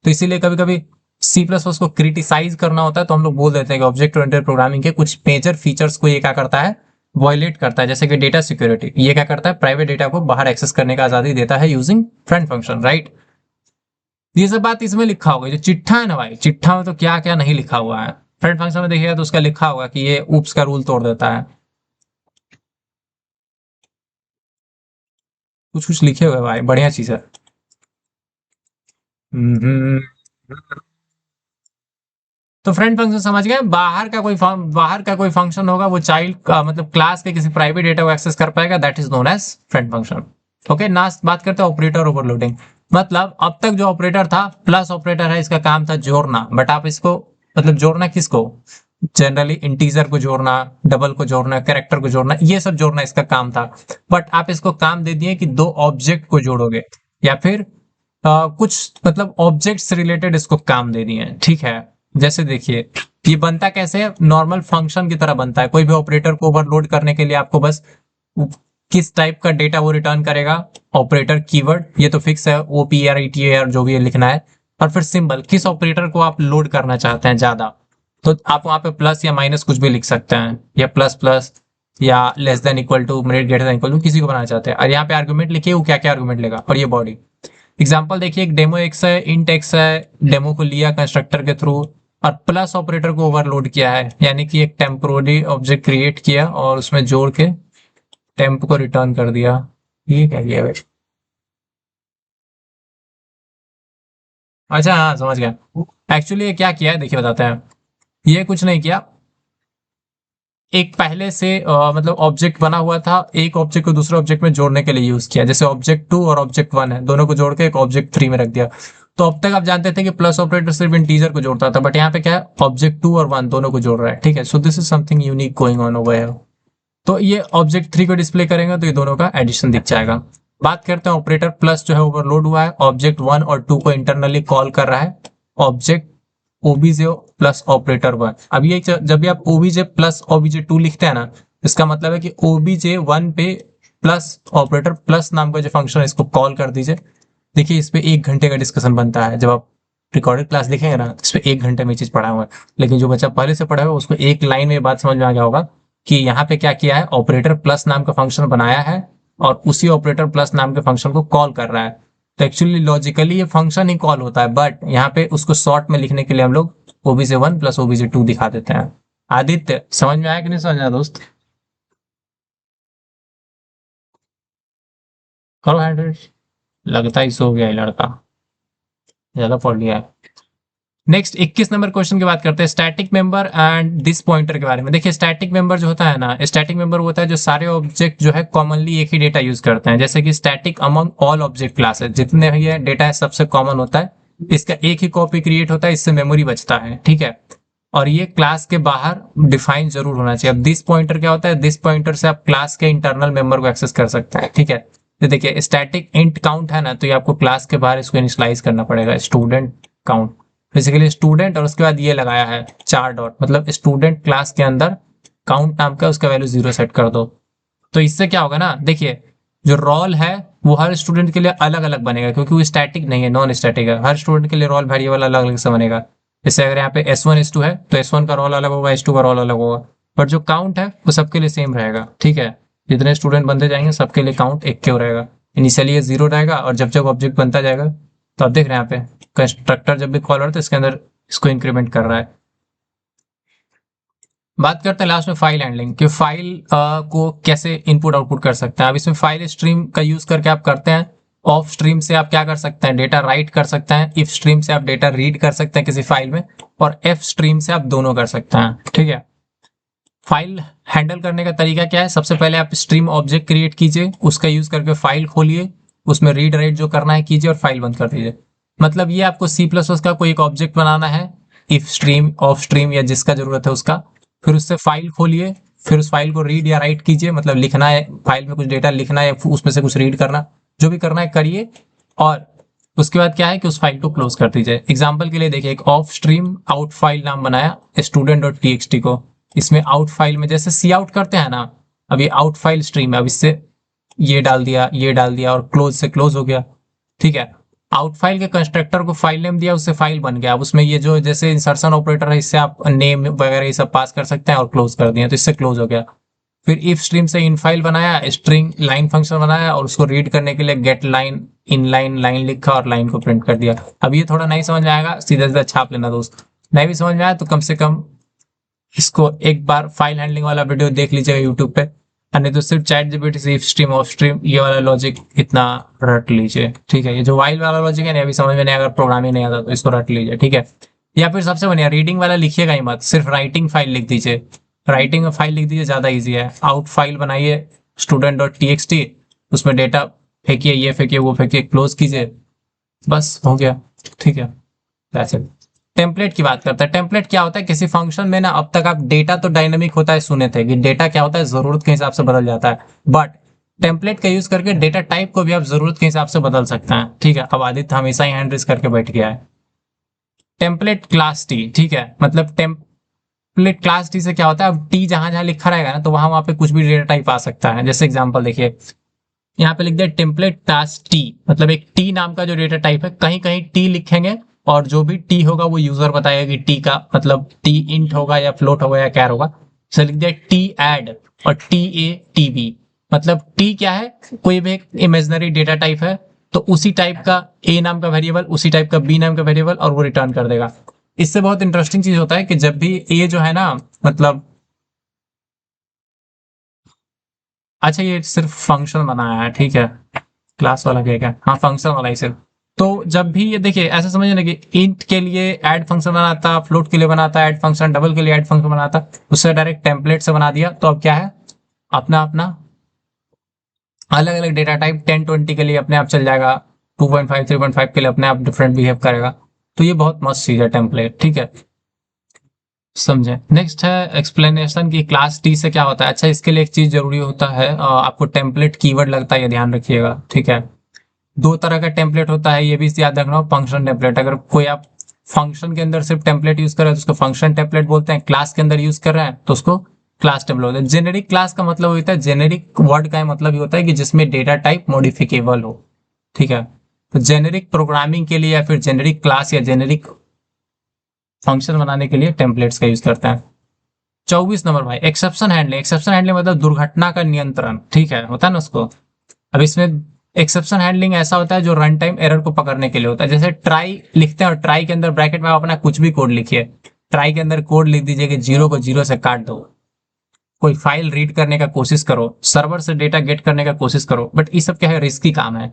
तो इसीलिए कभी कभी सी प्लस प्लस को क्रिटिसाइज करना होता है तो हम लोग बोल देते हैं कि ऑब्जेक्ट ओरिएंटेड प्रोग्रामिंग के कुछ मेजर फीचर्स को ये क्या करता है, वॉयलेट करता है। जैसे कि डेटा सिक्योरिटी, ये क्या करता है, प्राइवेट डेटा को बाहर एक्सेस करने का आजादी देता है यूजिंग फ्रेंड फंक्शन, राइट। ये सब बात इसमें लिखा होगा, जो चिट्ठा है ना भाई, चिट्ठा में तो क्या क्या नहीं लिखा हुआ है। फ्रेंड फंक्शन में देखिएगा तो उसका लिखा होगा कि ये उप्स का रूल तोड़ देता है, कुछ कुछ लिखे हुए हैं भाई, बढ़िया चीज है। हम्म। तो फ्रेंड फंक्शन समझ गए, बाहर का कोई फंक्शन होगा वो चाइल्ड का मतलब क्लास के किसी प्राइवेट डेटा को एक्सेस कर पाएगा, that is known as friend function. Okay, next बात करते हैं ऑपरेटर ओवरलोडिंग। मतलब अब तक जो ऑपरेटर था, प्लस ऑपरेटर है, इसका काम था जोड़ना, बट आप इसको मतलब जोड़ना किसको, जनरली इंटीजर को जोड़ना, डबल को जोड़ना, कैरेक्टर को जोड़ना, ये सब जोड़ना इसका काम था। बट आप इसको काम दे दिए कि दो ऑब्जेक्ट को जोड़ोगे, या फिर कुछ मतलब ऑब्जेक्ट से रिलेटेड इसको काम दे दिए हैं, ठीक है। जैसे देखिए ये बनता कैसे है, नॉर्मल फंक्शन की तरह बनता है। कोई भी ऑपरेटर को ओवरलोड करने के लिए आपको बस किस टाइप का डेटा वो रिटर्न करेगा, ऑपरेटर कीवर्ड, ये तो फिक्स है, OPER जो भी लिखना है, और फिर सिंबल, किस ऑपरेटर को आप लोड करना चाहते हैं ज्यादा। तो आप वहां पे प्लस या माइनस कुछ भी लिख सकते हैं, या प्लस प्लस, या less than equal to, greater than equal to, किसी को बनाना चाहते हैं। और यहाँ पे आर्गुमेंट लिखिए वो क्या क्या आर्गुमेंट लेगा, और ये बॉडी। एग्जाम्पल देखिए, एक डेमो एक्स है, इंट एक्स है, डेमो को लिया कंस्ट्रक्टर के थ्रू और प्लस ऑपरेटर को ओवरलोड किया है, यानी कि एक टेम्पोररी ऑब्जेक्ट क्रिएट किया और उसमें जोड़ के टेम्प को रिटर्न कर दिया। ये क्या किया भाई, अच्छा हाँ समझ गया। एक्चुअली ये क्या किया है देखिए बताते हैं। ये कुछ नहीं किया, एक पहले से मतलब ऑब्जेक्ट बना हुआ था, एक ऑब्जेक्ट को दूसरे ऑब्जेक्ट में जोड़ने के लिए यूज किया। जैसे ऑब्जेक्ट 2 और ऑब्जेक्ट 1 है, दोनों को जोड़ के एक ऑब्जेक्ट 3 में रख दिया। तो अब तक आप जानते थे कि प्लस ऑपरेटर सिर्फ इंटीजर को जोड़ता था, बट यहाँ पे क्या है, ऑब्जेक्ट 2 और 1 दोनों को जोड़ रहा है, ठीक है। So this is something unique going on over here. तो ये ऑब्जेक्ट 3 को डिस्प्ले करेंगे तो ये दोनों का एडिशन दिख जाएगा। बात करते हैं ऑपरेटर प्लस जो है ओवरलोड हुआ है, ऑब्जेक्ट 1 और 2 को इंटरनली कॉल कर रहा है, ऑब्जेक्ट ओबीजे प्लस ऑपरेटर 1। अब ये जब भी आप ओबीजे प्लस ओबीजे 2 लिखते हैं ना, इसका मतलब है कि ओबीजे 1 पे प्लस ऑपरेटर प्लस नाम का जो फंक्शन है इसको कॉल कर दीजिए। देखिए इस पे 1 घंटे का डिस्कशन बनता है, जब आप रिकॉर्डेड क्लास देखेंगे ना इस पे 1 घंटे में चीज पढ़ा हुआ है। लेकिन जो बच्चा पहले से पढ़ा हुआ है उसको एक लाइन में बात समझ में आ गया होगा कि यहाँ पे क्या किया है, ऑपरेटर प्लस नाम का फंक्शन बनाया है और उसी ऑपरेटर प्लस नाम के फंक्शन को कॉल कर रहा है। तो एक्चुअली लॉजिकली ये फंक्शन ही कॉल होता है, बट यहाँ पे उसको शॉर्ट में लिखने के लिए हम लोग ओबीजे 1 प्लस ओबीजे 2 दिखा देते हैं। आदित्य समझ में आया कि नहीं समझ में आया दोस्त, करो हैंड। लगता ही सो गया है लड़का, ज्यादा पढ़ लिया है। नेक्स्ट 21 नंबर क्वेश्चन की बात करते हैं, static member and this pointer के बारे में। देखिए स्टैटिक मेंबर जो होता है ना, स्टैटिक मेंबर होता है जो सारे ऑब्जेक्ट जो है कॉमनली एक ही डेटा यूज करते हैं। जैसे कि static among all object classes, जितने ये डेटा है सबसे कॉमन होता है, इसका एक ही कॉपी क्रिएट होता है, इससे मेमोरी बचता है, ठीक है। और ये क्लास के बाहर डिफाइन जरूर होना चाहिए। अब दिस पॉइंटर क्या होता है, दिस पॉइंटर से आप क्लास के इंटरनल मेंबर को एक्सेस कर सकते हैं, ठीक है। तो देखिए स्टैटिक इंट काउंट है ना, तो ये आपको क्लास के बाहर इसको इनिशियलाइज करना पड़ेगा, स्टूडेंट काउंट, बेसिकली स्टूडेंट, और उसके बाद ये लगाया है 4 डॉट, मतलब स्टूडेंट क्लास के अंदर काउंट नाम का उसका वैल्यू 0 सेट कर दो। तो इससे क्या होगा ना, देखिए जो रोल है वो हर स्टूडेंट के लिए अलग अलग बनेगा, क्योंकि वो स्टैटिक नहीं है, नॉन स्टैटिक है। हर स्टूडेंट के लिए रोल वेरिएबल अलग अलग से बनेगा। जैसे अगर यहाँ पे S1 S2 है तो S1 का रोल अलग होगा, S2 का रोल अलग होगा, बट जो काउंट है वो सबके लिए सेम रहेगा, ठीक है। जितने स्टूडेंट बनते जाएंगे सबके लिए काउंट एक क्यों रहेगा। इनिशियली ये 0 रहेगा, और जब जब ऑब्जेक्ट बनता जाएगा तो आप देख रहे हैं यहाँ पे कंस्ट्रक्टर जब भी कॉल हो रहा है तो इसके अंदर इसको इंक्रीमेंट कर रहा है। बात करते हैं लास्ट में फाइल हैंडलिंग, कि फाइल को कैसे इनपुट आउटपुट कर सकते हैं। अब इसमें फाइल स्ट्रीम का यूज करके आप करते हैं, ऑफ स्ट्रीम से आप क्या कर सकते हैं, डेटा राइट कर सकते हैं, इफ स्ट्रीम से आप डेटा रीड कर सकते हैं किसी फाइल में, और एफ स्ट्रीम से आप दोनों कर सकते हैं, ठीक है। फाइल हैंडल करने का तरीका क्या है, सबसे पहले आप स्ट्रीम ऑब्जेक्ट क्रिएट कीजिए, उसका यूज करके फाइल खोलिए, उसमें रीड राइट जो करना है कीजिए और फाइल बंद कर दीजिए। मतलब ये आपको सी प्लस प्लस का कोई एक ऑब्जेक्ट बनाना है, इफ स्ट्रीम, ऑफ स्ट्रीम, या जिसका जरूरत है उसका, फिर उससे फाइल खोलिए, फिर उस फाइल को रीड या राइट कीजिए, मतलब लिखना है फाइल में कुछ डेटा लिखना है या उसमें से कुछ रीड करना, जो भी करना है करिए। और उसके बाद क्या है कि उस फाइल को क्लोज कर दीजिए। एग्जाम्पल के लिए देखिए, एक ऑफ स्ट्रीम आउट फाइल नाम बनाया student.txt को। इसमें आउट फाइल में जैसे सी आउट करते हैं ना, अब ये आउट फाइल स्ट्रीम है, अब इससे ये डाल दिया, ये डाल दिया और क्लोज से क्लोज हो गया। ठीक है, आउट फाइल के कंस्ट्रक्टर को फाइल नेम दिया, उससे फाइल बन गया। अब उसमें ये जो जैसे इंसर्शन ऑपरेटर है, इससे आप नेम वगैरह ये सब पास कर सकते हैं और क्लोज कर दिए, तो इससे क्लोज हो गया। फिर इफ स्ट्रीम से इन फाइल बनाया, स्ट्रिंग लाइन फंक्शन बनाया और उसको रीड करने के लिए get line in line line लिखा और लाइन को प्रिंट कर दिया। अब ये थोड़ा नहीं समझ में आएगा, सीधा सीधा छाप लेना दोस्त। नहीं भी समझ में आया तो कम से कम इसको एक बार फाइल हैंडलिंग वाला वीडियो देख लीजिएगा यूट्यूब पे, और नहीं तो सिर्फ चैट जीपीटी से इफ स्ट्रीम ऑफ स्ट्रीम ये वाला लॉजिक इतना रट लीजिए। ठीक है, ये जो वाइल वाला लॉजिक है ना, अभी समझ में नहीं, अगर प्रोग्रामिंग नहीं आता तो इसको रट लीजिए। ठीक है, या फिर सबसे बढ़िया रीडिंग वाला लिखिएगा ही मत, सिर्फ राइटिंग फाइल लिख दीजिए। राइटिंग में फाइल लिख दीजिए, ज्यादा इजी है। आउट फाइल बनाइए student.txt, उसमें डेटा फेंकिए, ये फेंकिए, वो फेंकिए, क्लोज कीजिए, बस हो गया। ठीक है, दैट्स इट। टेम्पलेट की बात करते हैं। टेम्पलेट क्या होता है, किसी फंक्शन में ना, अब तक आप डेटा तो डायनेमिक होता है सुने थे कि डेटा क्या होता है, जरूरत के हिसाब से बदल जाता है, बट टेम्पलेट का यूज करके डेटा टाइप को भी आप जरूरत के हिसाब से बदल सकते हैं। ठीक है, अब आदित्य हमेशा ही हैंड रेज करके बैठ गया है। टेम्पलेट क्लास टी, ठीक है, मतलब टेम्पलेट क्लास टी से क्या होता है, अब टी जहां जहां लिखा रहेगा ना, तो वहां पे कुछ भी डेटा टाइप आ सकता है। जैसे एग्जांपल देखिए, यहाँ पे लिख दिया टेम्पलेट क्लास टी, मतलब एक टी नाम का जो डेटा टाइप है, कहीं कहीं टी लिखेंगे और जो भी टी होगा वो यूजर बताएगा कि टी का मतलब टी इंट होगा या फ्लोट होगा या कैर होगा। जैसे लिख दिया टी एड और टी ए टी बी, मतलब टी क्या है, कोई भी एक इमेजनरी डेटा टाइप है, तो उसी टाइप का ए नाम का वेरिएबल, उसी टाइप का बी नाम का वेरिएबल, और वो रिटर्न कर देगा। इससे बहुत इंटरेस्टिंग चीज होता है कि जब भी ए जो है ना, मतलब अच्छा ये सिर्फ फंक्शन बनाया है, ठीक है, क्लास वाला क्या, हाँ फंक्शन वाला ही सिर्फ। तो जब भी ये देखिए ऐसा समझिए ना कि इंट के लिए ऐड फंक्शन बनाता, फ्लोट के लिए बनाता ऐड फंक्शन, डबल के लिए ऐड फंक्शन बनाता, उससे डायरेक्ट टेम्पलेट से बना दिया। तो अब क्या है, अपना अपना अलग अलग डेटा टाइप 10-20 के लिए अपने आप चल जाएगा, 2.5 3.5 के लिए अपने आप डिफरेंट बिहेव करेगा। तो ये बहुत मस्त चीज है टेम्पलेट। ठीक है, समझे। नेक्स्ट है एक्सप्लेनेशन की क्लास टी से क्या होता है। अच्छा, इसके लिए एक चीज जरूरी होता है, आपको टेम्पलेट कीवर्ड लगता है, ये ध्यान रखिएगा। ठीक है, दो तरह का टेम्पलेट होता है, ये भी याद रखना, फंक्शन टेम्पलेट। अगर कोई आप फंक्शन के अंदर सिर्फ टेम्पलेट यूज कर रहे हैं तो उसको फंक्शन टेम्पलेट बोलते हैं, क्लास के अंदर यूज कर रहे हैं तो उसको क्लास टेम्पलेट बोलते हैं। जेनेरिक क्लास का मतलब होता है, जेनेरिक वर्ड का मतलब ये होता है कि जिसमें डेटा टाइप मॉडिफिकेबल हो। ठीक है, तो जेनेरिक प्रोग्रामिंग के लिए या फिर जेनेरिक क्लास या जेनेरिक फंक्शन बनाने के लिए टेम्पलेट्स का यूज करते हैं। 24 नंबर भाई, एक्सेप्शन हैंडलिंग। एक्सेप्शन हैंडलिंग मतलब दुर्घटना का नियंत्रण। ठीक है, होता है ना उसको। अब इसमें एक्सेप्शन हैंडलिंग ऐसा होता है जो रन टाइम एरर को पकड़ने के लिए होता है। जैसे ट्राई लिखते हैं और ट्राई के अंदर ब्रैकेट में आप अपना कुछ भी कोड लिखिए, ट्राई के अंदर कोड लिख दीजिए कि 0 को 0 से काट दो, कोई फाइल रीड करने का कोशिश करो, सर्वर से डेटा गेट करने का कोशिश करो, बट ये सब क्या है, रिस्की काम है।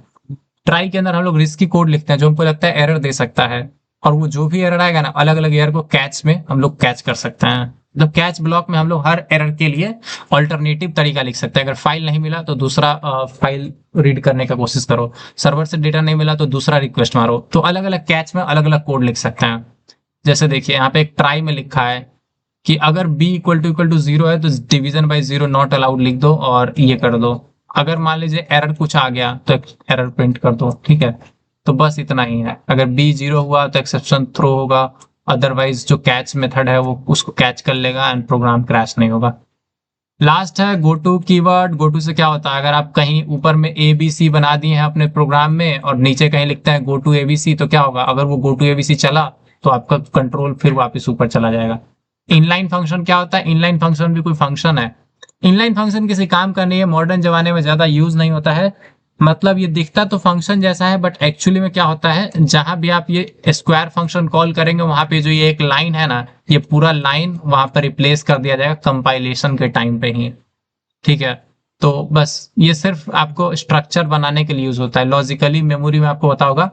ट्राई के अंदर हम लोग रिस्की कोड लिखते हैं जो हमको लगता है एरर दे सकता है, और वो जो भी एरर आएगा ना, अलग अलग एरर को कैच में हम लोग कैच कर सकते हैं। मतलब कैच ब्लॉक में हम लोग हर एरर के लिए ऑल्टरनेटिव तरीका लिख सकते हैं। अगर फाइल नहीं मिला तो दूसरा फाइल रीड करने का कोशिश करो, सर्वर से डेटा नहीं मिला तो दूसरा रिक्वेस्ट मारो। तो अलग अलग कैच में अलग अलग कोड लिख सकते हैं। जैसे देखिए यहाँ पे एक ट्राई में लिखा है कि अगर b इक्वल टू 0 है तो डिवीजन बाय 0 नॉट अलाउड लिख दो और ये कर दो। अगर मान लीजिए एरर कुछ आ गया तो एरर प्रिंट कर दो। ठीक है, तो बस इतना ही है। अगर b 0 हुआ तो एक्सेप्शन थ्रो होगा, अदरवाइज जो कैच मेथड है वो उसको कैच कर लेगा एंड प्रोग्राम क्रैश नहीं होगा। लास्ट है go to keyword. Go to से क्या होता है, अगर आप कहीं ऊपर में ABC बना दिए हैं अपने प्रोग्राम में और नीचे कहीं लिखते हैं गो टू ABC, तो क्या होगा, अगर वो गो टू ABC चला तो आपका कंट्रोल फिर वापस ऊपर चला जाएगा। इनलाइन फंक्शन क्या होता है, इनलाइन फंक्शन भी कोई फंक्शन है। इनलाइन फंक्शन किसी काम का नहीं है, मॉडर्न जमाने में ज्यादा यूज नहीं होता है। मतलब ये दिखता तो फंक्शन जैसा है, बट एक्चुअली में क्या होता है, जहां भी आप ये स्क्वायर फंक्शन कॉल करेंगे वहां पे जो ये एक लाइन है ना, ये पूरा लाइन वहां पर रिप्लेस कर दिया जाएगा कंपाइलेशन के टाइम पे ही। ठीक है, तो बस ये सिर्फ आपको स्ट्रक्चर बनाने के लिए यूज होता है। लॉजिकली मेमोरी में आपको पता होगा,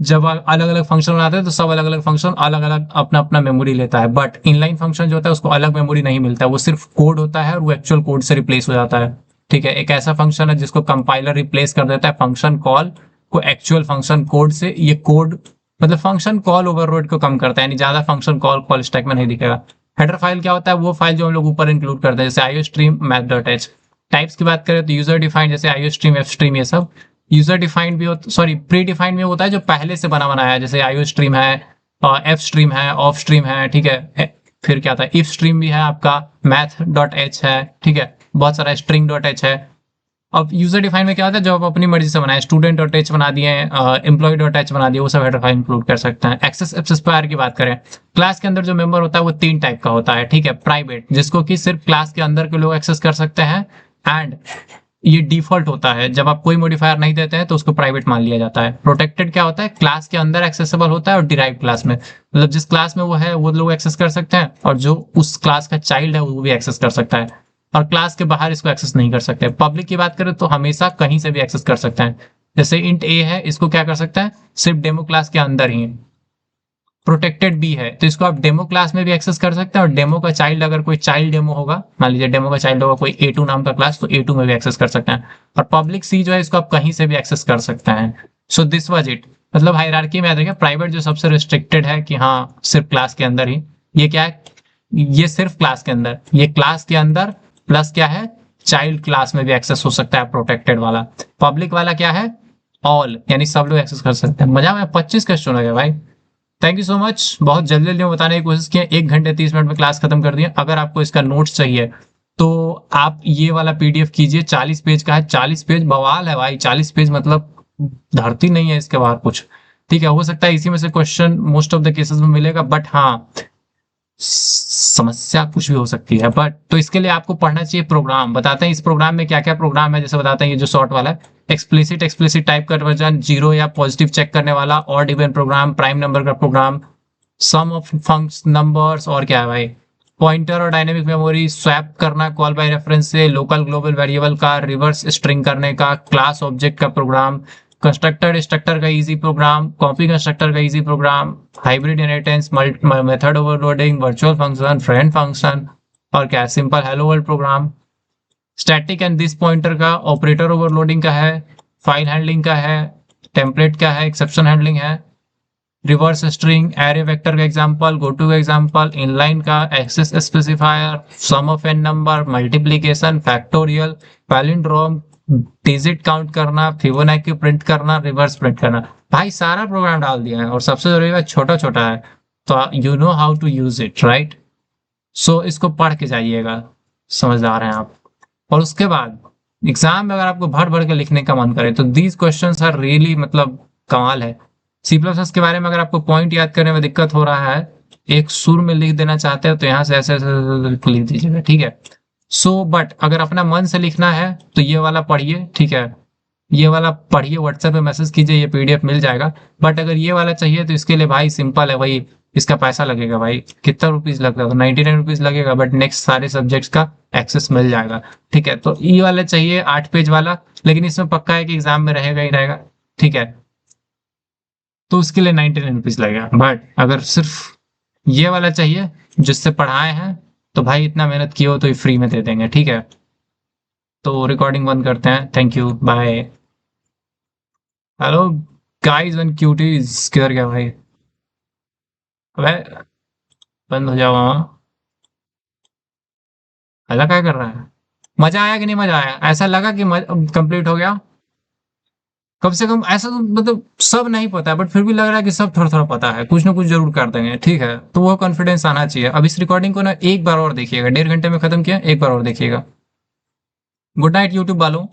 जब अलग अलग फंक्शन बनाते हैं तो सब अलग अलग फंक्शन अलग अलग अपना अपना मेमोरी लेता है, बट इनलाइन फंक्शन जो होता है उसको अलग मेमोरी नहीं मिलता है, वो सिर्फ कोड होता है और वो एक्चुअल कोड से रिप्लेस हो जाता है। ठीक है, एक ऐसा फंक्शन है जिसको कंपाइलर रिप्लेस कर देता है फंक्शन कॉल को एक्चुअल फंक्शन कोड से। ये कोड मतलब फंक्शन कॉल ओवरलोड को कम करता है, यानी ज्यादा फंक्शन कॉल स्टैक में नहीं दिखेगा। हेडर फाइल क्या होता है? वो फाइल जो हम लोग ऊपर इंक्लूड करते हैं, जैसे IO stream math dot H. Types की बात करें तो यूजर डिफाइंड, जैसे आईओ स्ट्रीम, एफ स्ट्रीम, ये सब यूजर डिफाइंड भी होता, सॉरी प्री डिफाइंड भी होता है, जो पहले से बना बनाया है, जैसे आईओ स्ट्रीम है, एफ स्ट्रीम है, ऑफ स्ट्रीम है, ठीक है। फिर क्या था, इफ स्ट्रीम भी है आपका, मैथ डॉट एच है, ठीक है, बहुत सारा स्ट्रिंग डॉट एच है। अब यूजर डिफाइन में क्या होता है, जो आप अपनी मर्जी से बनाए, स्टूडेंट डॉट एच बना दिए, एम्प्लॉय डॉट एच बना दिए, वो सब हेडर फाइल इंक्लूड कर सकते हैं। एक्सेस एक्सेस की बात करें, क्लास के अंदर जो मेंबर होता है वो 3 टाइप का होता है, ठीक है। प्राइवेट, जिसको कि सिर्फ क्लास के अंदर के लोग एक्सेस कर सकते हैं, एंड ये डिफॉल्ट होता है, जब आप कोई मॉडिफायर नहीं देते हैं तो उसको प्राइवेट मान लिया जाता है। प्रोटेक्टेड क्या होता है, क्लास के अंदर एक्सेसिबल होता है, और डिराइव क्लास में, मतलब जिस क्लास में वो है वो लोग एक्सेस कर सकते हैं, और जो उस क्लास का चाइल्ड है वो भी एक्सेस कर सकता है, और क्लास के बाहर इसको एक्सेस नहीं कर सकते। पब्लिक की बात करें तो हमेशा कहीं से भी एक्सेस कर सकते हैं, जैसे इंट ए है, इसको क्या कर सकता है, सिर्फ डेमो क्लास के अंदर ही। प्रोटेक्टेड बी है तो इसको आप डेमो क्लास में भी एक्सेस कर सकते हैं, और डेमो का चाइल्ड, अगर कोई चाइल्ड डेमो होगा, मान लीजिए डेमो का चाइल्ड होगा कोई A2 नाम का क्लास, तो A2 में भी एक्सेस कर सकते हैं। और पब्लिक सी जो है, इसको आप कहीं से भी एक्सेस कर सकते हैं। So this was it. मतलब हायरार्की में याद रखिए, प्राइवेट जो सबसे रिस्ट्रिक्टेड है कि हाँ सिर्फ क्लास के अंदर ही, ये क्या है, ये सिर्फ क्लास के अंदर, ये क्लास के अंदर प्लस क्या है, चाइल्ड क्लास में भी एक्सेस हो सकता है प्रोटेक्टेड वाला। पब्लिक वाला क्या है, ऑल, यानी सब लोग एक्सेस कर सकते हैं। मजा में 25 क्वेश्चन हो गया भाई। थैंक यू सो मच, बहुत जल्दी जल्दी में बताने की कोशिश की, 1 घंटे 30 मिनट में क्लास खत्म कर दिया। अगर आपको इसका नोट्स चाहिए तो आप ये वाला पीडीएफ कीजिए, 40 पेज का है, 40 पेज बवाल है भाई, 40 पेज मतलब धरती नहीं है इसके बाहर कुछ, ठीक है। हो सकता है इसी में से question most of the cases में मिलेगा, बट हाँ समस्या कुछ भी हो सकती है। बट तो इसके लिए आपको पढ़ना चाहिए प्रोग्राम, बताते हैं इस प्रोग्राम में क्या क्या प्रोग्राम है, जैसे बताते हैं ये जो शॉर्ट वाला है, एक्सप्लिसिट टाइप कन्वर्जन, जीरो या पॉजिटिव चेक करने वाला, odd even program, prime number का program, sum of function numbers, और क्या है भाई, पॉइंटर और डायनेमिक मेमोरी, स्वैप करना कॉल बाय रेफरेंस से, लोकल ग्लोबल वेरिएबल का रिवर्स स्ट्रिंग करने का, क्लास ऑब्जेक्ट का प्रोग्राम, कंस्ट्रक्टर डिस्ट्रक्टर का इजी प्रोग्राम, कॉपी कंस्ट्रक्टर का easy program, hybrid inheritance, method overloading, virtual function, friend function, और क्या है, simple hello world program, static and this pointer का, ऑपरेटर ओवरलोडिंग का है, फाइल हैंडलिंग का है, टेम्पलेट का है, एक्सेप्शन हैंडलिंग है, रिवर्स स्ट्रिंग, एरे वेक्टर का एग्जांपल, गो टू का एग्जांपल, इनलाइन का, access specifier, sum of N number, multiplication, factorial, palindrome, digit count करना, फिबोनाची प्रिंट करना, रिवर्स प्रिंट करना। भाई सारा प्रोग्राम डाल दिया है, और सबसे जरूरी बात छोटा छोटा है, तो you know how to use it, right. So इसको पढ़ के जाइएगा, समझदार हैं आप। और उसके बाद एग्जाम में अगर आपको भर भर के लिखने का मन करे तो दीज क्वेश्चंस आर रियली मतलब कमाल है। सी प्लस प्लस के बारे में अगर आपको पॉइंट याद करने में दिक्कत हो रहा है, एक सुर में लिख देना चाहते हो तो यहाँ से ऐसे ऐसे लिख दीजिएगा, ठीक है। सो बट अगर अपना मन से लिखना है तो ये वाला पढ़िए, ठीक है, ये वाला पढ़िए, व्हाट्सएप पे मैसेज कीजिए, ये पीडीएफ मिल जाएगा। बट अगर ये वाला चाहिए तो इसके लिए भाई सिंपल है, वही इसका पैसा लगेगा भाई, कितना रुपीज लगता है, 99 रुपीज लगेगा, बट नेक्स्ट सारे सब्जेक्ट्स का एक्सेस मिल जाएगा, ठीक है। तो ये वाला चाहिए 8 पेज वाला, लेकिन इसमें पक्का है कि एग्जाम में रहेगा ही रहेगा, ठीक है, तो उसके लिए 99 रुपीज लगेगा। बट अगर सिर्फ ये वाला चाहिए जिससे पढ़ाए हैं, तो भाई इतना मेहनत किए हो तो ये फ्री में दे देंगे, ठीक है। तो रिकॉर्डिंग बंद करते हैं, thank you, bye. Hello guys and cuties, किधर गया भाई, अबे बंद हो जाओ वहाँ, हल्ला क्या कर रहा है। मजा आया कि नहीं मजा आया, ऐसा लगा कि कंप्लीट हो गया, कम से कम ऐसा तो मतलब सब नहीं पता है, बट फिर भी लग रहा है कि सब थोड़ा थोड़ा पता है, कुछ ना कुछ जरूर कर देंगे, ठीक है। तो वो कॉन्फिडेंस आना चाहिए। अब इस रिकॉर्डिंग को ना एक बार और देखिएगा, 1.5 घंटे में खत्म किया, एक बार और देखिएगा। गुड नाइट यूट्यूब वालों।